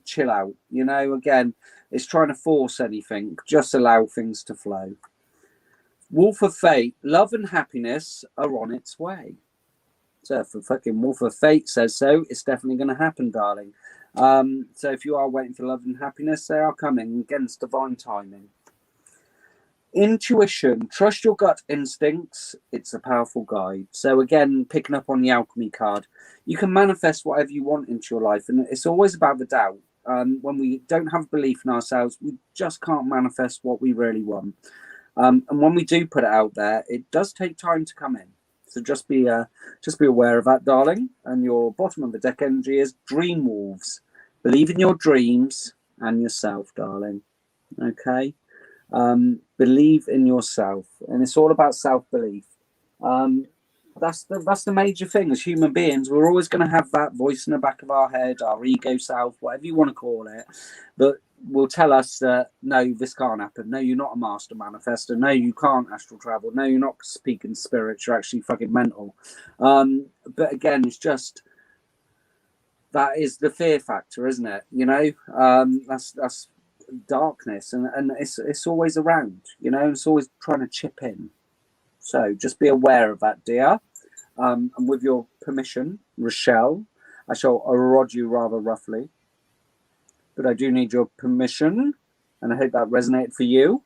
chill out. You know, again, it's trying to force anything. Just allow things to flow. Wolf of Fate. Love and happiness are on its way. So if the fucking Wolf of Fate says so, it's definitely going to happen, darling. So if you are waiting for love and happiness, they are coming. Again, it's divine timing. Intuition. Trust your gut instincts. It's a powerful guide. So again, picking up on the alchemy card, you can manifest whatever you want into your life. And it's always about the doubt. When we don't have belief in ourselves, we just can't manifest what we really want. And when we do put it out there, it does take time to come in. So just be aware of that, darling. And your bottom of the deck energy is Dream Wolves. Believe in your dreams and yourself, darling. Okay. Believe in yourself, and it's all about self-belief. That's the major thing. As human beings, we're always going to have that voice in the back of our head, our ego self, whatever you want to call it, that will tell us that no, this can't happen. No, you're not a master manifester. No, you can't astral travel. No, you're not speaking spirits. You're actually fucking mental. But again, it's just that is the fear factor, isn't it? You know, that's darkness, and it's always around. You know, it's always trying to chip in. So just be aware of that, dear. And with your permission, Rochelle, I shall rod you rather roughly, but I do need your permission, and I hope that resonated for you.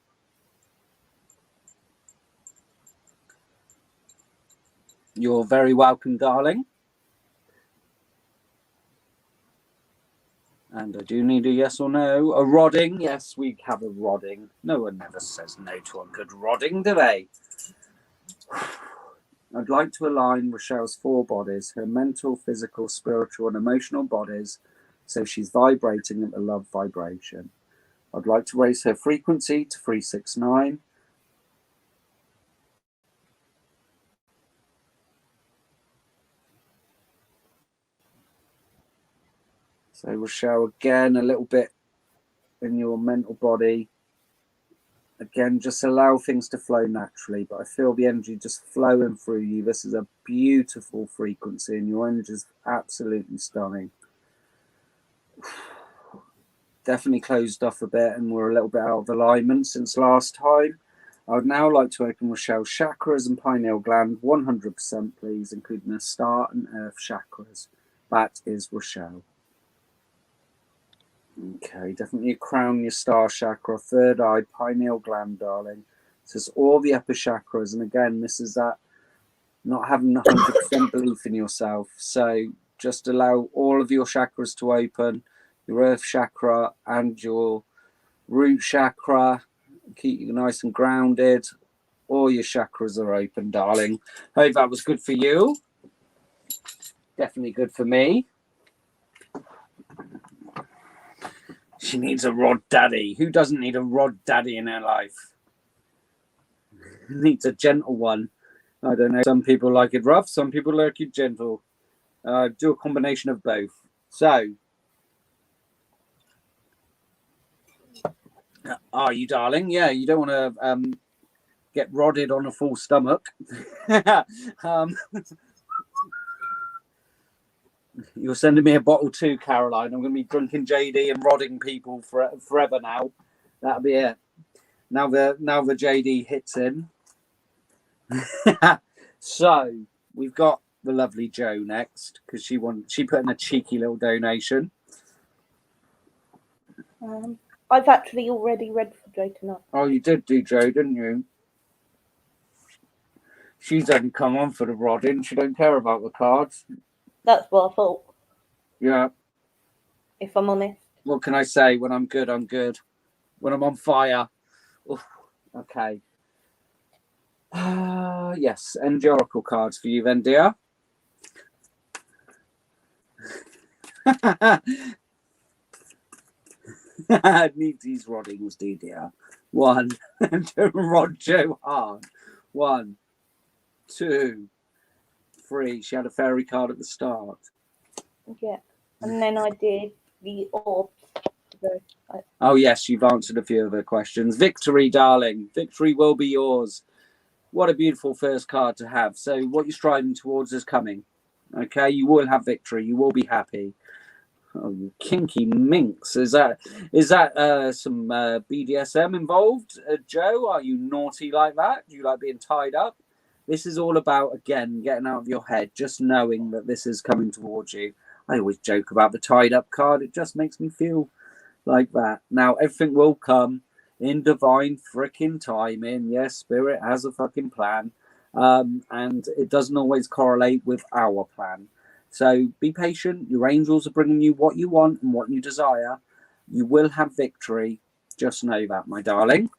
You're very welcome, darling. And I do need a yes or no. A rodding. Yes, we have a rodding. No one never says no to a good rodding, do they? I'd like to align Rochelle's 4 bodies, her mental, physical, spiritual, and emotional bodies, so she's vibrating at the love vibration. I'd like to raise her frequency to 369. So Rochelle, again, a little bit in your mental body. Again, just allow things to flow naturally, but I feel the energy just flowing through you. This is a beautiful frequency, and your energy is absolutely stunning. Definitely closed off a bit, and we're a little bit out of alignment since last time. I would now like to open Rochelle's chakras and pineal gland 100%, please, including the star and earth chakras. That is Rochelle. Okay, definitely crown your star chakra, third eye, pineal gland, darling. So it's all the upper chakras. And again, this is that not having 100% belief in yourself. So just allow all of your chakras to open, your earth chakra and your root chakra. Keep you nice and grounded. All your chakras are open, darling. Hope that was good for you. Definitely good for me. She needs a rod daddy. Who doesn't need a rod daddy in their life? Needs a gentle one. I don't know. Some people like it rough. Some people like it gentle. Do a combination of both. So, are you, darling? Yeah, you don't want to get rodded on a full stomach. You're sending me a bottle too, Caroline. I'm going to be drinking JD and rodding people forever now. That'll be it. Now the JD hits in. So we've got the lovely Jo next because she put in a cheeky little donation. I've actually already read for Jo tonight. Oh, you did do Jo, didn't you? She doesn't come on for the rodding. She don't care about the cards. That's what I thought. Yeah. If I'm honest. What can I say? When I'm good, I'm good. When I'm on fire. Oof, okay. Yes, and the oracle cards for you then, dear. Need these roddings, dear. 1, to rod Jo hard. 1, 2, 3. She had a fairy card at the start. Yeah, and then I did the orbs. Oh yes, you've answered a few of her questions. Victory, darling. Victory will be yours. What a beautiful first card to have. So what you're striving towards is coming. Okay, you will have victory. You will be happy. Oh, you kinky minx. Is that some BDSM involved, Jo? Are you naughty like that? Do you like being tied up? This is all about, again, getting out of your head, just knowing that this is coming towards you. I always joke about the tied up card. It just makes me feel like that. Now, everything will come in divine freaking timing. Yes, Spirit has a fucking plan. And it doesn't always correlate with our plan. So be patient. Your angels are bringing you what you want and what you desire. You will have victory. Just know that, my darling.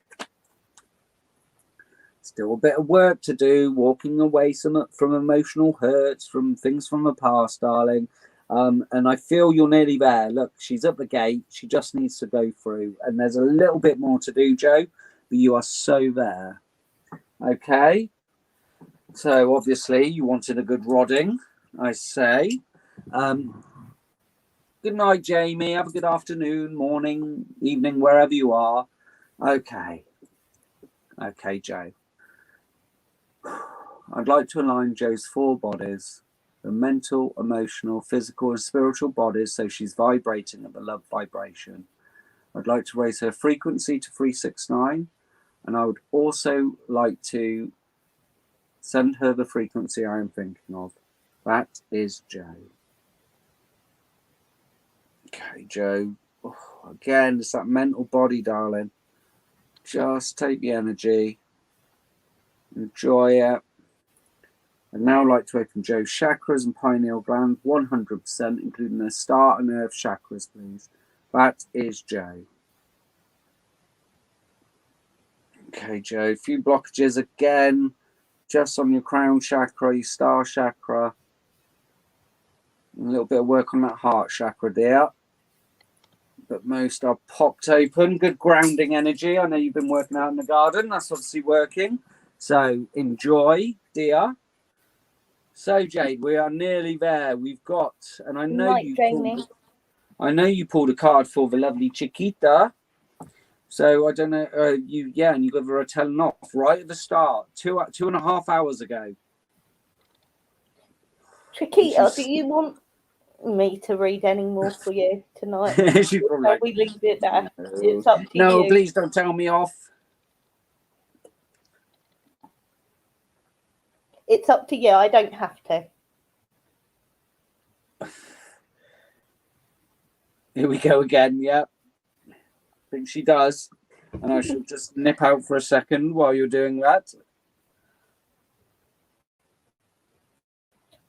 Still a bit of work to do, walking away from emotional hurts, from things from the past, darling. And I feel you're nearly there. Look, she's at the gate. She just needs to go through. And there's a little bit more to do, Joe, but you are so there. Okay? So obviously you wanted a good rodding, I say. Good night, Jamie. Have a good afternoon, morning, evening, wherever you are. Okay. Okay, Joe. I'd like to align Joe's 4 bodies, the mental, emotional, physical, and spiritual bodies, so she's vibrating at the love vibration. I'd like to raise her frequency to 369, and I would also like to send her the frequency I am thinking of. That is Joe. Okay, Joe. Oh, again, it's that mental body, darling. Just take the energy. Enjoy it. I'd now like to open Joe's chakras and pineal gland 100%, including the start and earth chakras, please. That is Joe. Okay, Joe. A few blockages again, just on your crown chakra, your star chakra. A little bit of work on that heart chakra there. But most are popped open. Good grounding energy. I know you've been working out in the garden. That's obviously working. So enjoy, dear. So Jade, we are nearly there. We've got, and I know you pulled a card for the lovely Chiquita. So I don't know, and you gave her a telling off right at the start, 2.5 hours ago. Chiquita, do you want me to read any more for you tonight? We leave it there. It's up to you. No, please don't tell me off. It's up to you. I don't have to. Here we go again. Yep. I think she does. And I should just nip out for a second while you're doing that.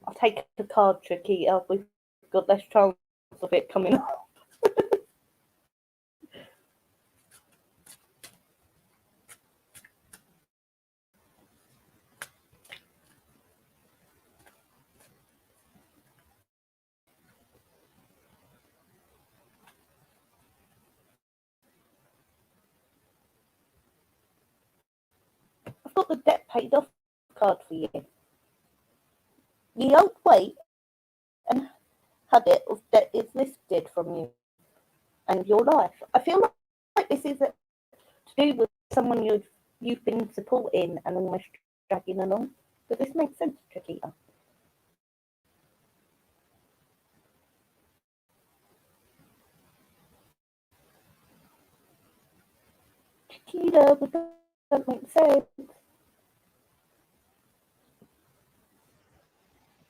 I'll take the card, Chiquita. We've got less chance of it coming up. I've got the debt paid off card for you. You don't wait and habit of debt is lifted from you and your life. I feel like this is to do with someone you've been supporting and almost dragging along. Does this make sense, Chiquita? Chiquita, would that make sense?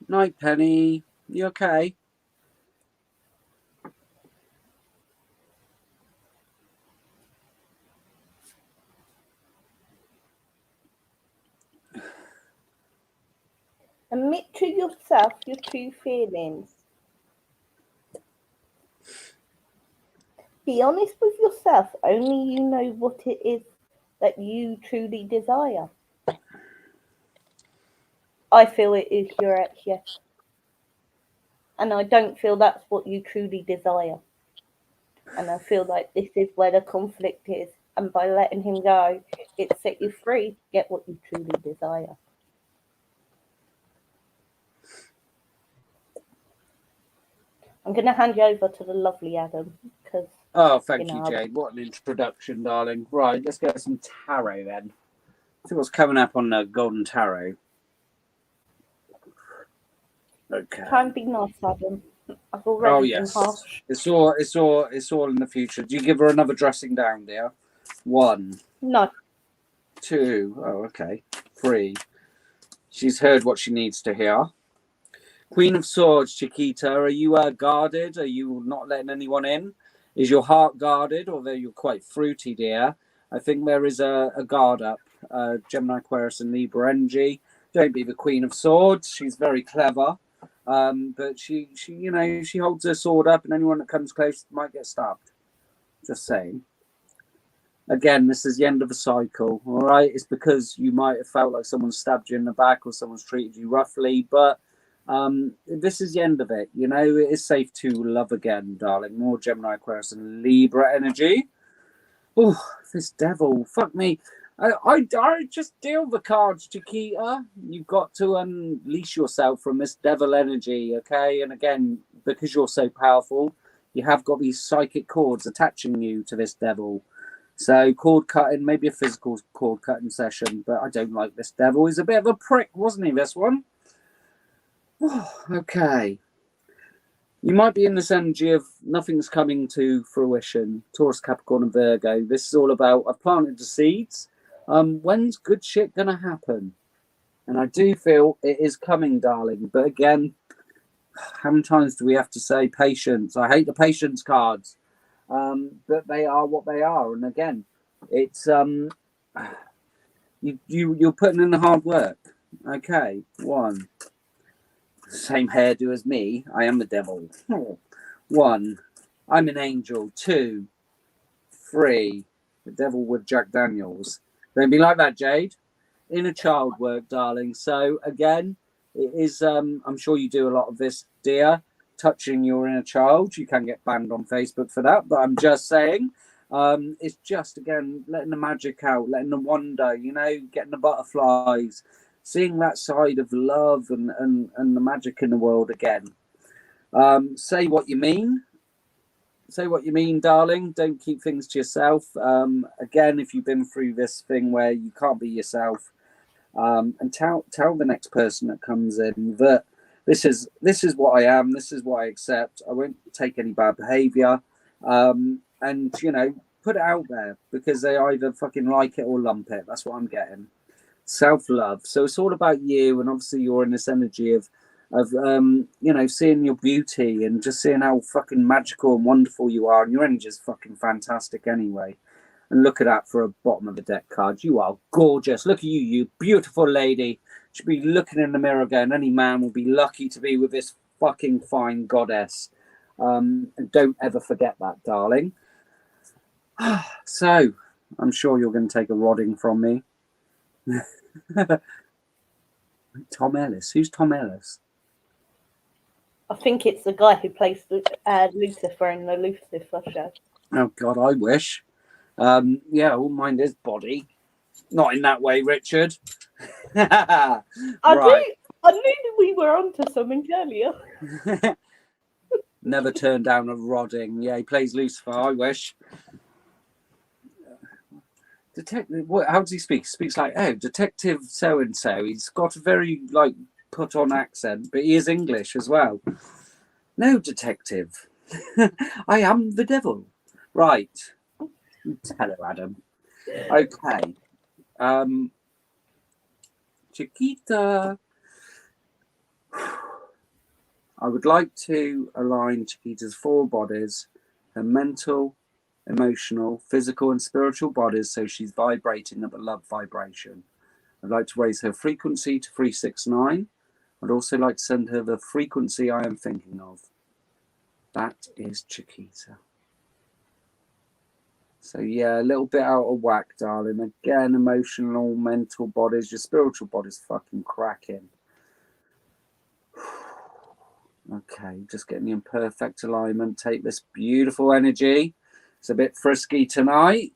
Night, Penny. You okay? Admit to yourself your true feelings. Be honest with yourself. Only you know what it is that you truly desire. I feel it is your ex, yes. And I don't feel that's what you truly desire. And I feel like this is where the conflict is. And by letting him go, it set you free to get what you truly desire. I'm going to hand you over to the lovely Adam. Because thank you, Jade. What an introduction, darling. Right, let's get some tarot then. See what's coming up on the Golden Tarot. Okay. Try and be nice, Adam. I've already been harsh. It's all in the future. Do you give her another dressing down, dear? 1. No. 2. Oh, okay. 3. She's heard what she needs to hear. Queen of Swords, Chiquita, are you guarded? Are you not letting anyone in? Is your heart guarded, although you're quite fruity, dear? I think there is a guard up. Gemini, Aquarius, and Libra energy. Don't be the Queen of Swords. She's very clever, but she she holds her sword up, and anyone that comes close might get stabbed. Just saying. Again, this is the end of a cycle. All right, it's because you might have felt like someone stabbed you in the back or someone's treated you roughly, but this is the end of it. It is safe to love again, darling. More Gemini, Aquarius, and Libra energy. Oh, this devil, fuck me. I just deal the cards, Chiquita. You've got to unleash yourself from this devil energy, okay? And again, because you're so powerful, you have got these psychic cords attaching you to this devil. So cord cutting, maybe a physical cord cutting session, but I don't like this devil. He's a bit of a prick, wasn't he, this one? Oh, okay. You might be in this energy of nothing's coming to fruition. Taurus, Capricorn, and Virgo. This is all about, I've planted the seeds. When's good shit going to happen? And I do feel it is coming, darling. But again, how many times do we have to say patience? I hate the patience cards. But they are what they are. And again, it's you're putting in the hard work. Okay, 1. Same hairdo as me. I am the devil. 1. I'm an angel. 2. 3. The devil with Jack Daniels. Don't be like that, Jade. Inner child work, darling. So again, it is. I'm sure you do a lot of this, dear. Touching your inner child. You can get banned on Facebook for that, but I'm just saying. It's just again letting the magic out, letting the wonder. Getting the butterflies. Seeing that side of love and the magic in the world again. Say what you mean. Say what you mean, darling. Don't keep things to yourself. Again, if you've been through this thing where you can't be yourself, and tell the next person that comes in that this is what I am. This is what I accept. I won't take any bad behaviour. And put it out there because they either fucking like it or lump it. That's what I'm getting. Self-love. So it's all about you, and obviously you're in this energy of seeing your beauty and just seeing how fucking magical and wonderful you are, and your energy is fucking fantastic anyway. And look at that for a bottom of the deck card. You are gorgeous. Look at you, you beautiful lady. Should be looking in the mirror going, any man will be lucky to be with this fucking fine goddess. And don't ever forget that, darling. So I'm sure you're going to take a rodding from me. Tom Ellis. Who's Tom Ellis? I think it's the guy who plays Lucifer in the Lucifer show. Oh God, I wish. Yeah, I wouldn't mind his body. Not in that way, Richard. I knew we were onto something earlier. Never turned down a rodding. Yeah, he plays Lucifer. I wish. Detective. How does he speak? He speaks like, oh, Detective so and so. He's got a very put on accent, but he is English as well. No, detective. I am the devil. Right. Hello, Adam. Okay. Chiquita. I would like to align Chiquita's 4 bodies, her mental, emotional, physical, and spiritual bodies, so she's vibrating at the love vibration. I'd like to raise her frequency to 369. I'd also like to send her the frequency I am thinking of. That is Chiquita. So yeah, a little bit out of whack, darling. Again, emotional, mental bodies. Your spiritual body's fucking cracking. Okay, just getting in perfect alignment. Take this beautiful energy. It's a bit frisky tonight.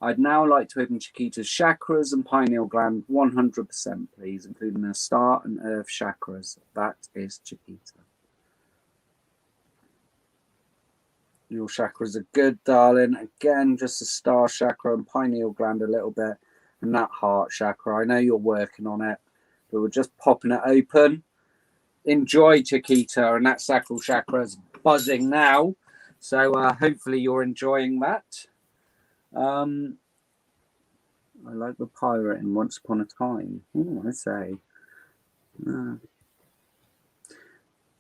I'd now like to open Chiquita's chakras and pineal gland 100%, please, including her star and earth chakras. That is Chiquita. Your chakras are good, darling. Again, just the star chakra and pineal gland a little bit, and that heart chakra. I know you're working on it, but we're just popping it open. Enjoy, Chiquita, and that sacral chakra is buzzing now. So hopefully you're enjoying that. I like the pirate in Once Upon a Time. I say.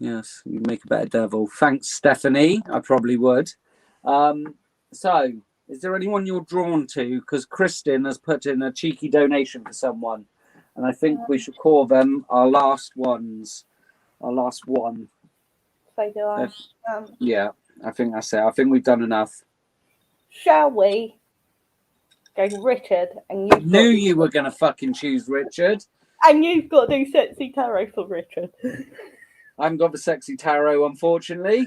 Yes, you make a better devil. Thanks, Stephanie. I probably would. So, is there anyone you're drawn to? Because Kristin has put in a cheeky donation for someone, and I think we should call them our last ones. Our last one. So do I. Yeah, I think that's it. I think we've done enough. Shall we go Richard? And you knew you were going to fucking choose Richard. And you've got to do sexy tarot for Richard. I haven't got the sexy tarot, unfortunately.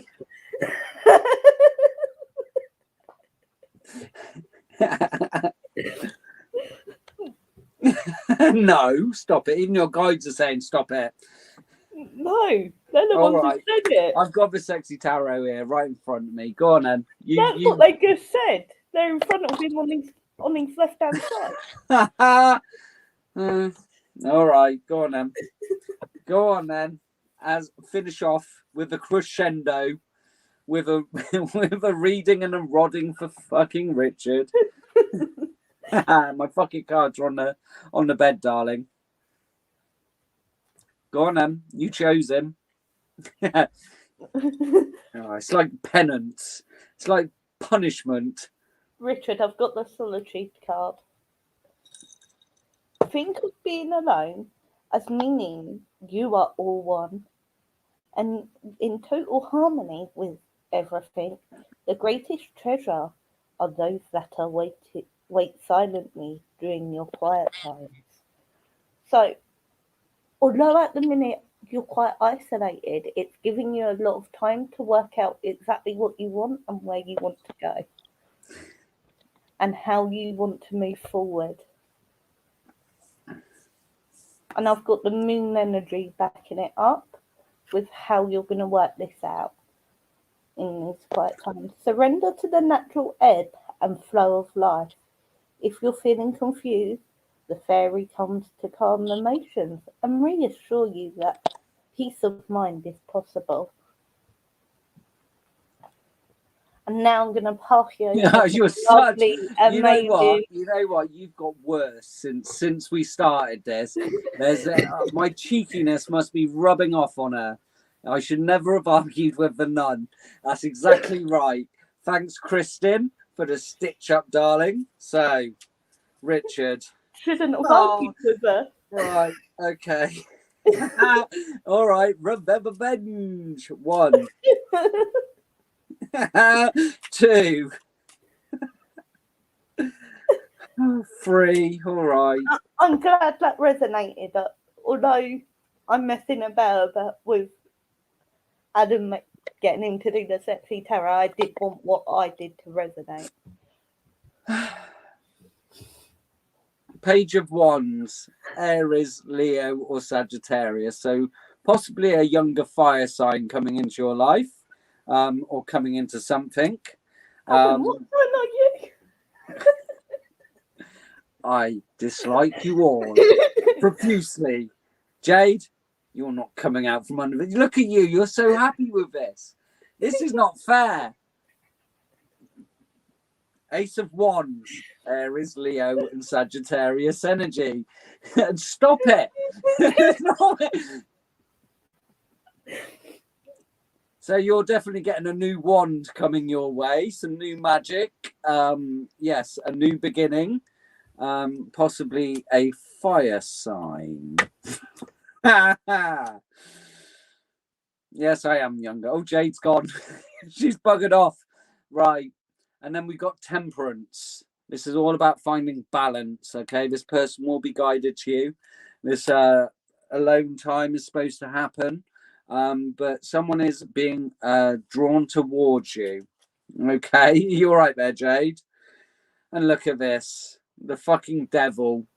No, stop it. Even your guides are saying stop it. No, they're the ones who said it. I've got the sexy tarot here right in front of me. Go on then. That's what they just said. They're in front of him on his left-hand side. All right, go on then. Go on then. As finish off with a crescendo, with a with a reading and a rodding for fucking Richard. My fucking cards are on the bed, darling. Go on then. You chose him. Oh, it's like penance. It's like punishment. Richard, I've got the solitude card. Think of being alone as meaning you are all one and in total harmony with everything. The greatest treasure are those that are wait silently during your quiet times. So, although at the minute you're quite isolated, it's giving you a lot of time to work out exactly what you want and where you want to go and how you want to move forward. And I've got the moon energy backing it up with how you're going to work this out in these quiet times. Surrender to the natural ebb and flow of life. If you're feeling confused, the fairy comes to calm the emotions and reassure you that peace of mind is possible. And now I'm going to pass you over. Yeah, you're lovely, such. You know what? You've got worse since we started this. There's my cheekiness must be rubbing off on her. I should never have argued with the nun. That's exactly right. Thanks, Kristin, for the stitch up, darling. So, Richard. Shouldn't have argued with her. Right, okay. All right, remember bench. 1. 2. 3. All right. I'm glad that resonated. Although I'm messing about with Adam getting him to do the sexy tarot, I did want what I did to resonate. Page of Wands, Aries, Leo, or Sagittarius. So possibly a younger fire sign coming into your life. Or coming into something. What sign are you? I dislike you all profusely. Jade, you're not coming out from under it. Look at you. You're so happy with this. This is not fair. Ace of Wands, Aries, Leo, and Sagittarius energy. And stop it. So you're definitely getting a new wand coming your way, some new magic. Yes, a new beginning. Possibly a fire sign. Yes, I am younger. Oh, Jade's gone. She's buggered off. Right. And then we got temperance. This is all about finding balance, okay? This person will be guided to you. This alone time is supposed to happen. But someone is being drawn towards you. Okay, you all right there, Jade? And look at this. The fucking devil.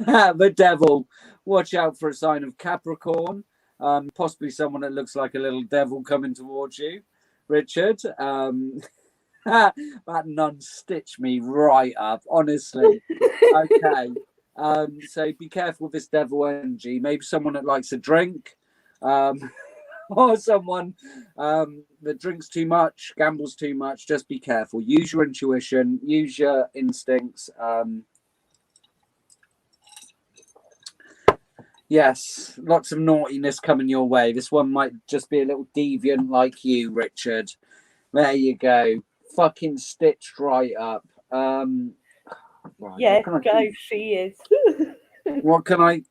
The devil. Watch out for a sign of Capricorn. Possibly someone that looks like a little devil coming towards you. Richard. That nun stitched me right up, honestly. Okay. So be careful with this devil energy. Maybe someone that likes a drink. Or someone that drinks too much, gambles too much. Just be careful. Use your intuition. Use your instincts. Yes, lots of naughtiness coming your way. This one might just be a little deviant like you, Richard. There you go. Fucking stitched right up. Right, Yeah, what can I Joe, do? she is. What can I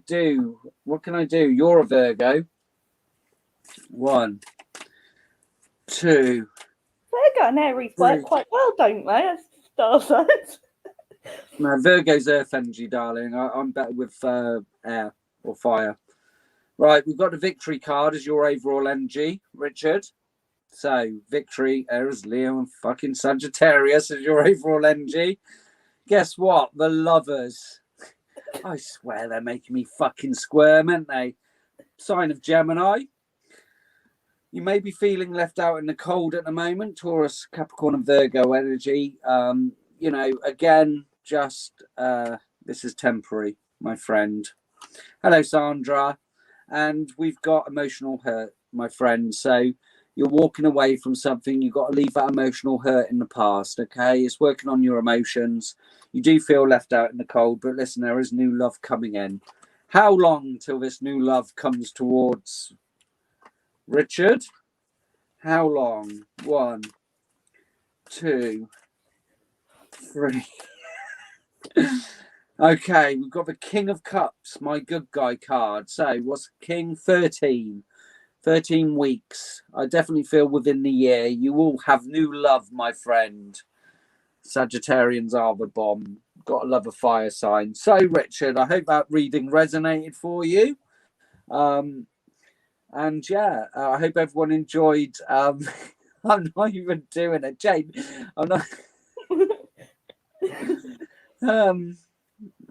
do? What can I do? You're a Virgo. 1, 2, Virgo and Aries work 3. quite well, don't they? As star signs. No, Virgo's earth energy, darling. I'm better with air or fire. Right, we've got the victory card as your overall energy, Richard. So, victory, Aries, Leo, and fucking Sagittarius as your overall energy. Guess what? The lovers. I swear they're making me fucking squirm, aren't they? Sign of Gemini. You may be feeling left out in the cold at the moment. Taurus, Capricorn, and Virgo energy. Again, just this is temporary, my friend. Hello, Sandra. And we've got emotional hurt, my friend. So you're walking away from something. You've got to leave that emotional hurt in the past, okay? It's working on your emotions. You do feel left out in the cold, but listen, there is new love coming in. How long till this new love comes towards Richard? How long? 1, 2, 3. Okay, we've got the King of Cups, my good guy card. So what's King? 13. 13 weeks. I definitely feel within the year you will have new love, my friend. Sagittarians are the bomb. Got to love a fire sign. So, Richard, I hope that reading resonated for you. And yeah, I hope everyone enjoyed. I'm not even doing it, Jane. I'm not.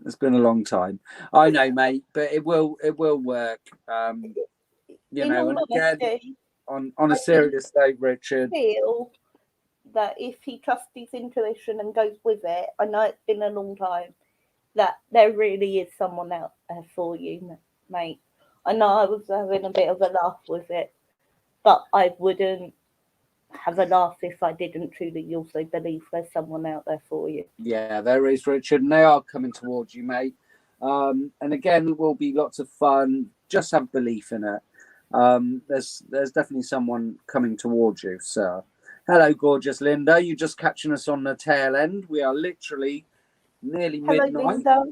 It's been a long time. I know, mate, but it will work. In all And again, honesty, on a serious note, Richard. Feel that if he trusts his intuition and goes with it, I know it's been a long time, that there really is someone out there for you, mate. I know I was having a bit of a laugh with it, but I wouldn't have a laugh if I didn't truly also believe there's someone out there for you. Yeah, there is, Richard, and they are coming towards you, mate. And again, it will be lots of fun. Just have belief in it. There's definitely someone coming towards you, sir. Hello, gorgeous Linda. You're just catching us on the tail end. We are literally nearly midnight. Linda.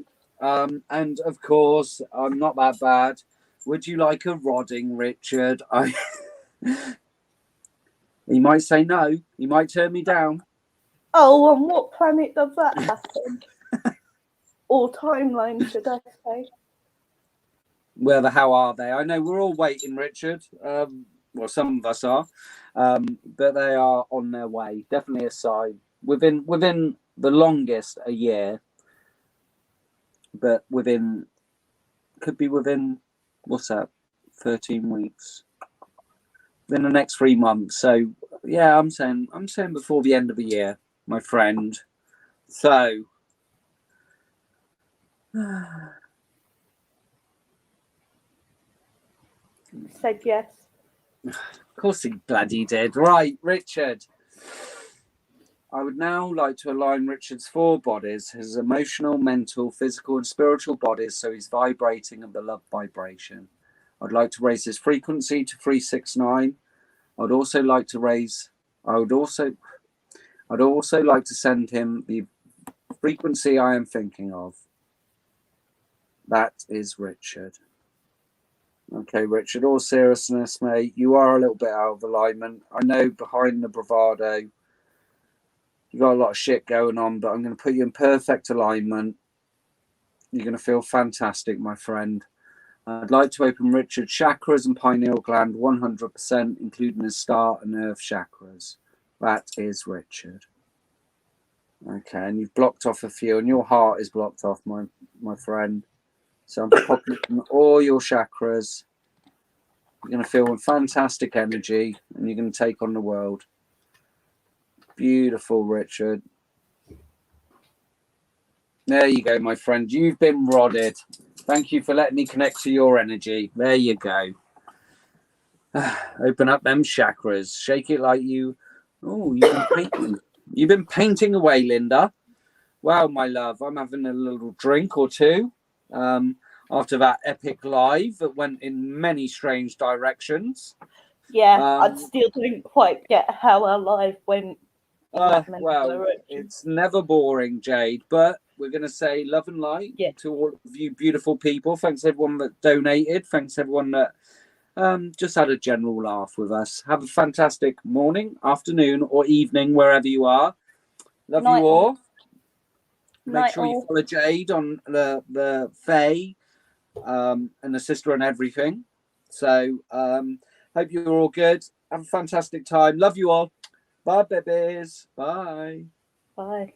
And of course, I'm not that bad. Would you like a rodding, Richard? He might say no. He might turn me down. Oh, on what planet does that happen? Or timeline, should I say? Well, how are they? I know we're all waiting, Richard. Well, some of us are, but they are on their way. Definitely a sign. Within the longest a year, but could be within what's that? 13 weeks. Within the next 3 months. So yeah, I'm saying before the end of the year, my friend. So. Said yes. Of course he bloody did. Right, Richard. I would now like to align Richard's 4 bodies, his emotional, mental, physical, and spiritual bodies, so he's vibrating of the love vibration. I'd like to raise his frequency to 369. I'd also like to send him the frequency I am thinking of. That is Richard. Okay, Richard, all seriousness, mate, you are a little bit out of alignment. I know behind the bravado, you got a lot of shit going on, but I'm going to put you in perfect alignment. You're going to feel fantastic, my friend. I'd like to open Richard's chakras and pineal gland 100%, including his start and earth chakras. That is Richard. Okay, and you've blocked off a few, and your heart is blocked off, my friend. So I'm popping all your chakras. You're going to feel fantastic energy, and you're going to take on the world. Beautiful, Richard. There you go, my friend. You've been rodded. Thank you for letting me connect to your energy. There you go. Open up them chakras. Shake it like you. Oh, you've been painting. You've been painting away, Linda. Wow, my love. I'm having a little drink or two. after that epic live that went in many strange directions. Yeah, I still didn't quite get how our live went. Well, it's never boring, Jade, but we're going to say love and light to all of you beautiful people. Thanks everyone that donated. Thanks everyone that just had a general laugh with us. Have a fantastic morning, afternoon, or evening, wherever you are. Love you all. Make sure you follow Jade on the Faye and the sister and everything. So hope you're all good. Have a fantastic time. Love you all. Bye, babies. Bye. Bye.